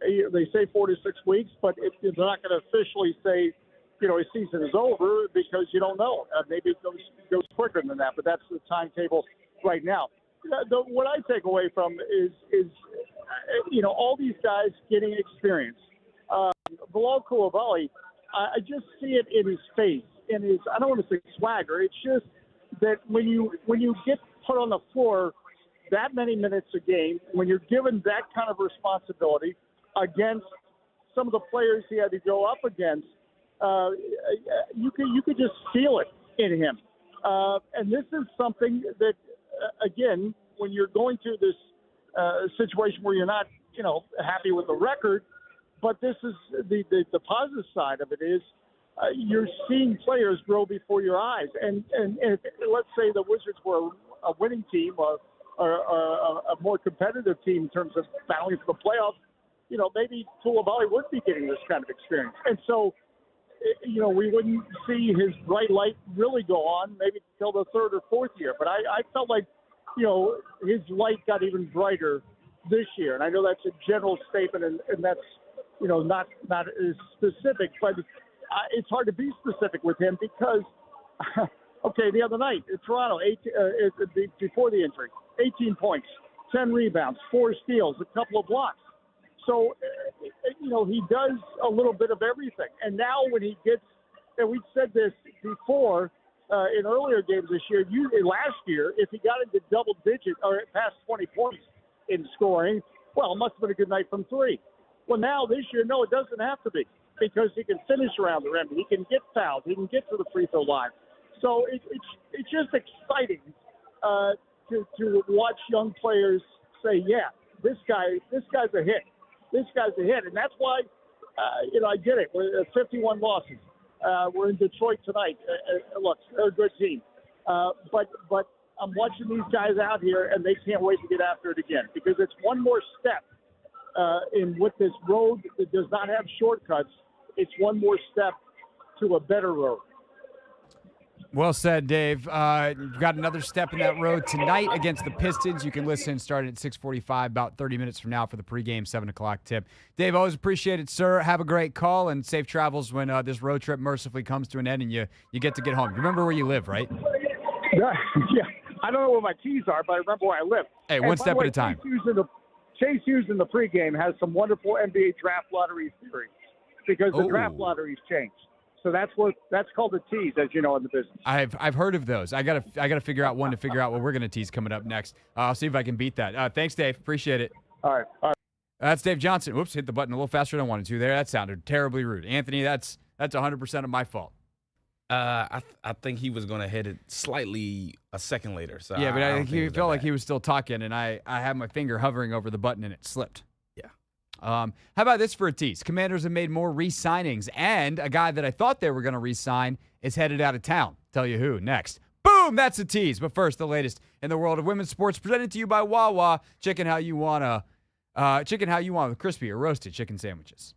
they say 4 to 6 weeks, but they're not going to officially say, his season is over because you don't know. Maybe it goes quicker than that, but that's the timetable right now. What I take away from is all these guys getting experience. Bilal Coulibaly, I just see it in his face, in his, I don't want to say swagger. It's just that when you get put on the floor that many minutes a game, when you're given that kind of responsibility against some of the players he had to go up against, you could just feel it in him. And this is something that, again, when you're going through this situation where you're not, happy with the record, but this is the positive side of it is you're seeing players grow before your eyes. And if, let's say the Wizards were a winning team or a more competitive team in terms of battling for the playoffs, maybe Coulibaly would be getting this kind of experience. And so, we wouldn't see his bright light really go on maybe until the third or fourth year. But I felt like, his light got even brighter this year. And I know that's a general statement, and that's, not as specific, but it's hard to be specific with him because, the other night in Toronto, before the injury, 18 points, 10 rebounds, 4 steals, a couple of blocks. So, he does a little bit of everything. And now when he gets, and we said this before in earlier games this year, last year, if he got into double digit or past 20 points in scoring, well, it must have been a good night from 3. Well, now this year, no, it doesn't have to be because he can finish around the rim. He can get fouled. He can get to the free throw line. So it's just exciting to watch young players say, yeah, this guy's a hit. This guy's a hit. And that's why, I get it. We're 51 losses. We're in Detroit tonight. Look, they're a good team. But I'm watching these guys out here, and they can't wait to get after it again because it's one more step in with this road that does not have shortcuts. It's one more step to a better road. Well said, Dave. We've got another step in that road tonight against the Pistons. You can listen starting at 6:45, about 30 minutes from now for the pregame 7 o'clock tip. Dave, always appreciate it, sir. Have a great call and safe travels when this road trip mercifully comes to an end and you get to get home. You remember where you live, right? Yeah. I don't know where my keys are, but I remember where I live. Hey, one step at a time. Chase Hughes in the pregame has some wonderful NBA draft lottery theories because the draft lotteries changed. So that's called a tease, as you know, in the business. I've heard of those. I gotta figure out one to figure out what we're gonna tease coming up next. I'll see if I can beat that. Thanks, Dave. Appreciate it. All right. That's Dave Johnson. Whoops, hit the button a little faster than I wanted to there. That sounded terribly rude. Anthony, that's 100% of my fault. I think he was gonna hit it slightly a second later. So yeah, but I think he felt like he was still talking, and I had my finger hovering over the button and it slipped. How about this for a tease? Commanders have made more re-signings, and a guy that I thought they were going to re-sign is headed out of town. Tell you who next. Boom! That's a tease. But first, the latest in the world of women's sports, presented to you by Wawa. Chicken how you want with crispy or roasted chicken sandwiches.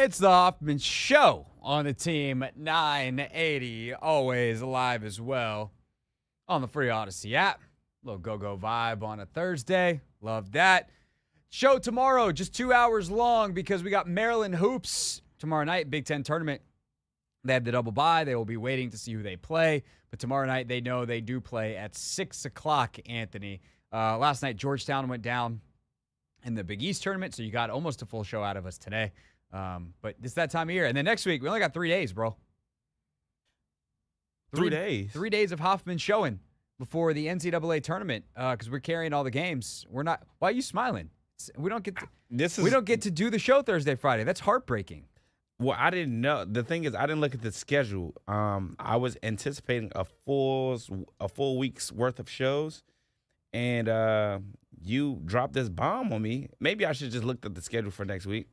It's the Hoffman Show on the Team 980, always live as well on the free Odyssey app. Little go-go vibe on a Thursday. Love that. Show tomorrow, just 2 hours long because we got Maryland Hoops tomorrow night, Big Ten tournament. They have the double bye. They will be waiting to see who they play. But tomorrow night, they know they do play at 6 o'clock, Anthony. Last night, Georgetown went down in the Big East tournament, so you got almost a full show out of us today. But it's that time of year. And then next week, we only got 3 days, bro. 3 days? 3 days of Hoffman showing before the NCAA tournament because we're carrying all the games. We're not. Why are you smiling? We don't get to, we don't get to do the show Thursday, Friday. That's heartbreaking. Well, I didn't know. The thing is, I didn't look at the schedule. I was anticipating a full week's worth of shows, and you dropped this bomb on me. Maybe I should just look at the schedule for next week.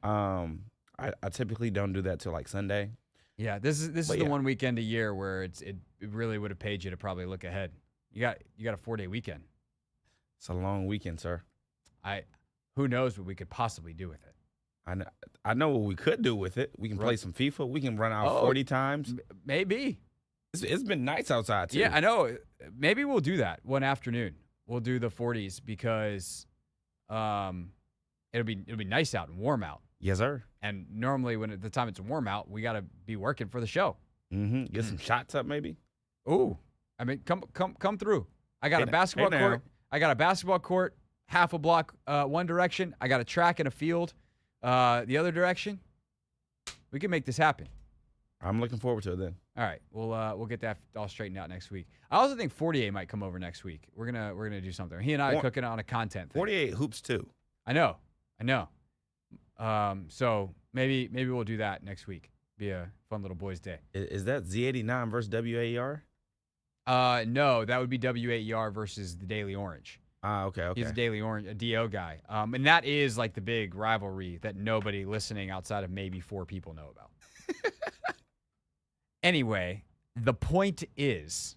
I typically don't do that till like Sunday. Yeah, this is the one weekend a year where it really would have paid you to probably look ahead. You got a 4-day weekend. It's a long weekend, sir. Who knows what we could possibly do with it. I know what we could do with it. We can play some FIFA. We can run out 40 times. Maybe. It's been nice outside, too. Yeah, I know. Maybe we'll do that one afternoon. We'll do the 40s because it'll be nice out and warm out. Yes, sir. And normally when at the time it's warm out, we got to be working for the show. Mm-hmm. Get some shots up, maybe. Ooh. I mean, come through. I got a basketball court. I got a basketball court, half a block one direction. I got a track and a field the other direction. We can make this happen. I'm looking forward to it then. All right, we'll get that all straightened out next week. I also think 48 might come over next week. We're gonna do something. He and I are cooking on a content thing. 48 hoops too. I know. So maybe we'll do that next week. Be a fun little boys' day. Is that Z89 versus WAER? No, that would be WAER versus the Daily Orange. Okay. He's a Daily Orange, a DO guy. And that is like the big rivalry that nobody listening outside of maybe 4 people know about. Anyway, the point is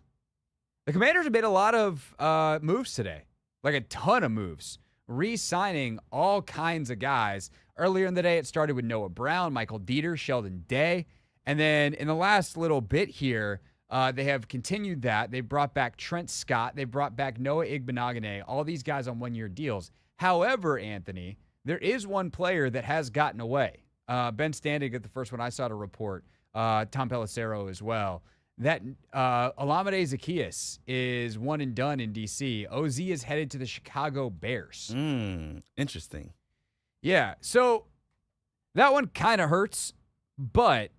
the Commanders have made a lot of moves today, like a ton of moves, re-signing all kinds of guys. Earlier in the day, it started with Noah Brown, Michael Dieter, Sheldon Day. And then in the last little bit here, they have continued that. They brought back Trent Scott. They brought back Noah Igbenogany, all these guys on one-year deals. However, Anthony, there is one player that has gotten away. Ben Standig at the first one I saw to report, Tom Pelissero as well, that Olamide Zaccheaus is one and done in D.C. OZ is headed to the Chicago Bears. Interesting. Yeah, so that one kind of hurts, but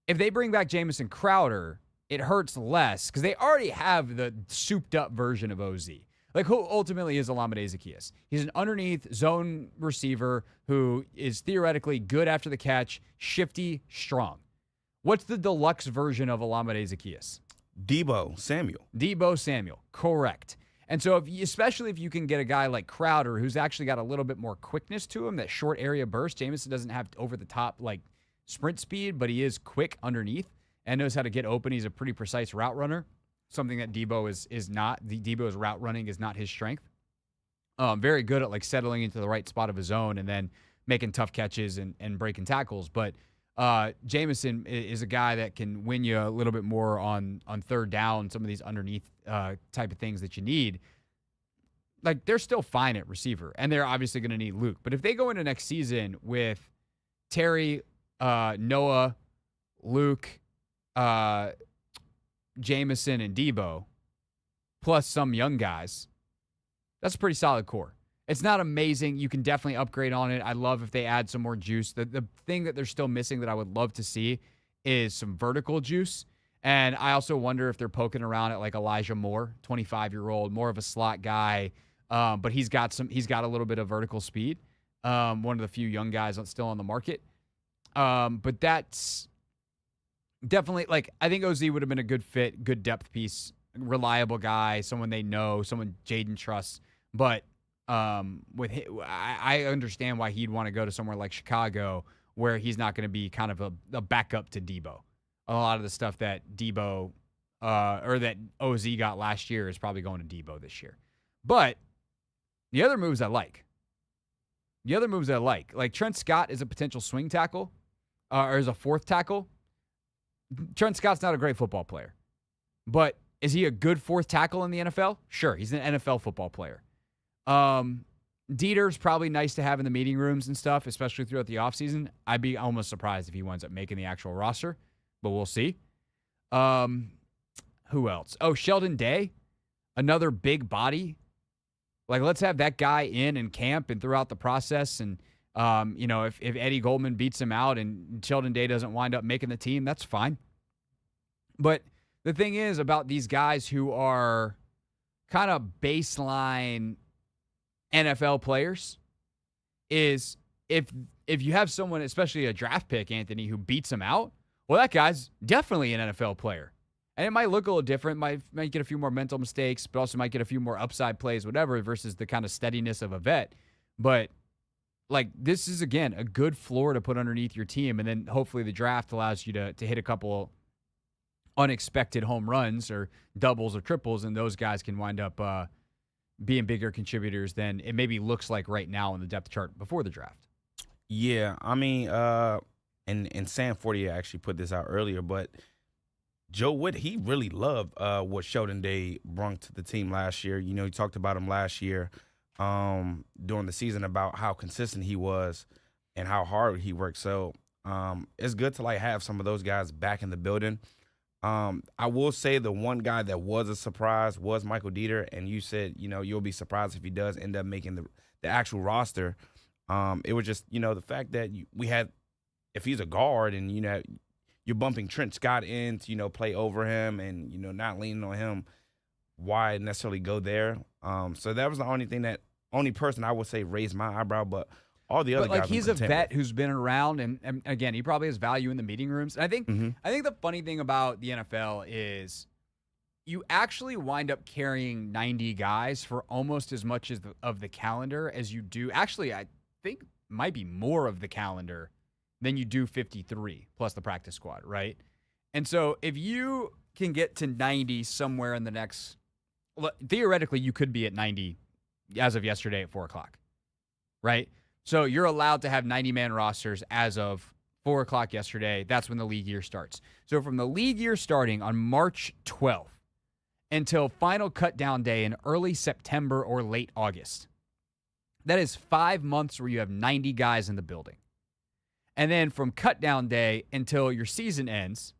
if they bring back Jamison Crowder, it hurts less because they already have the souped-up version of OZ. Like, who ultimately is Olamide Zaccheaus? He's an underneath zone receiver who is theoretically good after the catch, shifty, strong. What's the deluxe version of Olamide Zaccheaus? Debo Samuel. Correct. And so, especially if you can get a guy like Crowder, who's actually got a little bit more quickness to him, that short area burst. Jamison doesn't have over-the-top, like, sprint speed, but he is quick underneath and knows how to get open. He's a pretty precise route runner, something that Debo is not. Debo's route running is not his strength. Very good at, like, settling into the right spot of his own and then making tough catches and breaking tackles. But Jamison is a guy that can win you a little bit more on third down, some of these underneath type of things that you need. Like, they're still fine at receiver, and they're obviously going to need Luke. But if they go into next season with Terry, Noah, Luke, Jamison, and Debo, plus some young guys, that's a pretty solid core. It's not amazing. You can definitely upgrade on it. I love if they add some more juice. The thing that they're still missing that I would love to see is some vertical juice. And I also wonder if they're poking around at like Elijah Moore, 25-year-old, more of a slot guy, but he's got a little bit of vertical speed. One of the few young guys still on the market. But that's definitely, like, I think OZ would have been a good fit, good depth piece, reliable guy, someone they know, someone Jaden trusts. But I understand why he'd want to go to somewhere like Chicago where he's not going to be kind of a backup to Debo. A lot of the stuff that Debo or that OZ got last year is probably going to Debo this year. But the other moves I like. The other moves I like Trent Scott is a potential swing tackle, or as a fourth tackle. Trent Scott's not a great football player, but is he a good fourth tackle in the NFL? Sure, he's an NFL football player. Dieter's probably nice to have in the meeting rooms and stuff, especially throughout the offseason. I'd be almost surprised if he winds up making the actual roster, but we'll see. Who else? Oh, Sheldon Day, another big body. Like, let's have that guy in camp and throughout the process. And, if Eddie Goldman beats him out and Sheldon Day doesn't wind up making the team, that's fine. But the thing is about these guys who are kind of baseline NFL players is if you have someone, especially a draft pick, Anthony, who beats him out, well, that guy's definitely an NFL player. And it might look a little different, might get a few more mental mistakes, but also might get a few more upside plays, whatever, versus the kind of steadiness of a vet. But, this is, again, a good floor to put underneath your team, and then hopefully the draft allows you to hit a couple unexpected home runs or doubles or triples, and those guys can wind up being bigger contributors than it maybe looks like right now in the depth chart before the draft. Yeah, I mean, and Sam Fortier actually put this out earlier, but Joe Wood, he really loved what Sheldon Day brought to the team last year. He talked about him last year during the season about how consistent he was and how hard he worked. So it's good to have some of those guys back in the building. I will say the one guy that was a surprise was Michael Dieter, and you said, you'll be surprised if he does end up making the actual roster. It was just, the fact that we had, if he's a guard and, you're bumping Trent Scott in to, play over him and, not leaning on him, why necessarily go there? So that was the only person I would say raised my eyebrow, but all the other guys. He's a vet who's been around, and again, he probably has value in the meeting rooms. And I think the funny thing about the NFL is you actually wind up carrying 90 guys for almost as much of the calendar as you do. Actually, I think might be more of the calendar than you do 53 plus the practice squad, right? And so if you can get to 90 somewhere in the next, theoretically, you could be at 90 as of yesterday at 4 o'clock, right? So you're allowed to have 90-man rosters as of 4 o'clock yesterday. That's when the league year starts. So from the league year starting on March 12th until final cut down day in early September or late August, that is 5 months where you have 90 guys in the building. And then from cut down day until your season ends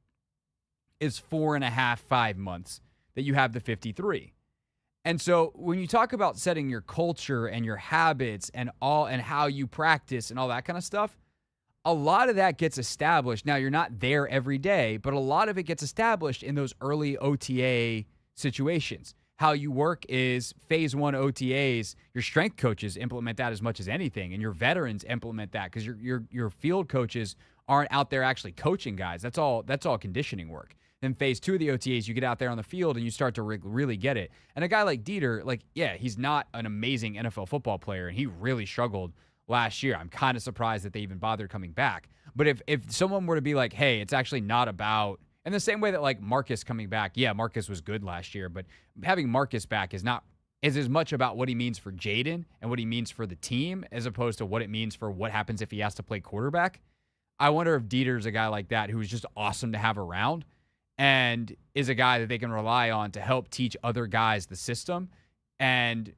is 4.5, 5 months that you have the 53. And so when you talk about setting your culture and your habits and how you practice and all that kind of stuff, a lot of that gets established. Now, you're not there every day, but a lot of it gets established in those early OTA situations. How you work is phase 1 OTAs. Your strength coaches implement that as much as anything, and your veterans implement that because your field coaches aren't out there actually coaching guys. That's all conditioning work. Then phase 2 of the OTAs, you get out there on the field and you start to really get it. And a guy like Dieter, he's not an amazing NFL football player, and he really struggled last year. I'm kind of surprised that they even bothered coming back. But if someone were to be like, hey, it's actually not about, in the same way that Marcus coming back, yeah, Marcus was good last year, but having Marcus back is as much about what he means for Jaden and what he means for the team as opposed to what it means for what happens if he has to play quarterback. I wonder if Dieter's a guy like that who's just awesome to have around and is a guy that they can rely on to help teach other guys the system. And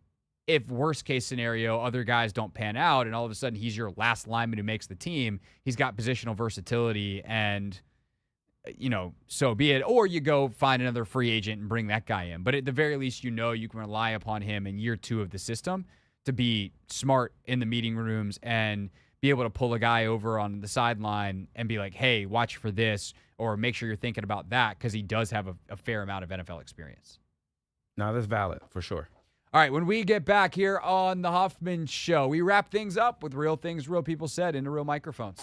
if worst case scenario, other guys don't pan out and all of a sudden he's your last lineman who makes the team, he's got positional versatility and, so be it. Or you go find another free agent and bring that guy in. But at the very least, you can rely upon him in year 2 of the system to be smart in the meeting rooms and be able to pull a guy over on the sideline and be like, hey, watch for this, or make sure you're thinking about that because he does have a fair amount of NFL experience. No, that's valid for sure. All right, when we get back here on the Hoffman Show, we wrap things up with real things real people said into real microphones.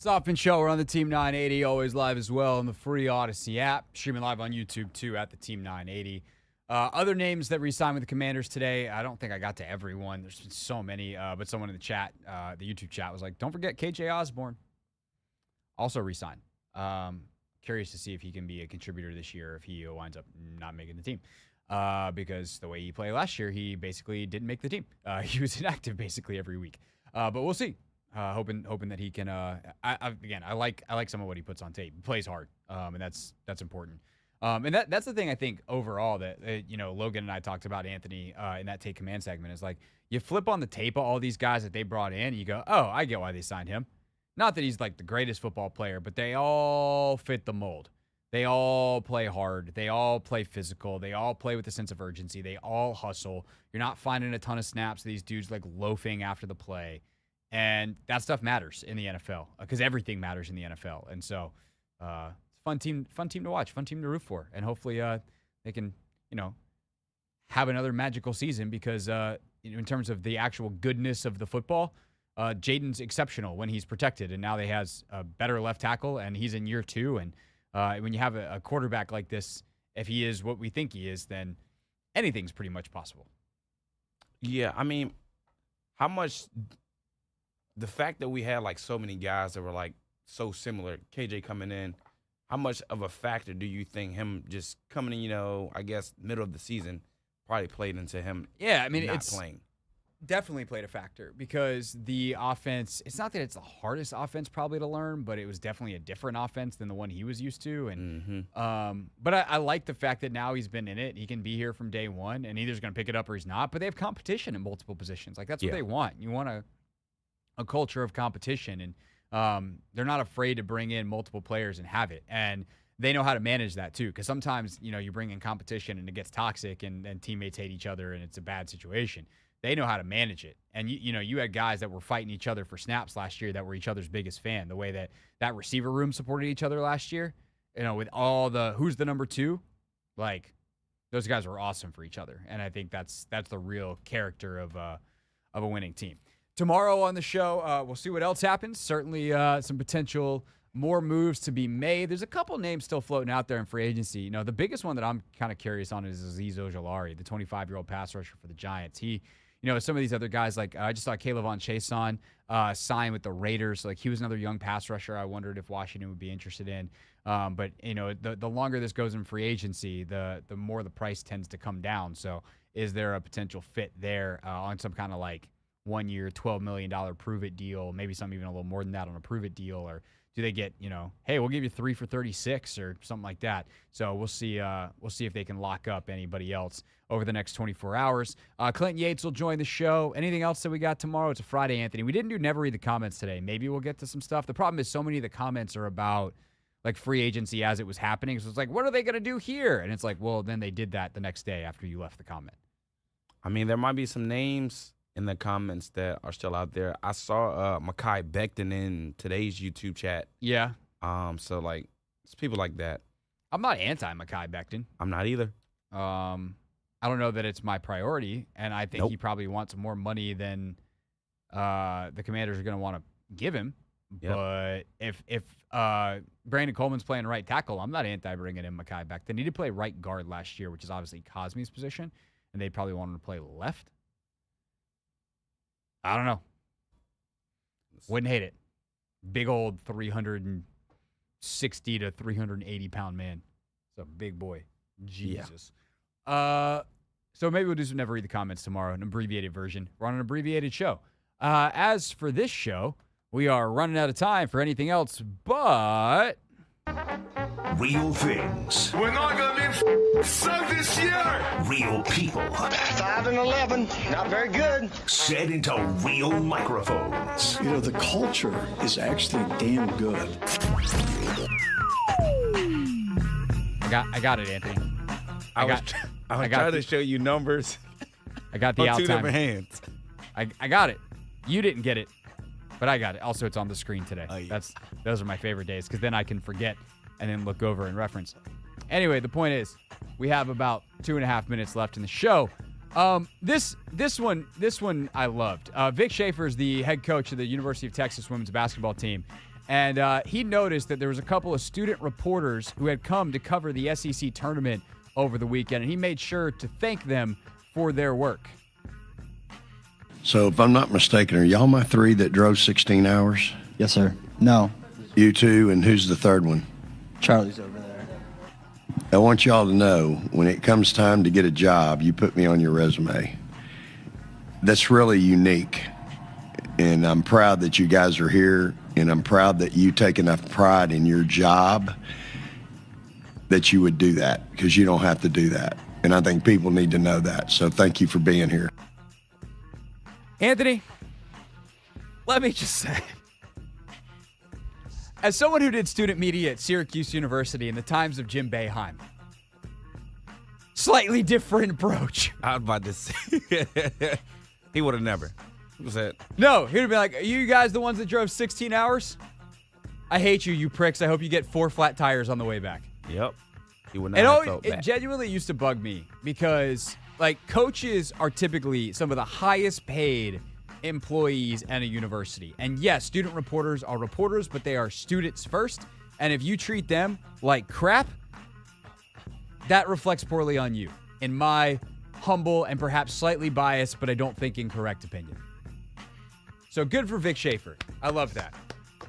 Hoffman Show. We're on the Team 980, always live as well on the free Odyssey app. Streaming live on YouTube, too, at the Team 980. Other names that re-signed with the Commanders today, I don't think I got to everyone. There's been so many, but someone in the chat, the YouTube chat, was like, don't forget KJ Osborne. Also re-signed. Curious to see if he can be a contributor this year if he winds up not making the team. Because the way he played last year, he basically didn't make the team. He was inactive basically every week. But we'll see. Hoping that he can. I like some of what he puts on tape. He plays hard, and that's important. And that's the thing I think overall that Logan and I talked about Anthony in that Take Command segment is like you flip on the tape of all these guys that they brought in, and you go, oh, I get why they signed him. Not that he's like the greatest football player, but they all fit the mold. They all play hard. They all play physical. They all play with a sense of urgency. They all hustle. You're not finding a ton of snaps of these dudes like loafing after the play. And that stuff matters in the NFL because everything matters in the NFL. And so it's a fun team to watch, fun team to root for. And hopefully they can, have another magical season because in terms of the actual goodness of the football, Jaden's exceptional when he's protected. And now they has a better left tackle and he's in year 2. And when you have a quarterback like this, if he is what we think he is, then anything's pretty much possible. Yeah, I mean, how much – the fact that we had, like, so many guys that were, like, so similar, KJ coming in, how much of a factor do you think him just coming in, I guess, middle of the season probably played into him not playing? Definitely played a factor because the offense, it's not that it's the hardest offense probably to learn, but it was definitely a different offense than the one he was used to. And but I like the fact that now he's been in it. He can be here from day one, and either's going to pick it up or he's not. But they have competition in multiple positions. Like, that's what they want. You want a culture of competition, and they're not afraid to bring in multiple players and have it. And they know how to manage that too, because sometimes, you bring in competition and it gets toxic and teammates hate each other and it's a bad situation. They know how to manage it. And, you had guys that were fighting each other for snaps last year that were each other's biggest fan. The way that receiver room supported each other last year, with all the who's the number 2, like those guys were awesome for each other. And I think that's the real character of a winning team. Tomorrow on the show, we'll see what else happens. Certainly some potential more moves to be made. There's a couple names still floating out there in free agency. The biggest one that I'm kind of curious on is Azeez Ojulari, the 25-year-old pass rusher for the Giants. He, some of these other guys, like I just saw Kayvon Chason sign with the Raiders. Like he was another young pass rusher I wondered if Washington would be interested in. But, the longer this goes in free agency, the more the price tends to come down. So is there a potential fit there on some kind of like 1 year, $12 million prove-it deal, maybe some even a little more than that on a prove-it deal, or do they get, hey, we'll give you 3 for 36 or something like that. So we'll see if they can lock up anybody else over the next 24 hours. Clinton Yates will join the show. Anything else that we got tomorrow? It's a Friday, Anthony. We didn't do Never Read the Comments today. Maybe we'll get to some stuff. The problem is so many of the comments are about like free agency as it was happening. So it's like, what are they going to do here? And it's like, well, then they did that the next day after you left the comment. I mean, there might be some names in the comments that are still out there. I saw Mekhi Becton in today's YouTube chat. Yeah. So, like, it's people like that. I'm not anti-Mekhi Becton. I'm not either. I don't know that it's my priority, and I think he probably wants more money than the Commanders are going to want to give him. Yep. But if Brandon Coleman's playing right tackle, I'm not anti-bringing in Mekhi Becton. He did play right guard last year, which is obviously Cosme's position, and they'd probably want him to play left. I don't know. Wouldn't hate it. Big old 360 to 380 pound man. It's a big boy. Jesus. Yeah. So maybe we'll do some Never Read the Comments tomorrow, an abbreviated version. We're on an abbreviated show. As for this show, we are running out of time for anything else, but Real things. We're not going to be sucked this year. Real people. 5 and 11, not very good. Said into real microphones. The culture is actually damn good. I got it, Anthony. I was trying to show you numbers. I got the on 2 out-time. different hands. I got it. You didn't get it, but I got it. Also, it's on the screen today. Oh, yeah. Those are my favorite days because then I can forget and then look over and reference. Anyway, the point is, we have about 2.5 minutes left in the show. This one I loved. Vic Schaefer is the head coach of the University of Texas women's basketball team, And he noticed that there was a couple of student reporters who had come to cover the SEC tournament over the weekend, and he made sure to thank them for their work. So if I'm not mistaken, are y'all my three that drove 16 hours? Yes, sir. No. You two, and who's the third one? Charlie's over there. I want y'all to know, when it comes time to get a job, you put me on your resume. That's really unique, and I'm proud that you guys are here, and I'm proud that you take enough pride in your job that you would do that, because you don't have to do that. And I think people need to know that. So thank you for being here. Anthony, let me just say, as someone who did student media at Syracuse University in the times of Jim Boeheim, slightly different approach. I was about to say, he would have never. What was that? No, he would have been like, are you guys the ones that drove 16 hours? I hate you, you pricks. I hope you get 4 flat tires on the way back. Yep. He would not have felt bad. It genuinely used to bug me because, like, coaches are typically some of the highest paid employees at a university. And yes, student reporters are reporters, but they are students first. And if you treat them like crap, that reflects poorly on you, in my humble and perhaps slightly biased, but I don't think incorrect opinion. So good for Vic Schaefer. I love that.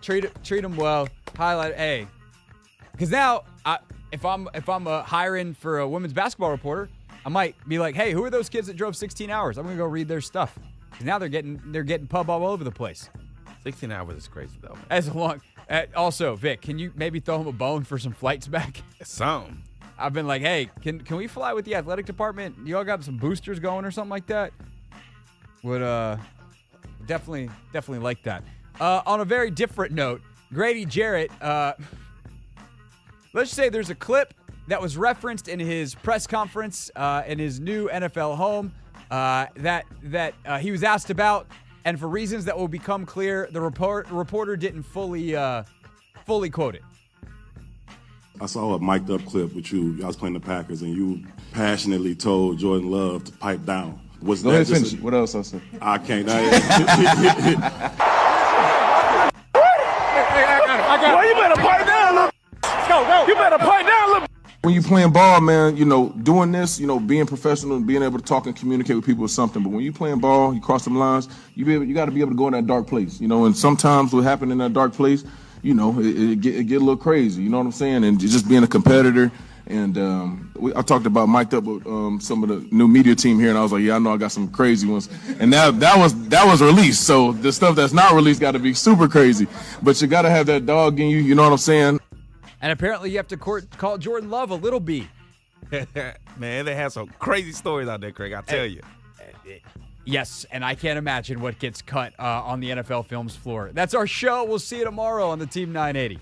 Treat him well. Highlight, hey, because now if I'm hiring for a women's basketball reporter, I might be like, hey, who are those kids that drove 16 hours? I'm gonna go read their stuff. Now they're getting pub all over the place. 16 hours is crazy though, man. As long. Also, Vic, can you maybe throw him a bone for some flights back? Some. I've been like, hey, can we fly with the athletic department? You all got some boosters going or something like that? Would definitely like that. On a very different note, Grady Jarrett. Let's say there's a clip that was referenced in his press conference in his new NFL home that he was asked about, and for reasons that will become clear, the reporter didn't fully quote it. I saw a mic'd up clip with you. I was playing the Packers, and you passionately told Jordan Love to pipe down. Was Go that ahead, just finish it. What else I said? I can't. Well, you better pipe down, little. Go. You better pipe down, little. When you playing ball, man, doing this, being professional and being able to talk and communicate with people is something. But when you playing ball, you cross them lines, you got to be able to go in that dark place, and sometimes what happened in that dark place, it get a little crazy, you know what I'm saying? And just being a competitor. And I talked about mic'd up with some of the new media team here, and I was like, yeah, I know I got some crazy ones. And that was released. So the stuff that's not released got to be super crazy. But you got to have that dog in you, you know what I'm saying? And apparently you have to call Jordan Love a little B. Man, they have some crazy stories out there, Craig, I tell you. Yes, and I can't imagine what gets cut on the NFL Films floor. That's our show. We'll see you tomorrow on the Team 980.